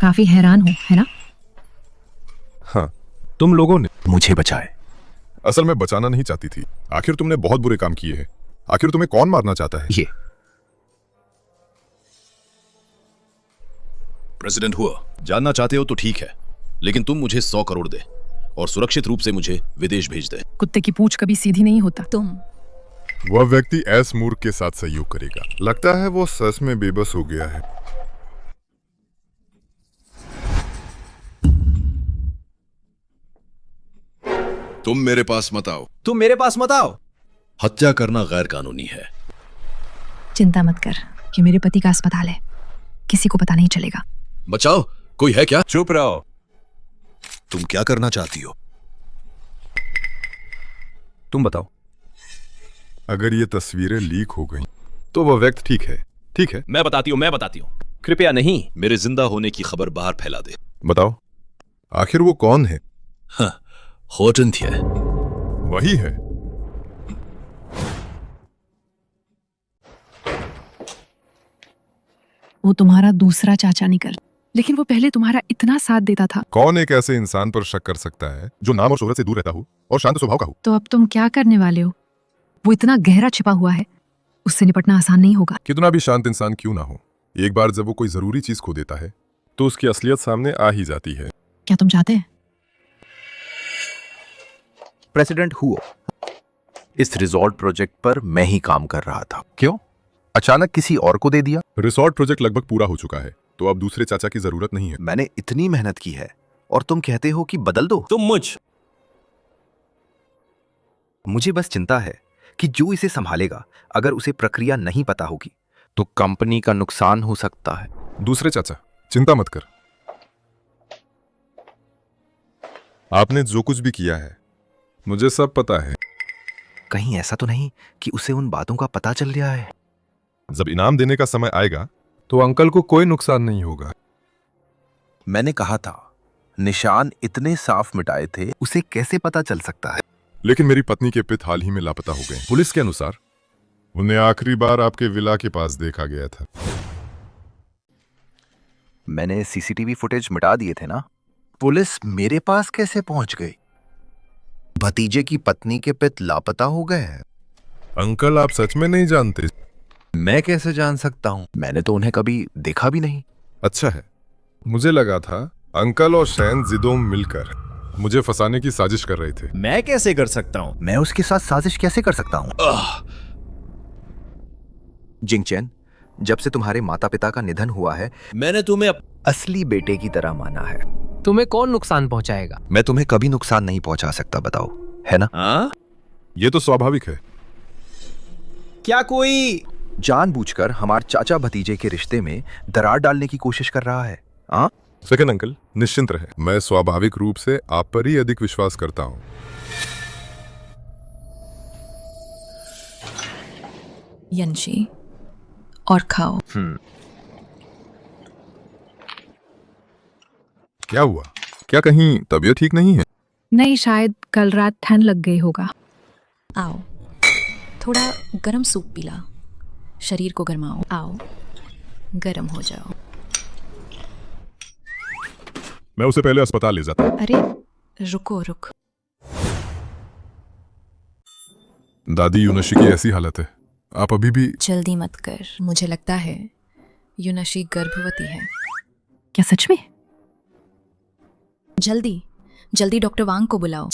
Speaker 1: काफी हैरान हो, है ना?
Speaker 6: हाँ, तुम लोगों ने
Speaker 9: मुझे बचाए।
Speaker 6: असल में बचाना नहीं चाहती थी। आखिर तुमने बहुत बुरे काम किए हैं। आखिर तुम्हें कौन मारना चाहता है?
Speaker 9: ये
Speaker 13: प्रेसिडेंट हुआ, जानना चाहते हो तो ठीक है, लेकिन तुम मुझे 100 करोड़ दे और सुरक्षित रूप से मुझे विदेश भेज दे।
Speaker 1: कुत्ते की पूंछ कभी सीधी नहीं होता।
Speaker 10: तुम
Speaker 6: वह व्यक्ति एस मूर्ख के साथ सहयोग करेगा। लगता है वो सच में बेबस हो गया है।
Speaker 13: तुम मेरे पास मत आओ।
Speaker 8: तुम मेरे पास मत आओ।
Speaker 13: हत्या करना गैर कानूनी है।
Speaker 1: चिंता मत कर, कि मेरे पति का अस्पताल है, किसी को पता नहीं चलेगा।
Speaker 13: बचाओ, कोई है क्या?
Speaker 9: चुप रहो।
Speaker 13: तुम क्या करना चाहती हो?
Speaker 9: तुम बताओ।
Speaker 6: अगर ये तस्वीरें लीक हो गई तो वह व्यक्ति ठीक है।
Speaker 13: मैं बताती हूँ।
Speaker 8: कृपया नहीं।
Speaker 13: मेरे जिंदा होने की खबर बाहर फैला दे।
Speaker 6: बताओ, आखिर वो कौन है?
Speaker 13: हाँ, होटन थे।
Speaker 6: वही है।
Speaker 1: वो तुम्हारा दूसरा चाचा निकल, लेकिन वो पहले तुम्हारा इतना साथ देता था।
Speaker 6: कौन एक ऐसे इंसान पर शक कर सकता है जो नाम और शोहरत से दूर रहता हो और शांत स्वभाव का हो?
Speaker 1: तो अब तुम क्या करने वाले हो? वो इतना गहरा छिपा हुआ है, उससे निपटना आसान नहीं होगा।
Speaker 6: कितना भी शांत इंसान क्यों ना हो, एक बार जब वो कोई जरूरी चीज खो देता है तो उसकी असलियत सामने आ ही जाती है।
Speaker 1: क्या तुम चाहते हैं?
Speaker 9: प्रेसिडेंट हुओ, इस रिजॉर्ट प्रोजेक्ट पर मैं ही काम कर रहा था। क्यों अचानक किसी और को दे दिया?
Speaker 6: रिसोर्ट प्रोजेक्ट लगभग पूरा हो चुका है, तो अब दूसरे चाचा की जरूरत नहीं है।
Speaker 9: मैंने इतनी मेहनत की है और तुम कहते हो कि बदल दो।
Speaker 8: तुम
Speaker 9: मुझे बस चिंता है कि जो इसे संभालेगा, अगर उसे प्रक्रिया नहीं पता होगी तो कंपनी का नुकसान हो सकता है।
Speaker 6: दूसरे चाचा, चिंता मत कर। आपने जो कुछ भी किया है मुझे सब पता है।
Speaker 9: कहीं ऐसा तो नहीं कि उसे उन बातों का पता चल गया है?
Speaker 6: जब इनाम देने का समय आएगा तो अंकल को कोई नुकसान नहीं होगा।
Speaker 9: मैंने कहा था, निशान इतने साफ मिटाए थे, उसे कैसे पता चल सकता है?
Speaker 6: लेकिन मेरी पत्नी के पिता हाल ही में लापता हो गए। पुलिस के अनुसार उन्हें आखिरी बार आपके विला के पास देखा गया था।
Speaker 9: मैंने सीसीटीवी फुटेज मिटा दिए थे ना। पुलिस मेरे पास कैसे पहुंच गई? भतीजे की पत्नी के पिता लापता हो गए हैं।
Speaker 6: अंकल, आप सच में नहीं जानते?
Speaker 9: मैं कैसे जान सकता हूं? मैंने तो उन्हें कभी देखा भी नहीं।
Speaker 6: अच्छा है, मुझे लगा था अंकल और शैन जिदोम मिलकर मुझे फंसाने की साजिश कर रहे थे।
Speaker 8: मैं कैसे कर सकता हूं?
Speaker 9: मैं उसके साथ साजिश कैसे कर सकता हूं? जिंगचेन, जब से तुम्हारे माता पिता का निधन हुआ है,
Speaker 8: मैंने तुम्हें
Speaker 9: असली बेटे की तरह माना है।
Speaker 12: तुम्हें कौन नुकसान पहुंचाएगा?
Speaker 9: मैं तुम्हें कभी नुकसान नहीं पहुंचा सकता, बताओ, है ना?
Speaker 6: ये तो स्वाभाविक है।
Speaker 8: क्या कोई
Speaker 9: जानबूझकर हमारे चाचा भतीजे के रिश्ते में दरार डालने की कोशिश कर रहा है?
Speaker 6: सेकंड अंकल, निश्चिंत रहे, मैं स्वाभाविक रूप से आप पर ही अधिक विश्वास करता हूं।
Speaker 4: यंशी, और खाओ।
Speaker 6: क्या हुआ? क्या कहीं तबीयत ठीक नहीं है?
Speaker 1: नहीं, शायद कल रात ठंड लग गई होगा।
Speaker 4: आओ, थोड़ा गरम सूप पिला, शरीर को गरमाओ। आओ, गरम हो जाओ।
Speaker 6: मैं उसे पहले अस्पताल ले जाता हूं।
Speaker 4: अरे रुको।
Speaker 6: दादी, यूनशी की ऐसी हालत है, आप अभी भी।
Speaker 4: जल्दी मत कर, मुझे लगता है यूनशी गर्भवती है।
Speaker 1: क्या सच में?
Speaker 4: जल्दी डॉक्टर वांग को बुलाओ।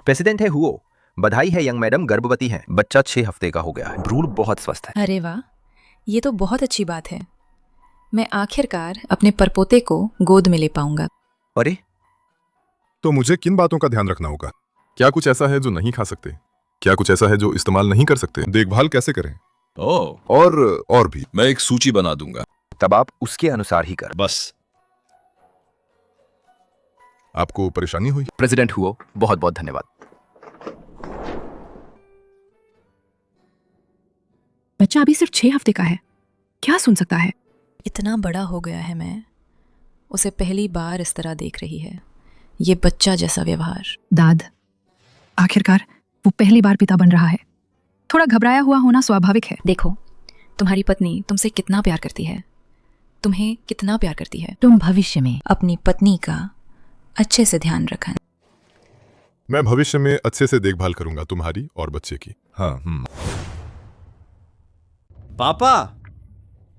Speaker 11: प्रेसिडेंट है हुओ, बधाई है यंग मैडम, गर्भवती हैं। बच्चा 6 हफ्ते का हो गया है। भ्रूण बहुत स्वस्थ है।
Speaker 4: अरे वाह, ये तो बहुत अच्छी बात है। मैं आखिरकार अपने परपोते को गोद में ले पाऊंगा।
Speaker 11: अरे,
Speaker 6: तो मुझे किन बातों का ध्यान रखना होगा? क्या कुछ ऐसा है जो नहीं खा सकते? क्या कुछ ऐसा है जो इस्तेमाल नहीं कर सकते? देखभाल कैसे करें? और भी
Speaker 13: मैं एक सूची बना दूंगा,
Speaker 11: तब आप उसके अनुसार ही कर।
Speaker 13: बस।
Speaker 6: आपको परेशानी हुई?
Speaker 11: प्रेसिडेंट हुओ, बहुत बहुत धन्यवाद।
Speaker 1: बच्चा अभी सिर्फ 6 हफ्ते का है, क्या सुन सकता है?
Speaker 4: इतना बड़ा हो गया है, मैं उसे पहली बार इस तरह देख रही है। ये बच्चा जैसा व्यवहार।
Speaker 1: दाद, आखिरकार वो पहली बार पिता बन रहा है। थोड़ा घबराया हुआ होना स्वाभाविक है।
Speaker 4: देखो, तुम्हारी पत्नी तुमसे कितना प्यार करती है, तुम्हें कितना प्यार करती है।
Speaker 5: तुम भविष्य में
Speaker 4: अपनी पत्नी का अच्छे से ध्यान रखना।
Speaker 6: मैं भविष्य में अच्छे से देखभाल करूंगा तुम्हारी और बच्चे की। हाँ।
Speaker 8: पापा,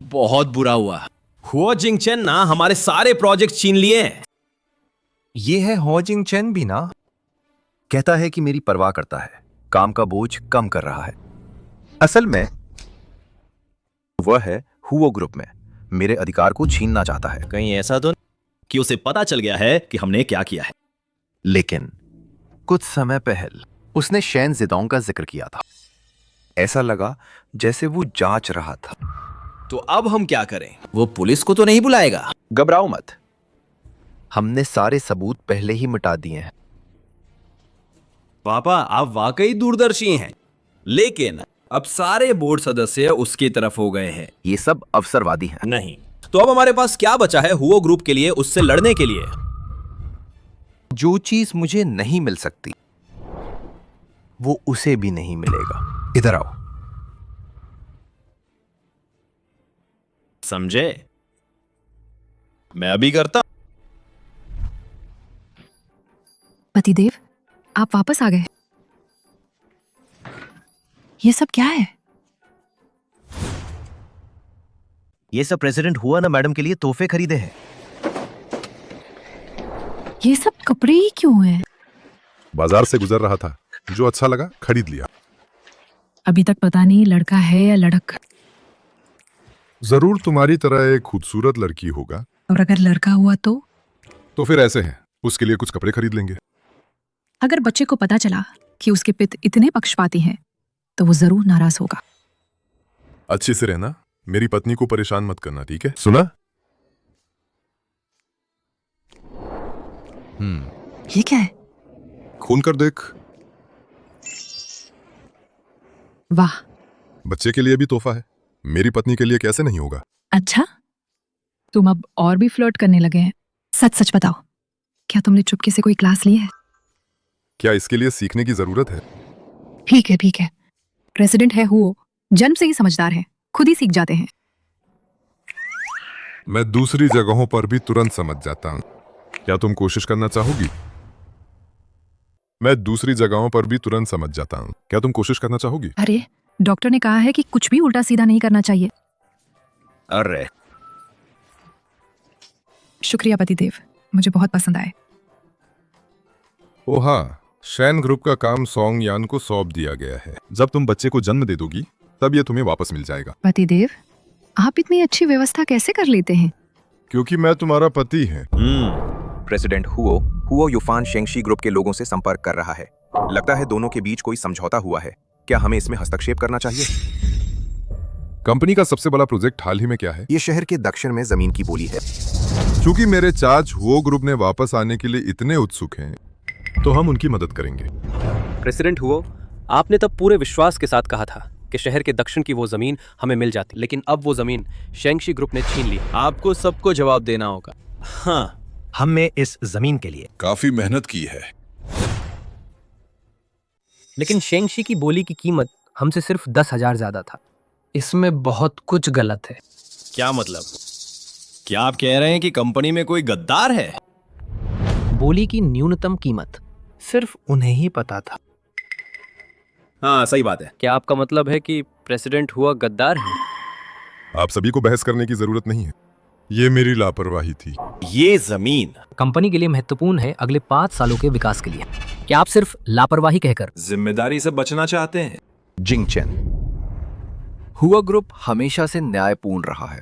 Speaker 8: बहुत बुरा हुआ। हुओ जिंगचेन ना हमारे सारे प्रोजेक्ट छीन लिए हैं।
Speaker 11: ये है हो जिंग चेन भी ना, कहता है कि मेरी परवाह करता है, काम का बोझ कम कर रहा है। असल में वह है हुओ ग्रुप में मेरे अधिकार को छीनना चाहता है।
Speaker 8: कहीं ऐसा तो कि उसे पता चल गया है कि हमने क्या किया है?
Speaker 11: लेकिन कुछ समय पहले उसने शैन जिदोंग का जिक्र किया था। ऐसा लगा जैसे वो जांच रहा था।
Speaker 8: तो अब हम क्या करें? वो पुलिस को तो नहीं बुलाएगा?
Speaker 11: घबराओ मत, हमने सारे सबूत पहले ही मिटा दिए हैं।
Speaker 8: पापा, आप वाकई दूरदर्शी हैं, लेकिन अब सारे बोर्ड सदस्य उसकी तरफ हो गए हैं।
Speaker 11: ये सब अवसरवादी हैं।
Speaker 8: नहीं, तो अब हमारे पास क्या बचा है हुओ ग्रुप के लिए उससे लड़ने के लिए?
Speaker 11: जो चीज मुझे नहीं मिल सकती वो उसे भी नहीं मिलेगा। इधर आओ।
Speaker 8: समझे? मैं अभी करता।
Speaker 1: पतिदेव, आप वापस आ गए। ये सब क्या है?
Speaker 11: ये सब प्रेसिडेंट हुआ ना मैडम के लिए तोहफे खरीदे हैं।
Speaker 1: ये सब कपड़े ही क्यों हैं?
Speaker 6: बाजार से गुजर रहा था, जो अच्छा लगा खरीद लिया।
Speaker 1: अभी तक पता नहीं लड़का है या लड़क।
Speaker 6: जरूर तुम्हारी तरह एक खूबसूरत लड़की होगा।
Speaker 1: और अगर लड़का हुआ तो
Speaker 6: फिर ऐसे हैं, उसके लिए कुछ कपड़े खरीद लेंगे।
Speaker 1: अगर बच्चे को पता चला कि उसके पिता इतने पक्षपाती हैं, तो वो जरूर नाराज होगा।
Speaker 6: अच्छे से रहना, मेरी पत्नी को परेशान मत करना, ठीक है? सुना?
Speaker 1: ये क्या है?
Speaker 6: खोल कर देख।
Speaker 1: वाह,
Speaker 6: बच्चे के लिए भी तोहफा है, मेरी पत्नी के लिए कैसे नहीं होगा?
Speaker 1: अच्छा, तुम अब और भी फ्लर्ट करने लगे हैं। सच सच बताओ, क्या तुमने चुपके से कोई क्लास ली है?
Speaker 6: क्या इसके लिए सीखने की जरूरत है?
Speaker 1: ठीक है। प्रेसिडेंट है हुओ, जन्म से ही समझदार है, खुद ही सीख जाते हैं।
Speaker 6: मैं दूसरी जगहों पर भी तुरंत समझ जाता हूं। क्या तुम कोशिश करना चाहोगी? मैं दूसरी जगहों पर भी तुरंत समझ जाता हूं। क्या तुम कोशिश करना चाहोगी?
Speaker 1: अरे, डॉक्टर ने कहा है कि कुछ भी उल्टा सीधा नहीं करना चाहिए।
Speaker 11: अरे,
Speaker 1: शुक्रिया पतिदेव, मुझे बहुत पसंद आए।
Speaker 6: ओ हाँ, शैन ग्रुप का काम सोंग यान को सौंप दिया गया है। जब तुम बच्चे को जन्म दे दोगी, तब ये तुम्हें वापस मिल जाएगा।
Speaker 1: पतिदेव, आप इतनी अच्छी व्यवस्था कैसे कर लेते हैं?
Speaker 6: क्योंकि मैं तुम्हारा पति है।
Speaker 9: प्रेसिडेंट हुओ यूफान शेंगशी ग्रुप के लोगों से संपर्क कर रहा है। लगता है दोनों के बीच कोई समझौता हुआ है। क्या हमें इसमें हस्तक्षेप करना चाहिए?
Speaker 6: कंपनी का सबसे बड़ा प्रोजेक्ट हाल ही में क्या है?
Speaker 9: ये शहर के दक्षिण में जमीन की बोली है।
Speaker 6: चूंकि मेरे चाच हुओ ग्रुप ने वापस आने के लिए इतने उत्सुक हैं, तो हम उनकी मदद करेंगे।
Speaker 14: प्रेसिडेंट हुओ, आपने तब पूरे विश्वास के साथ कहा था कि शहर के दक्षिण की वो जमीन हमें मिल जाती, लेकिन अब वो जमीन शेंगशी ग्रुप ने छीन ली।
Speaker 8: आपको सबको जवाब देना होगा। हाँ,
Speaker 11: हमने इस जमीन के लिए
Speaker 13: काफी मेहनत की है,
Speaker 12: लेकिन शेंगशी की बोली की कीमत हमसे सिर्फ 10,000 ज्यादा था। इसमें बहुत कुछ गलत है।
Speaker 8: क्या मतलब? क्या आप कह रहे हैं कि कंपनी में कोई गद्दार है?
Speaker 12: बोली की न्यूनतम कीमत सिर्फ उन्हें ही पता था।
Speaker 8: हाँ, सही बात है।
Speaker 14: क्या आपका मतलब है कि प्रेसिडेंट हुआ गद्दार है?
Speaker 6: आप सभी को बहस करने की जरूरत नहीं है। ये मेरी लापरवाही थी।
Speaker 8: ये जमीन
Speaker 12: कंपनी के लिए महत्वपूर्ण है अगले 5 सालों के विकास के लिए। क्या आप सिर्फ लापरवाही कहकर
Speaker 13: जिम्मेदारी से बचना चाहते हैं?
Speaker 9: जिंगचेन, हुआ ग्रुप हमेशा से न्यायपूर्ण रहा है।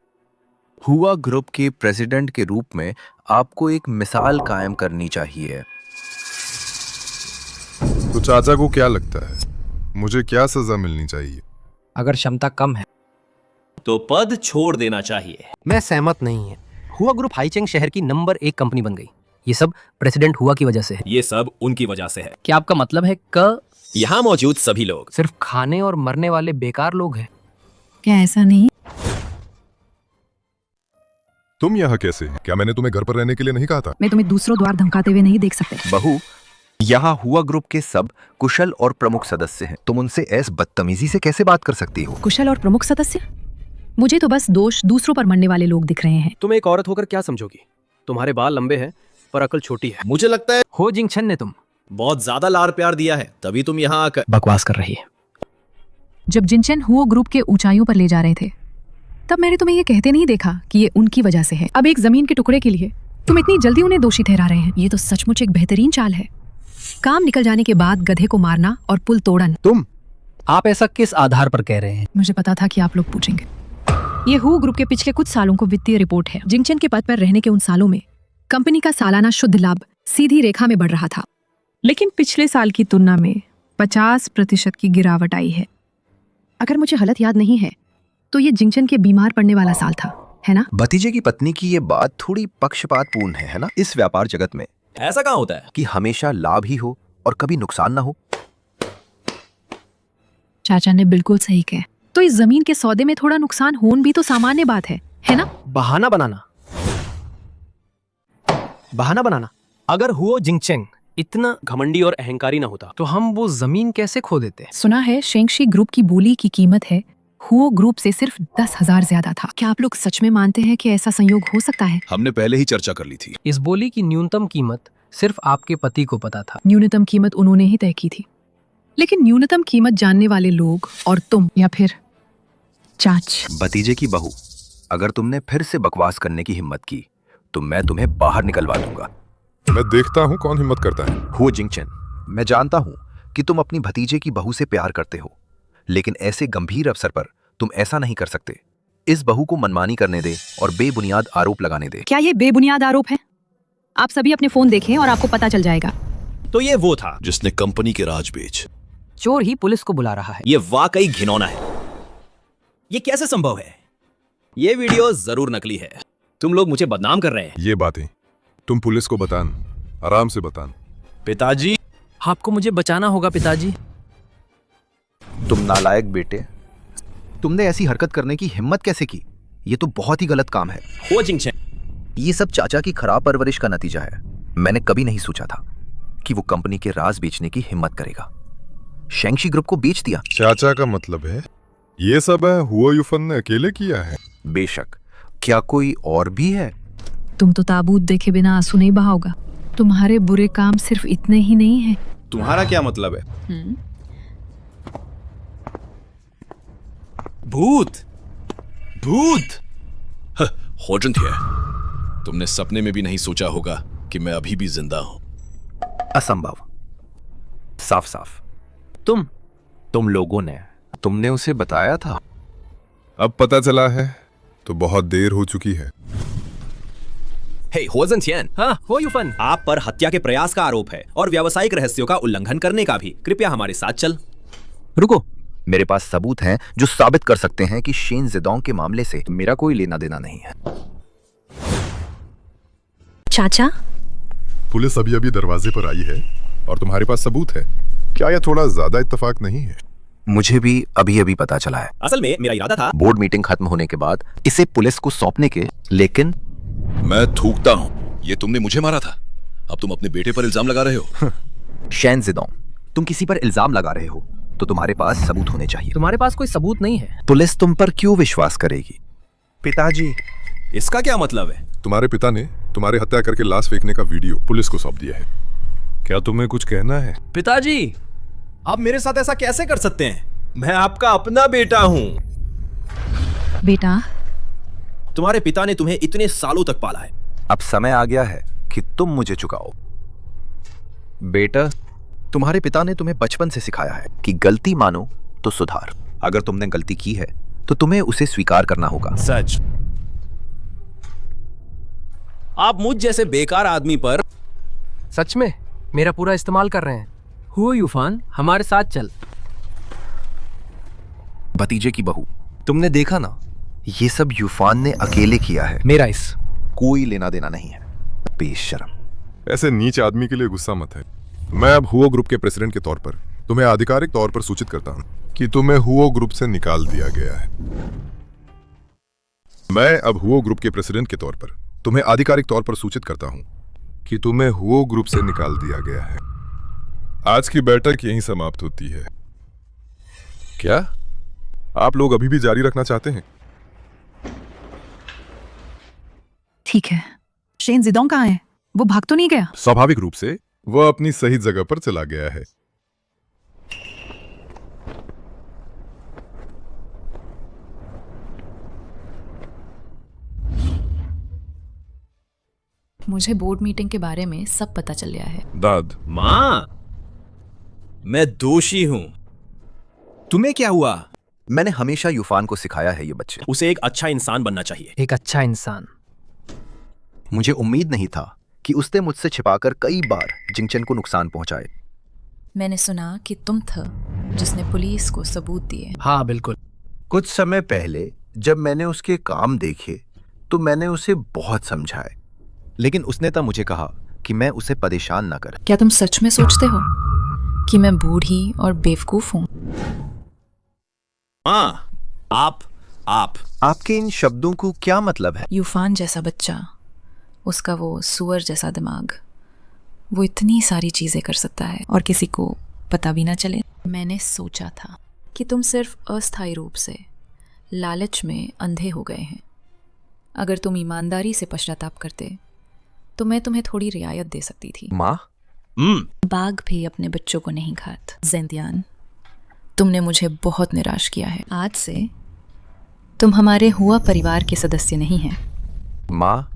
Speaker 9: हुआ ग्रुप के प्रेसिडेंट के रूप में आपको एक मिसाल कायम करनी चाहिए।
Speaker 6: तो चाचा को क्या लगता है, मुझे क्या सजा मिलनी चाहिए?
Speaker 12: अगर क्षमता कम है
Speaker 8: तो पद छोड़ देना चाहिए।
Speaker 12: मैं सहमत नहीं है। हुआ ग्रुप हाईचेंग शहर की नंबर 1 कंपनी बन गई। ये सब प्रेसिडेंट हुआ की वजह से है।
Speaker 8: ये सब उनकी वजह से है।
Speaker 12: क्या आपका मतलब है
Speaker 8: यहाँ मौजूद सभी लोग
Speaker 12: सिर्फ खाने और मरने वाले बेकार लोग हैं?
Speaker 1: क्या ऐसा नहीं?
Speaker 6: तुम यहाँ कैसे? क्या मैंने तुम्हें घर पर रहने के लिए नहीं कहा था?
Speaker 1: मैं तुम्हें दूसरों द्वार धमकाते हुए नहीं देख सकते।
Speaker 9: बहू, यहाँ हुआ ग्रुप के सब कुशल और प्रमुख सदस्य हैं। तुम उनसे ऐसे बदतमीजी से कैसे बात कर सकती हो?
Speaker 1: कुशल और प्रमुख सदस्य? मुझे तो बस दोष दूसरों पर मरने वाले लोग दिख रहे हैं।
Speaker 14: तुम एक औरत होकर क्या समझोगी? तुम्हारे बाल लंबे हैं पर अकल छोटी है।
Speaker 8: मुझे लगता है
Speaker 12: हो जिंगचन ने तुम
Speaker 8: बहुत ज्यादा लाड़ प्यार दिया है, तभी तुम यहाँ आकर
Speaker 12: बकवास कर रही है।
Speaker 1: जब जिंचन हुओ ग्रुप के ऊंचाइयों पर ले जा रहे थे, तब मैंने तुम्हें ये कहते नहीं देखा कि ये उनकी वजह से है। अब एक जमीन के टुकड़े के लिए तुम इतनी जल्दी उन्हें दोषी ठहरा रहे हैं। ये तो सचमुच एक बेहतरीन चाल है। काम निकल जाने के बाद गधे को मारना और पुल तोड़न।
Speaker 12: आप ऐसा किस आधार पर कह रहे हैं?
Speaker 1: मुझे पता था कि आप लोग पूछेंगे। ये हुओ ग्रुप के पिछले कुछ सालों को वित्तीय रिपोर्ट है। जिंगचन के पद पर रहने के उन सालों में कंपनी का सालाना शुद्ध लाभ सीधी रेखा में बढ़ रहा था, लेकिन पिछले साल की तुलना में 50% की गिरावट आई है। अगर मुझे गलत याद नहीं है तो ये जिंगचन के बीमार पड़ने वाला साल था, है ना?
Speaker 9: भतीजे की पत्नी की ये बात थोड़ी पक्षपातपूर्ण है ना? इस व्यापार जगत में
Speaker 8: ऐसा कहाँ होता है
Speaker 9: कि हमेशा लाभ ही हो और कभी नुकसान ना हो।
Speaker 1: चाचा ने बिल्कुल सही कहा। तो इस जमीन के सौदे में थोड़ा नुकसान होना भी तो सामान्य बात है ना?
Speaker 12: बहाना बनाना। अगर हुओ जिंगचेंग इतना
Speaker 14: घमंडी और अहंकारी ना होता
Speaker 12: तो हम वो जमीन कैसे खो देते?
Speaker 1: सुना है शेंगशी ग्रुप की बोली की कीमत है हुओ ग्रुप से सिर्फ 10,000 ज्यादा था। क्या आप लोग सच में मानते हैं कि ऐसा संयोग हो सकता है?
Speaker 13: हमने पहले ही चर्चा कर ली थी।
Speaker 12: इस बोली की न्यूनतम कीमत सिर्फ आपके पति को पता था।
Speaker 1: न्यूनतम कीमत उन्होंने ही तय की थी, लेकिन न्यूनतम कीमत जानने वाले लोग और तुम या फिर चाच।
Speaker 9: भतीजे की बहू, अगर तुमने फिर से बकवास करने की हिम्मत की तो मैं तुम्हें बाहर निकलवा दूंगा।
Speaker 6: मैं देखता हूँ कौन हिम्मत करता है।
Speaker 9: हुओ जिंगचन, मैं जानता हूँ कि तुम अपनी भतीजे की बहू से प्यार करते हो, लेकिन ऐसे गंभीर अवसर पर तुम ऐसा नहीं कर सकते। इस बहू को मनमानी करने दे और बेबुनियाद आरोप लगाने दे।
Speaker 1: क्या ये बेबुनियाद आरोप है? आप सभी अपने फोन देखें और आपको पता चल जाएगा।
Speaker 8: तो ये वो था
Speaker 13: जिसने कंपनी के राज बेच।
Speaker 12: चोर ही पुलिस को बुला रहा है।
Speaker 8: ये वाकई घिनौना है। ये कैसे संभव है? ये वीडियो जरूर नकली है। तुम लोग मुझे बदनाम कर रहे हैं।
Speaker 6: ये बातें तुम पुलिस को बतान, आराम से बतान।
Speaker 8: पिताजी,
Speaker 12: आपको मुझे बचाना होगा पिताजी।
Speaker 9: तुम नालायक बेटे, तुमने ऐसी हरकत करने की हिम्मत कैसे की? ये तो बहुत ही गलत काम है।
Speaker 8: हो जिंगचन,
Speaker 9: ये सब चाचा की खराब परवरिश का नतीजा है। मैंने कभी नहीं सोचा था कि वो कंपनी के राज बेचने की हिम्मत करेगा। शेंगशी ग्रुप को बेच दिया।
Speaker 6: चाचा का मतलब है ये सब है हुओ यूफन ने अकेले किया है?
Speaker 9: बेशक। क्या कोई और भी है?
Speaker 1: तुम तो ताबूत देखे बिना आंसू नहीं बहाओगा। तुम्हारे बुरे काम सिर्फ इतने ही नहीं है।
Speaker 8: तुम्हारा क्या मतलब है? भूत
Speaker 13: होजन थे। तुमने सपने में भी नहीं सोचा होगा कि मैं अभी भी जिंदा हूं।
Speaker 9: असंभव। साफ साफ तुम लोगों ने तुमने उसे बताया था।
Speaker 6: अब पता चला है तो बहुत देर हो चुकी है।
Speaker 8: हे होजन थियन,
Speaker 12: हाँ, हो यूफन,
Speaker 8: आप पर हत्या के प्रयास का आरोप है और व्यावसायिक रहस्यों का उल्लंघन करने का भी। कृपया हमारे साथ चल।
Speaker 12: रुको,
Speaker 9: मेरे पास सबूत हैं जो साबित कर सकते हैं कि शेन जेडोंग के मामले से मेरा कोई लेना देना नहीं है।
Speaker 10: चाचा,
Speaker 6: पुलिस अभी अभी दरवाजे पर आई है और तुम्हारे पास सबूत है। क्या यह थोड़ा ज्यादा इत्तेफाक नहीं है?
Speaker 9: मुझे भी अभी अभी पता चला है।
Speaker 8: असल में मेरा इरादा था
Speaker 9: बोर्ड मीटिंग खत्म होने के बाद इसे पुलिस को सौंपने के, लेकिन
Speaker 13: मैं थूकता हूँ, ये तुमने मुझे मारा था, अब तुम अपने बेटे पर इल्जाम लगा रहे हो।
Speaker 9: शेन जेडोंग, तुम किसी पर इल्जाम लगा रहे हो तो तुम्हारे पास सबूत होने चाहिए।
Speaker 12: तुम्हारे पास कोई सबूत नहीं है।
Speaker 9: पुलिस तुम पर क्यों विश्वास करेगी?
Speaker 8: पिताजी, इसका क्या मतलब है?
Speaker 6: तुम्हारे पिता ने तुम्हारे हत्या करके लाश फेंकने का वीडियो पुलिस को सौंप दिया है। क्या तुम्हें कुछ कहना है?
Speaker 8: पिताजी, आप मेरे साथ ऐसा कैसे कर सकते हैं? मैं आपका अपना बेटा हूं।
Speaker 1: बेटा,
Speaker 8: तुम्हारे पिता ने तुम्हें इतने सालों तक पाला है।
Speaker 9: अब समय आ गया है कि तुम मुझे चुकाओ। बेटा, तुम्हारे पिता ने तुम्हें बचपन से सिखाया है कि गलती मानो तो सुधार। अगर तुमने गलती की है तो तुम्हें उसे स्वीकार करना होगा।
Speaker 8: सच। आप मुझ जैसे बेकार आदमी पर
Speaker 12: सच में मेरा पूरा इस्तेमाल कर रहे हैं। हुओ यूफान, हमारे साथ चल।
Speaker 9: भतीजे की बहू, तुमने देखा ना, ये सब यूफान ने अकेले किया है।
Speaker 12: मेरा इस
Speaker 9: कोई लेना देना नहीं है। बेशर्म।
Speaker 6: ऐसे नीच आदमी के लिए गुस्सा मत है। मैं अब हुओ ग्रुप के प्रेसिडेंट के तौर पर तुम्हें आधिकारिक तौर पर सूचित करता हूं कि तुम्हें हुओ ग्रुप से निकाल दिया गया है। मैं अब हुओ ग्रुप के प्रेसिडेंट के तौर पर तुम्हें आधिकारिक तौर पर सूचित करता हूं कि तुम्हें हुओ ग्रुप से निकाल दिया गया है। आज की बैठक यहीं समाप्त होती है। क्या आप लोग अभी भी जारी रखना चाहते हैं?
Speaker 1: ठीक है। शेन जेडोंग कहाँ है? वो भाग तो नहीं गया?
Speaker 6: स्वाभाविक रूप से वह अपनी सही जगह पर चला गया है।
Speaker 4: मुझे बोर्ड मीटिंग के बारे में सब पता चल गया है।
Speaker 6: दाद,
Speaker 8: माँ, मैं दोषी हूं। तुम्हें क्या हुआ?
Speaker 9: मैंने हमेशा यूफान को सिखाया है ये बच्चे।
Speaker 8: उसे एक अच्छा इंसान बनना चाहिए।
Speaker 12: एक अच्छा इंसान।
Speaker 9: मुझे उम्मीद नहीं था कि उसने मुझसे छिपाकर कई बार जिंगचन को नुकसान पहुंचाए।
Speaker 4: मैंने सुना कि तुम था जिसने पुलिस को सबूत दिए।
Speaker 12: हाँ बिल्कुल।
Speaker 9: कुछ समय पहले जब मैंने उसके काम देखे तो मैंने उसे बहुत समझाए, लेकिन उसने तब मुझे कहा कि मैं उसे परेशान न कर।
Speaker 4: क्या तुम सच में सोचते हो कि मैं बूढ़ी और बेवकूफ हूँ?
Speaker 8: हाँ,
Speaker 9: आपके इन शब्दों को क्या मतलब है?
Speaker 4: यूफान जैसा बच्चा, उसका वो सुअर जैसा दिमाग, वो इतनी सारी चीजें कर सकता है और किसी को पता भी ना चले। मैंने सोचा था कि तुम सिर्फ अस्थायी रूप से लालच में अंधे हो गए हैं। अगर तुम ईमानदारी से पश्चाताप करते तो मैं तुम्हें थोड़ी रियायत दे सकती थी।
Speaker 9: माँ,
Speaker 4: बाघ भी अपने बच्चों को नहीं खाता। जेंदियान, तुमने मुझे बहुत निराश किया है। आज से तुम हमारे हुआ परिवार के सदस्य नहीं हैं।
Speaker 9: माँ,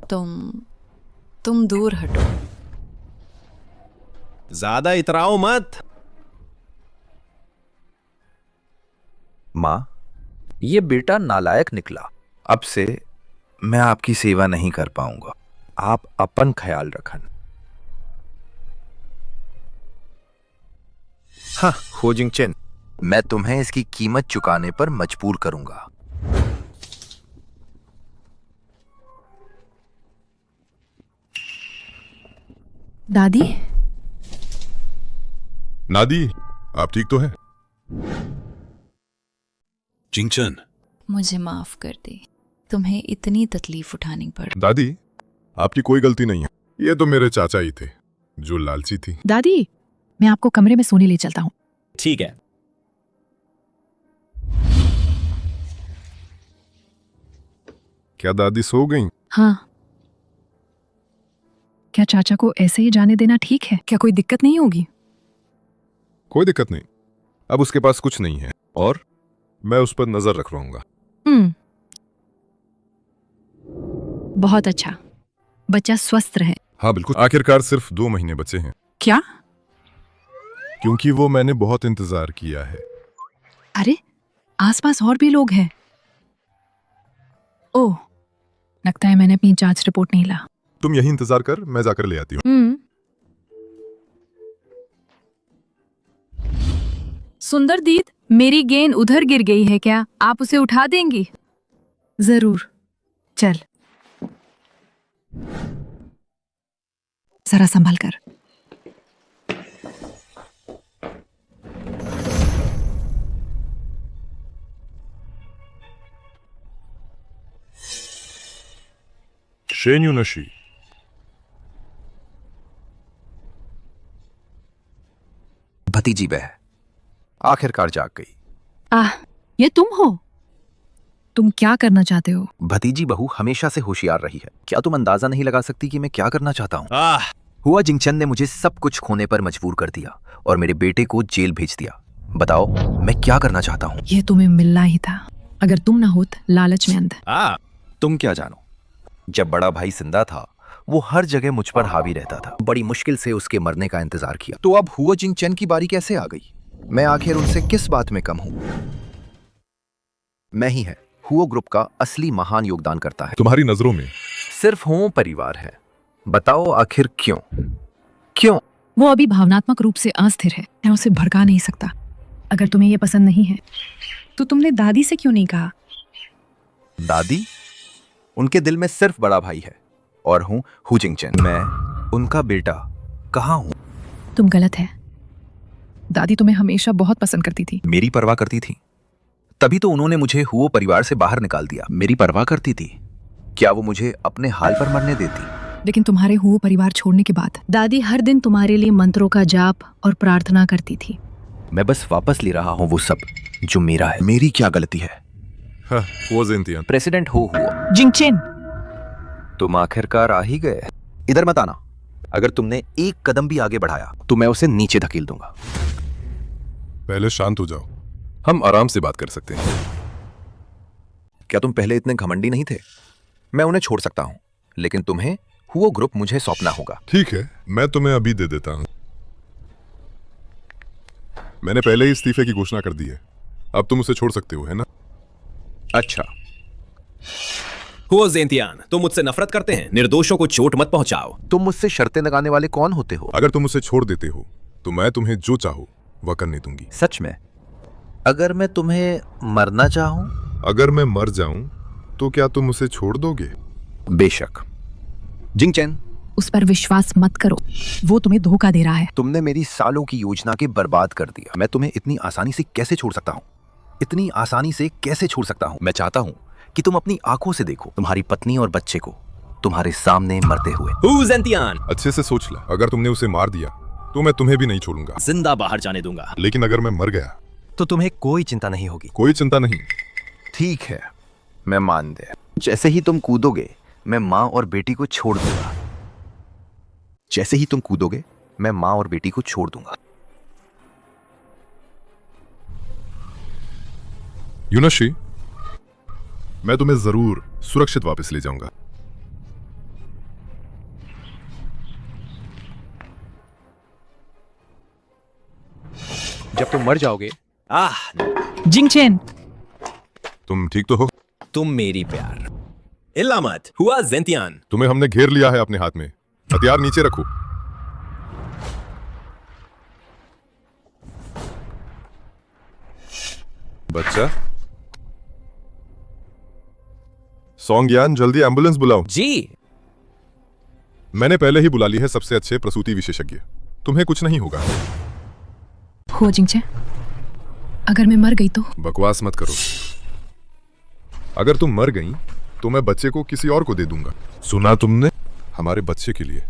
Speaker 4: तुम दूर हटो।
Speaker 8: ज्यादा इतराओ मत।
Speaker 9: माँ, ये बेटा नालायक निकला। अब से मैं आपकी सेवा नहीं कर पाऊंगा। आप अपन ख्याल रखन। हाँ, हो जिंगचन, मैं तुम्हें इसकी कीमत चुकाने पर मजबूर करूंगा।
Speaker 1: दादी?
Speaker 6: नादी, आप ठीक तो हैं?
Speaker 13: जिंगचन,
Speaker 4: मुझे माफ कर दे, तुम्हें इतनी तकलीफ उठानी पड़ी।
Speaker 6: दादी, आपकी कोई गलती नहीं है। ये तो मेरे चाचा ही थे जो लालची थी।
Speaker 1: दादी, मैं आपको कमरे में सोने ले चलता हूँ।
Speaker 8: ठीक है।
Speaker 6: क्या दादी सो गईं?
Speaker 1: हाँ। क्या चाचा को ऐसे ही जाने देना ठीक है? क्या कोई दिक्कत नहीं होगी?
Speaker 6: कोई दिक्कत नहीं। अब उसके पास कुछ नहीं है और मैं उस पर नजर रख रहूंगा।
Speaker 1: बहुत अच्छा। बच्चा स्वस्थ रहे।
Speaker 6: हाँ बिल्कुल। आखिरकार सिर्फ 2 महीने बचे हैं।
Speaker 1: क्या?
Speaker 6: क्योंकि वो मैंने बहुत इंतजार किया है।
Speaker 1: अरे, आसपास और भी लोग हैं। ओह, लगता है मैंने अपनी जांच रिपोर्ट नहीं ला।
Speaker 6: तुम यही इंतजार कर, मैं जाकर ले आती हूँ।
Speaker 1: सुंदर दीद, मेरी गेंद उधर गिर गई है क्या? आप उसे उठा देंगी? जरूर, चल जरा संभल कर।
Speaker 6: शेन यूनशी,
Speaker 9: भतीजी वह आखिरकार जाग गई।
Speaker 1: ये तुम हो? तुम क्या करना चाहते हो?
Speaker 9: भतीजी बहू हमेशा से होशियार रही है। क्या तुम अंदाजा नहीं लगा सकती कि मैं क्या करना चाहता हूँ? हुआ जिंगचन ने मुझे सब कुछ खोने पर मजबूर कर दिया और मेरे बेटे को जेल भेज दिया। बताओ मैं क्या करना चाहता हूँ?
Speaker 1: ये तुम्हें मिलना ही था। अगर तुम ना होत लालच में अंध।
Speaker 9: तुम क्या जानो, जब बड़ा भाई जिंदा था वो हर जगह मुझ पर हावी रहता था। बड़ी मुश्किल से उसके मरने का इंतजार किया। तो अब हुआ जिंगचन की बारी कैसे आ गई? मैं आखिर उनसे किस बात में कम हूँ? मैं ही है हुओ ग्रुप का असली महान योगदान करता है।
Speaker 6: तुम्हारी नजरों में
Speaker 9: सिर्फ हुओ परिवार है। बताओ आखिर क्यों? क्यों?
Speaker 1: वो अभी भावनात्मक रूप से अस्थिर है, मैं उसे भड़का नहीं सकता। अगर तुम्हें ये पसंद नहीं है तो तुमने दादी से क्यों नहीं कहा?
Speaker 9: दादी? उनके दिल में सिर्फ बड़ा भाई है और हूँ हु जिंगचन। मैं उनका बेटा कहाँ हूँ?
Speaker 1: तुम गलत है। दादी तुम्हें हमेशा बहुत पसंद करती थी।
Speaker 9: मेरी परवाह करती थी, तभी तो उन्होंने मुझे हुओ परिवार से बाहर निकाल दिया। मेरी परवाह करती थी, क्या वो मुझे अपने हाल पर मरने देती?
Speaker 1: लेकिन तुम्हारे हुओ परिवार छोड़ने के बाद दादी हर दिन तुम्हारे लिए मंत्रों का जाप और प्रार्थना करती थी।
Speaker 9: मैं बस वापस ले रहा हूँ वो सब जो मेरा है। मेरी क्या गलती है?
Speaker 6: वो ज़ेंतियान।
Speaker 9: प्रेसिडेंट हुआ
Speaker 1: जिंगचेन,
Speaker 9: तुम आखिरकार आ ही गए। इधर मत आना। अगर तुमने एक कदम भी आगे बढ़ाया तो मैं उसे नीचे धकेल दूंगा।
Speaker 6: पहले शांत हो जाओ, हम आराम से बात कर सकते हैं।
Speaker 9: क्या तुम पहले इतने घमंडी नहीं थे? मैं उन्हें छोड़ सकता हूं, लेकिन तुम्हें हुओ ग्रुप मुझे सौंपना होगा।
Speaker 6: ठीक है, मैं तुम्हें अभी दे देता हूं। मैंने पहले ही इस्तीफे की घोषणा कर दी है। अब तुम उसे छोड़ सकते हो, है ना?
Speaker 9: अच्छा।
Speaker 8: हुओ ज़ेंतियान, तुम मुझसे नफरत करते हैं। निर्दोषों को चोट मत पहुंचाओ।
Speaker 9: तुम मुझसे शर्तें लगाने वाले कौन होते हो?
Speaker 6: अगर तुम उसे छोड़ देते हो तो मैं तुम्हें जो चाहो वह करने दूंगी।
Speaker 9: सच में? अगर मैं तुम्हें मरना चाहूं?
Speaker 6: अगर मैं मर जाऊं तो क्या तुम उसे छोड़ दोगे?
Speaker 9: बेशक। जिंगचेन,
Speaker 1: उस पर विश्वास मत करो, वो तुम्हें धोखा दे रहा है।
Speaker 9: तुमने मेरी सालों की योजना के बर्बाद कर दिया। मैं तुम्हें इतनी आसानी से कैसे छोड़ सकता हूँ? इतनी आसानी से कैसे छोड़ सकता हूँ? मैं चाहता हूँ कि तुम अपनी आंखों से देखो तुम्हारी पत्नी और बच्चे को तुम्हारे सामने मरते हुए।
Speaker 8: हुओ ज़ेंतियान,
Speaker 6: अच्छे से सोच ला। अगर तुमने उसे मार दिया तो मैं तुम्हें भी नहीं छोड़ूंगा।
Speaker 8: जिंदा बाहर जाने दूंगा।
Speaker 6: लेकिन अगर मैं मर गया
Speaker 11: तो तुम्हें कोई चिंता नहीं होगी।
Speaker 6: कोई चिंता नहीं।
Speaker 9: ठीक है, मैं मान दे। जैसे ही तुम कूदोगे मैं माँ और बेटी को छोड़ दूंगा। जैसे ही तुम कूदोगे मैं माँ और बेटी को छोड़ दूंगा।
Speaker 6: यूनशी, मैं तुम्हें जरूर सुरक्षित वापस ले जाऊंगा।
Speaker 11: जब तुम मर जाओगे।
Speaker 1: जिंगचेन,
Speaker 6: तुम ठीक तो हो?
Speaker 8: तुम मेरी प्यार। इल्ला मत। हुआ ज़ेंतियान,
Speaker 6: तुम्हें हमने घेर लिया है अपने हाथ में। हथियार नीचे रखो। बच्चा, सोंगयान, जल्दी एम्बुलेंस बुलाओ।
Speaker 8: जी।
Speaker 6: मैंने पहले ही बुला ली है सबसे अच्छे प्रसूति विशेषज्ञ। तुम्हें कुछ नहीं होगा।
Speaker 1: हो जिंगचेन, अगर मैं मर गई तो?
Speaker 6: बकवास मत करो। अगर तुम मर गई तो मैं बच्चे को किसी और को दे दूंगा। सुना तुमने? हमारे बच्चे के लिए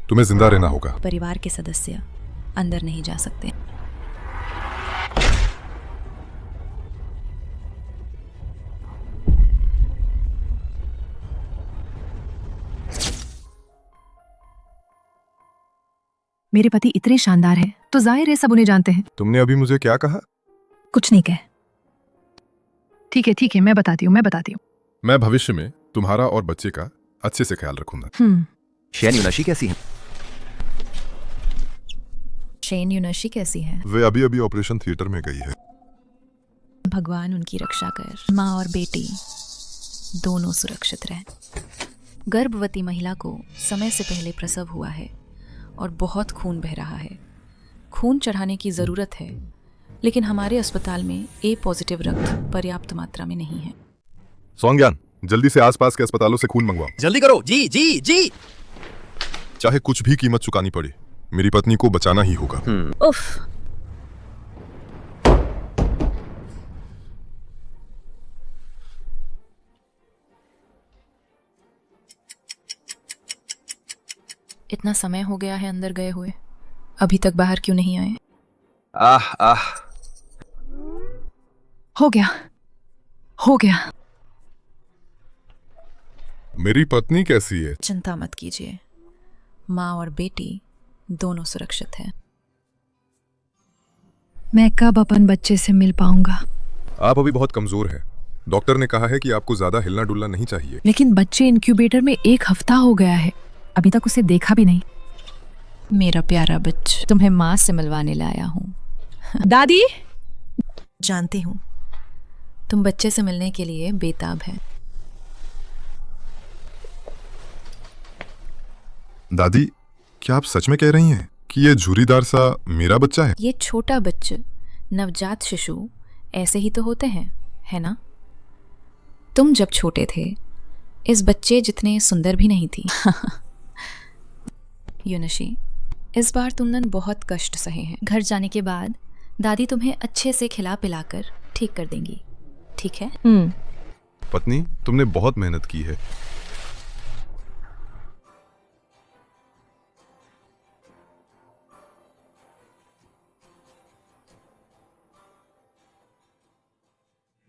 Speaker 6: तुम्हें जिंदा रहना होगा।
Speaker 4: परिवार के सदस्य अंदर नहीं जा सकते।
Speaker 1: मेरे पति इतने शानदार हैं तो जाहिर है सब उन्हें जानते हैं।
Speaker 6: तुमने अभी मुझे क्या कहा?
Speaker 1: कुछ नहीं कह। ठीक है, मैं बताती हूँ।
Speaker 6: मैं भविष्य में तुम्हारा और बच्चे का अच्छे से ख्याल रखूंगा।
Speaker 9: शेन यूनशी कैसी है?
Speaker 4: शेन यूनशी कैसी है?
Speaker 6: वे अभी अभी ऑपरेशन थिएटर में गई है।
Speaker 4: भगवान उनकी रक्षा कर। माँ और बेटी दोनों सुरक्षित रहें। गर्भवती महिला को समय से पहले प्रसव हुआ है और बहुत खून बह रहा है। खून चढ़ाने की ज़रूरत है लेकिन हमारे अस्पताल में ए पॉजिटिव रक्त पर्याप्त मात्रा में नहीं है।
Speaker 6: सोंगयान, जल्दी से आसपास के अस्पतालों से खून मंगवाओ।
Speaker 11: जल्दी करो। जी जी जी।
Speaker 6: चाहे कुछ भी कीमत चुकानी पड़े, मेरी पत्नी को बचाना ही होगा।
Speaker 4: उफ। इतना समय हो गया है अंदर गए हुए, अभी तक बाहर क्यों नहीं आए?
Speaker 9: आह आह।
Speaker 1: हो गया, हो गया।
Speaker 6: मेरी पत्नी कैसी है?
Speaker 4: चिंता मत कीजिए, माँ और बेटी दोनों सुरक्षित हैं।
Speaker 1: मैं कब अपन बच्चे से मिल पाऊंगा?
Speaker 6: आप अभी बहुत कमजोर हैं। डॉक्टर ने कहा है कि आपको ज्यादा हिलना डुलना नहीं चाहिए।
Speaker 1: लेकिन बच्चे इंक्यूबेटर में 1 हफ्ता हो गया है, अभी तक उसे देखा भी नहीं।
Speaker 4: मेरा प्यारा बच्चा, तुम्हें माँ से मिलवाने लाया हूँ।
Speaker 1: दादी,
Speaker 4: जानती हूँ तुम बच्चे से मिलने के लिए बेताब है।
Speaker 6: दादी, क्या आप सच में कह रही हैं कि ये झुर्रीदार सा मेरा बच्चा है?
Speaker 4: ये छोटा बच्चा, नवजात शिशु ऐसे ही तो होते हैं, है ना? तुम जब छोटे थे इस बच्चे जितने सुंदर भी नहीं थी। यूनशी, इस बार तुमने बहुत कष्ट सहे हैं। घर जाने के बाद दादी तुम्हें अच्छे से खिला पिलाकर ठीक कर देंगी, ठीक है?
Speaker 6: पत्नी, तुमने बहुत मेहनत की है।